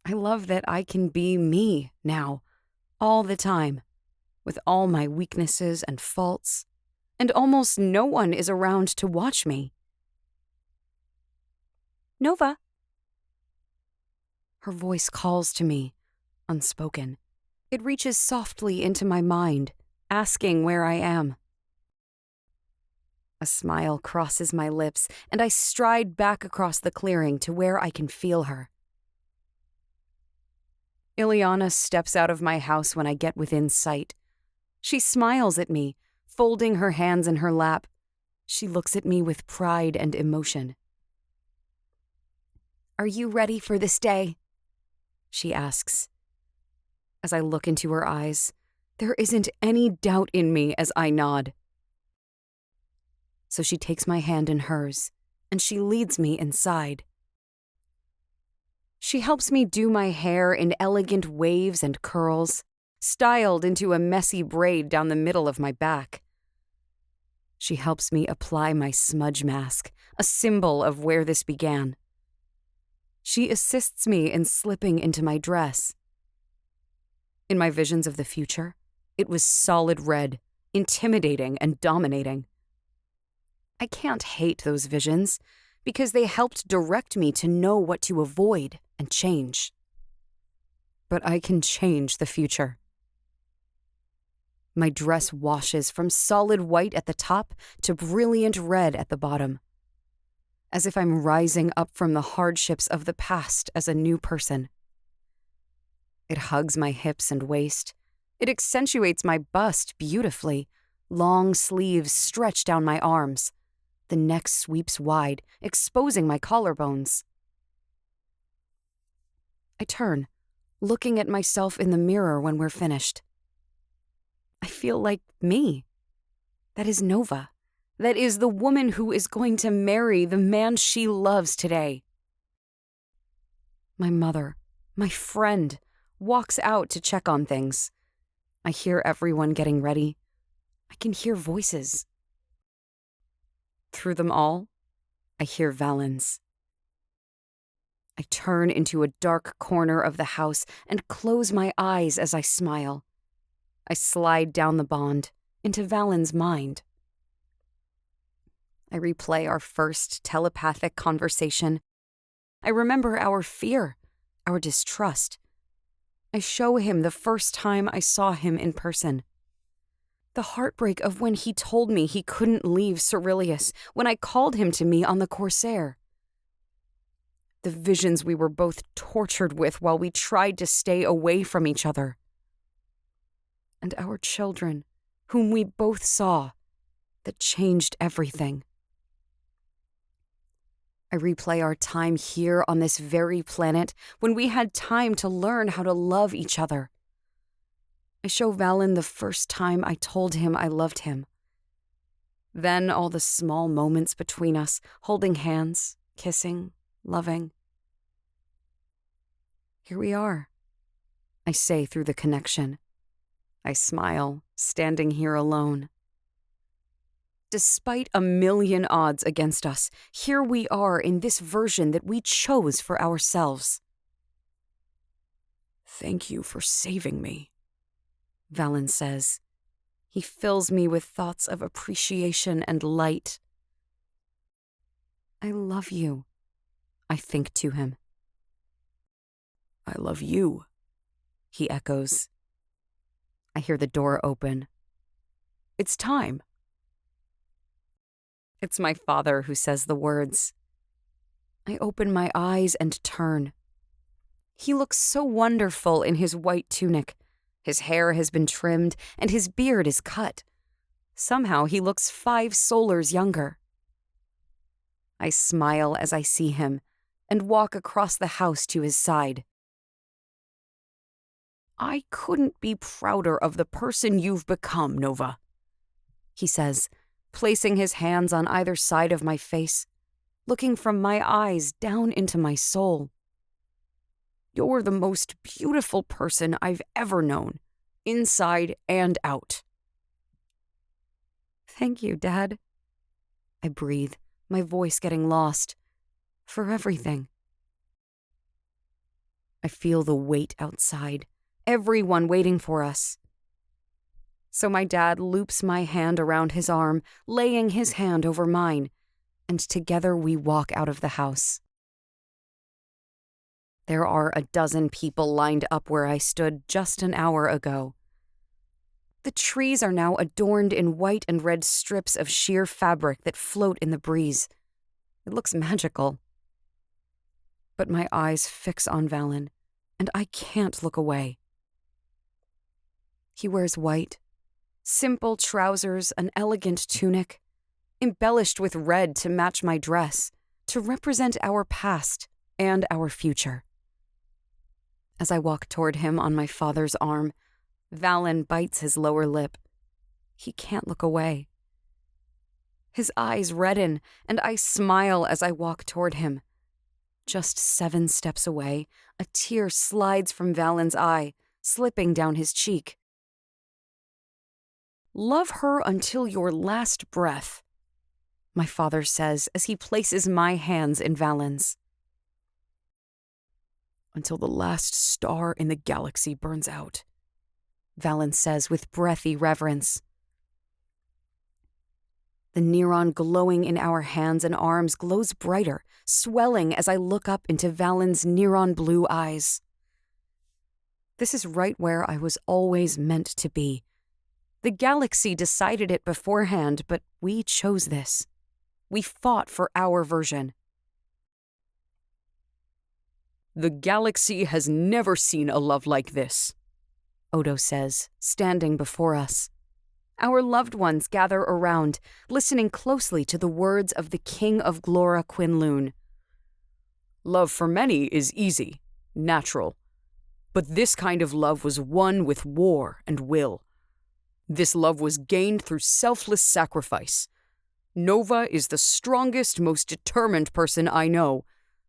I love that I can be me now, all the time, with all my weaknesses and faults, and almost no one is around to watch me. Nova. Her voice calls to me, unspoken. It reaches softly into my mind, asking where I am. A smile crosses my lips, and I stride back across the clearing to where I can feel her. Ileana steps out of my house when I get within sight. She smiles at me, folding her hands in her lap. She looks at me with pride and emotion. "Are you ready for this day?" she asks. As I look into her eyes, there isn't any doubt in me as I nod. So she takes my hand in hers, and she leads me inside. She helps me do my hair in elegant waves and curls, styled into a messy braid down the middle of my back. She helps me apply my smudge mask, a symbol of where this began. She assists me in slipping into my dress. In my visions of the future, it was solid red, intimidating and dominating. I can't hate those visions, because they helped direct me to know what to avoid and change. But I can change the future. My dress washes from solid white at the top to brilliant red at the bottom, as if I'm rising up from the hardships of the past as a new person. It hugs my hips and waist. It accentuates my bust beautifully. Long sleeves stretch down my arms. The neck sweeps wide, exposing my collarbones. I turn, looking at myself in the mirror when we're finished. I feel like me. That is Nova. That is the woman who is going to marry the man she loves today. My mother, my friend, walks out to check on things. I hear everyone getting ready. I can hear voices. Through them all, I hear Valen's. I turn into a dark corner of the house and close my eyes as I smile. I slide down the bond into Valen's mind. I replay our first telepathic conversation. I remember our fear, our distrust. I show him the first time I saw him in person. The heartbreak of when he told me he couldn't leave Cyrillius, when I called him to me on the Corsair. The visions we were both tortured with while we tried to stay away from each other. And our children, whom we both saw, that changed everything. I replay our time here on this very planet when we had time to learn how to love each other. I show Valen the first time I told him I loved him. Then all the small moments between us, holding hands, kissing, loving. Here we are, I say through the connection. I smile, standing here alone. Despite a million odds against us, here we are in this version that we chose for ourselves. Thank you for saving me, Valen says. He fills me with thoughts of appreciation and light. I love you, I think to him. I love you, he echoes. I hear the door open. It's time. It's my father who says the words. I open my eyes and turn. He looks so wonderful in his white tunic. His hair has been trimmed and his beard is cut. Somehow he looks 5 solars younger. I smile as I see him and walk across the house to his side. I couldn't be prouder of the person you've become, Nova, he says, placing his hands on either side of my face, looking from my eyes down into my soul. You're the most beautiful person I've ever known, inside and out. Thank you, Dad. I breathe, my voice getting lost. For everything. I feel the weight outside, everyone waiting for us. So my dad loops my hand around his arm, laying his hand over mine, and together we walk out of the house. There are a dozen people lined up where I stood just an hour ago. The trees are now adorned in white and red strips of sheer fabric that float in the breeze. It looks magical. But my eyes fix on Valen, and I can't look away. He wears white, simple trousers, an elegant tunic, embellished with red to match my dress, to represent our past and our future. As I walk toward him on my father's arm, Valen bites his lower lip. He can't look away. His eyes redden, and I smile as I walk toward him. Just 7 steps away, a tear slides from Valen's eye, slipping down his cheek. Love her until your last breath, my father says as he places my hands in Valen's. Until the last star in the galaxy burns out, Valen says with breathy reverence. The Neron glowing in our hands and arms glows brighter, swelling as I look up into Valen's Neron blue eyes. This is right where I was always meant to be. The galaxy decided it beforehand, but we chose this. We fought for our version. The galaxy has never seen a love like this, Odo says, standing before us. Our loved ones gather around, listening closely to the words of the King of Glorra Quin Lune. Love for many is easy, natural. But this kind of love was won with war and will. This love was gained through selfless sacrifice. Nova is the strongest, most determined person I know,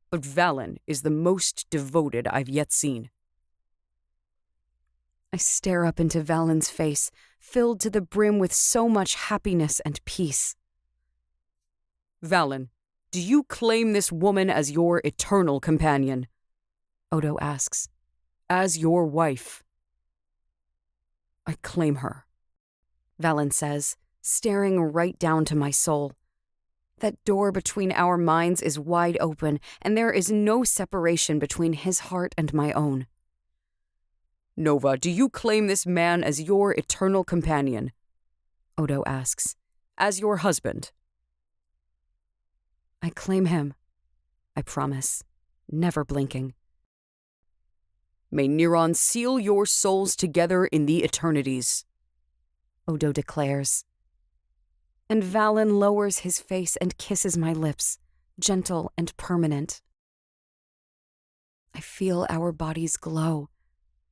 but Valen is the most devoted I've yet seen. I stare up into Valen's face, filled to the brim with so much happiness and peace. Valen, do you claim this woman as your eternal companion? Odo asks. As your wife? I claim her, Valen says, staring right down to my soul. That door between our minds is wide open, and there is no separation between his heart and my own. Nova, do you claim this man as your eternal companion? Odo asks. As your husband? I claim him, I promise, never blinking. May Neron seal your souls together in the eternities, Odo declares. And Valen lowers his face and kisses my lips, gentle and permanent. I feel our bodies glow,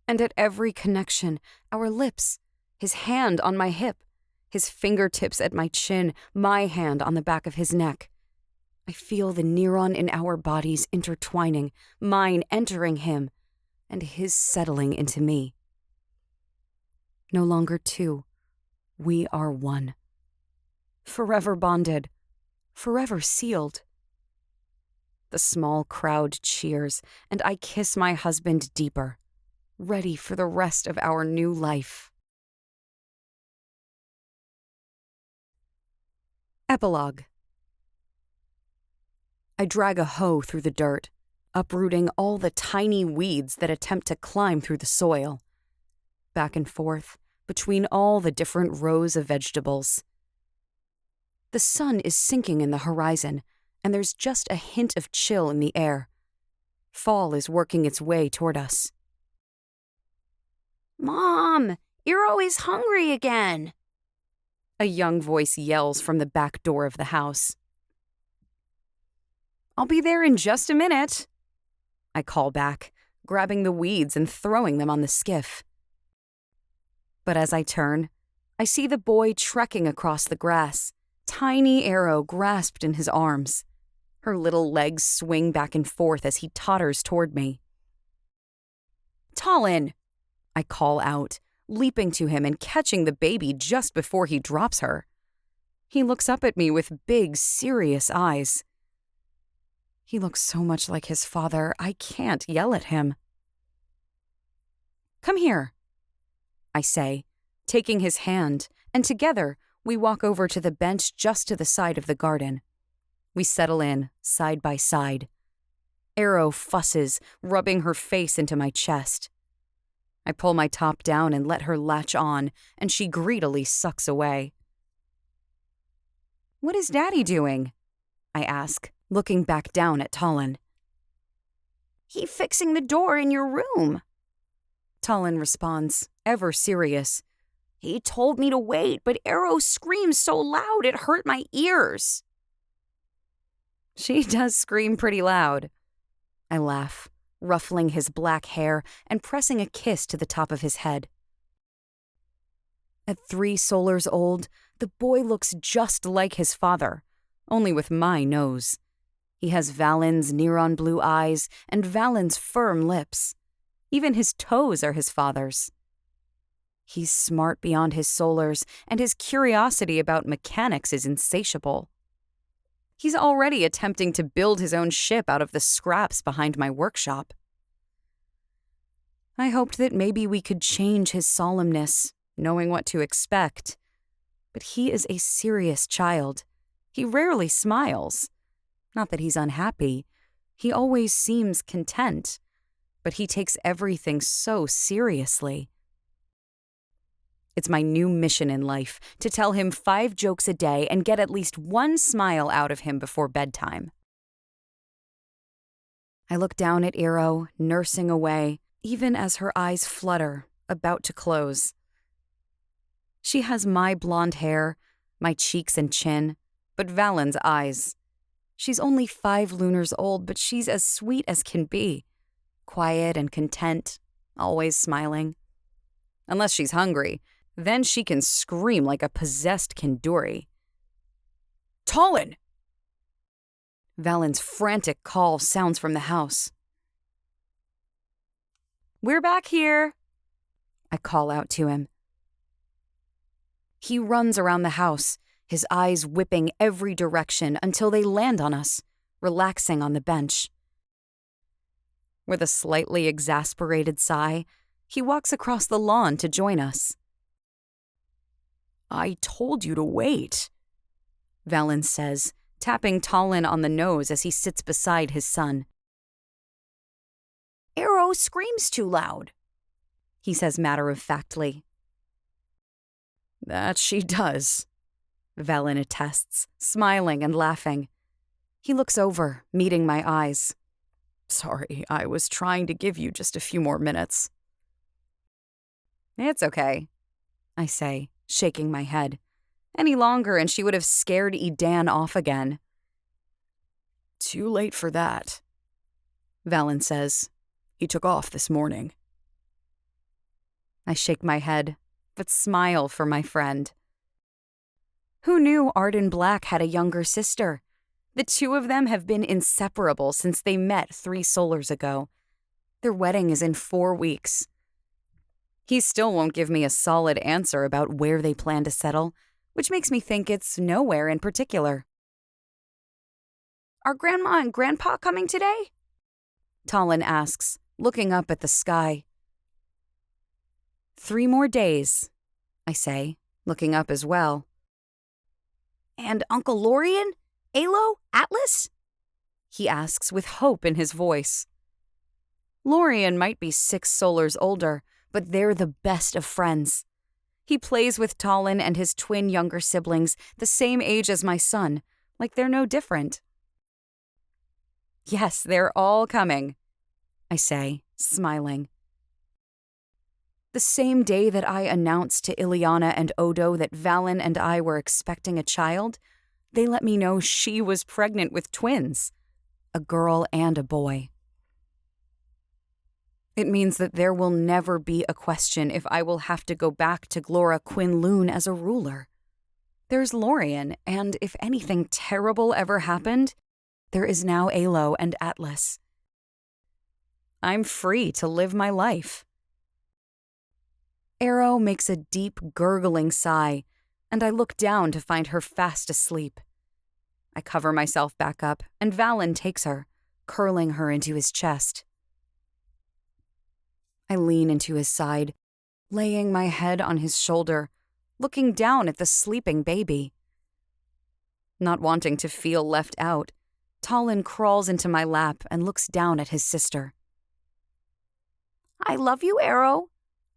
and at every connection, our lips, his hand on my hip, his fingertips at my chin, my hand on the back of his neck. I feel the neuron in our bodies intertwining, mine entering him, and his settling into me. No longer two, we are one. Forever bonded, forever sealed. The small crowd cheers, and I kiss my husband deeper, ready for the rest of our new life. Epilogue. I drag a hoe through the dirt, uprooting all the tiny weeds that attempt to climb through the soil. Back and forth, between all the different rows of vegetables. The sun is sinking in the horizon, and there's just a hint of chill in the air. Fall is working its way toward us. Mom, you're always hungry again. A young voice yells from the back door of the house. I'll be there in just a minute, I call back, grabbing the weeds and throwing them on the skiff. But as I turn, I see the boy trekking across the grass, tiny Arrow grasped in his arms. Her little legs swing back and forth as he totters toward me. Tallinn, I call out, leaping to him and catching the baby just before he drops her. He looks up at me with big, serious eyes. He looks so much like his father, I can't yell at him. Come here, I say, taking his hand, and together we walk over to the bench just to the side of the garden. We settle in, side by side. Arrow fusses, rubbing her face into my chest. I pull my top down and let her latch on, and she greedily sucks away. What is Daddy doing? I ask, looking back down at Tallinn. He fixing the door in your room. Tallinn responds, ever serious. He told me to wait, but Arrow screamed so loud it hurt my ears. She does scream pretty loud. I laugh, ruffling his black hair and pressing a kiss to the top of his head. At 3 solars old, the boy looks just like his father, only with my nose. He has Valen's Neron blue eyes and Valen's firm lips. Even his toes are his father's. He's smart beyond his solars, and his curiosity about mechanics is insatiable. He's already attempting to build his own ship out of the scraps behind my workshop. I hoped that maybe we could change his solemnness, knowing what to expect. But he is a serious child. He rarely smiles. Not that he's unhappy. He always seems content. But he takes everything so seriously. It's my new mission in life, to tell him 5 jokes a day and get at least 1 smile out of him before bedtime. I look down at Arrow, nursing away, even as her eyes flutter, about to close. She has my blonde hair, my cheeks and chin, but Valen's eyes. She's only 5 lunars old, but she's as sweet as can be. Quiet and content, always smiling. Unless she's hungry, then she can scream like a possessed Kinduri. Tallinn! Valen's frantic call sounds from the house. We're back here, I call out to him. He runs around the house, his eyes whipping every direction until they land on us, relaxing on the bench. With a slightly exasperated sigh, he walks across the lawn to join us. I told you to wait, Valen says, tapping Tallinn on the nose as he sits beside his son. Arrow screams too loud, he says matter-of-factly. That she does, Valen attests, smiling and laughing. He looks over, meeting my eyes. Sorry, I was trying to give you just a few more minutes. It's okay, I say, shaking my head. Any longer and she would have scared Edan off again. Too late for that, Valen says. He took off this morning. I shake my head, but smile for my friend. Who knew Arden Black had a younger sister? The two of them have been inseparable since they met 3 solars ago. Their wedding is in 4 weeks. He still won't give me a solid answer about where they plan to settle, which makes me think it's nowhere in particular. Are Grandma and Grandpa coming today? Talon asks, looking up at the sky. 3 more days, I say, looking up as well. And Uncle Lorian? Alo? Atlas? He asks with hope in his voice. Lorian might be 6 solars older, but they're the best of friends. He plays with Talon and his twin younger siblings, the same age as my son, like they're no different. Yes, they're all coming, I say, smiling. The same day that I announced to Ileana and Odo that Valen and I were expecting a child, they let me know she was pregnant with twins, a girl and a boy. It means that there will never be a question if I will have to go back to Glorra Quin Lune as a ruler. There's Lorian, and if anything terrible ever happened, there is now Alo and Atlas. I'm free to live my life. Arrow makes a deep, gurgling sigh, and I look down to find her fast asleep. I cover myself back up, and Valen takes her, curling her into his chest. I lean into his side, laying my head on his shoulder, looking down at the sleeping baby. Not wanting to feel left out, Talon crawls into my lap and looks down at his sister. I love you, Arrow,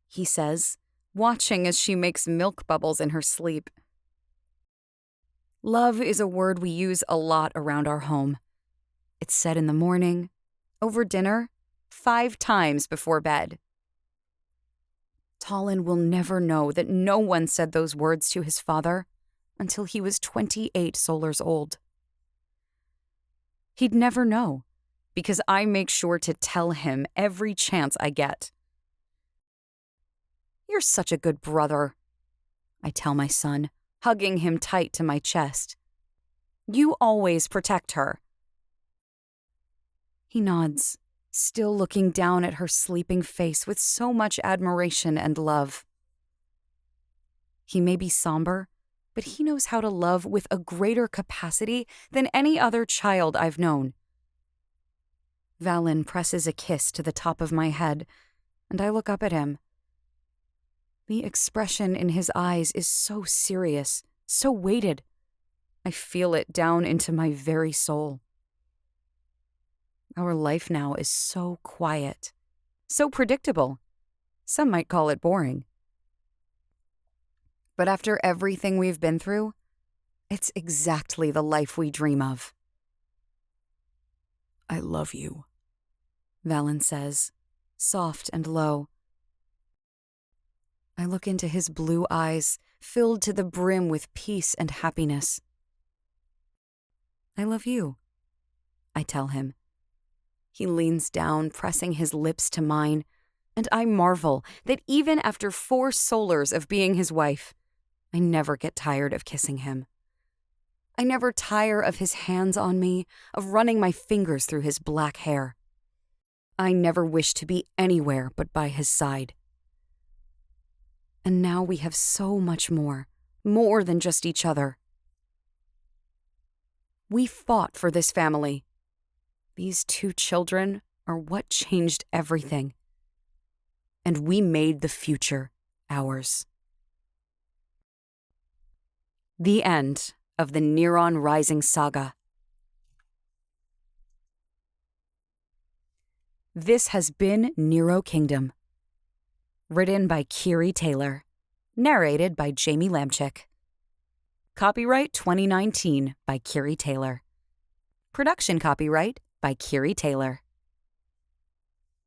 he says, watching as she makes milk bubbles in her sleep. Love is a word we use a lot around our home. It's said in the morning, over dinner, 5 times before bed. Talon will never know that no one said those words to his father until he was 28 solars old. He'd never know, because I make sure to tell him every chance I get. You're such a good brother, I tell my son, hugging him tight to my chest. You always protect her. He nods, still looking down at her sleeping face with so much admiration and love. He may be somber, but he knows how to love with a greater capacity than any other child I've known. Valen presses a kiss to the top of my head, and I look up at him. The expression in his eyes is so serious, so weighted. I feel it down into my very soul. Our life now is so quiet, so predictable. Some might call it boring. But after everything we've been through, it's exactly the life we dream of. I love you, Valen says, soft and low. I look into his blue eyes, filled to the brim with peace and happiness. I love you, I tell him. He leans down, pressing his lips to mine, and I marvel that even after 4 solars of being his wife, I never get tired of kissing him. I never tire of his hands on me, of running my fingers through his black hair. I never wish to be anywhere but by his side. And now we have so much more than just each other. We fought for this family. These 2 children are what changed everything. And we made the future ours. The end of the Neron Rising saga. This has been Nero Kingdom. Written by Keary Taylor. Narrated by Jamie Lamchick. Copyright 2019 by Keary Taylor. Production copyright by Keary Taylor.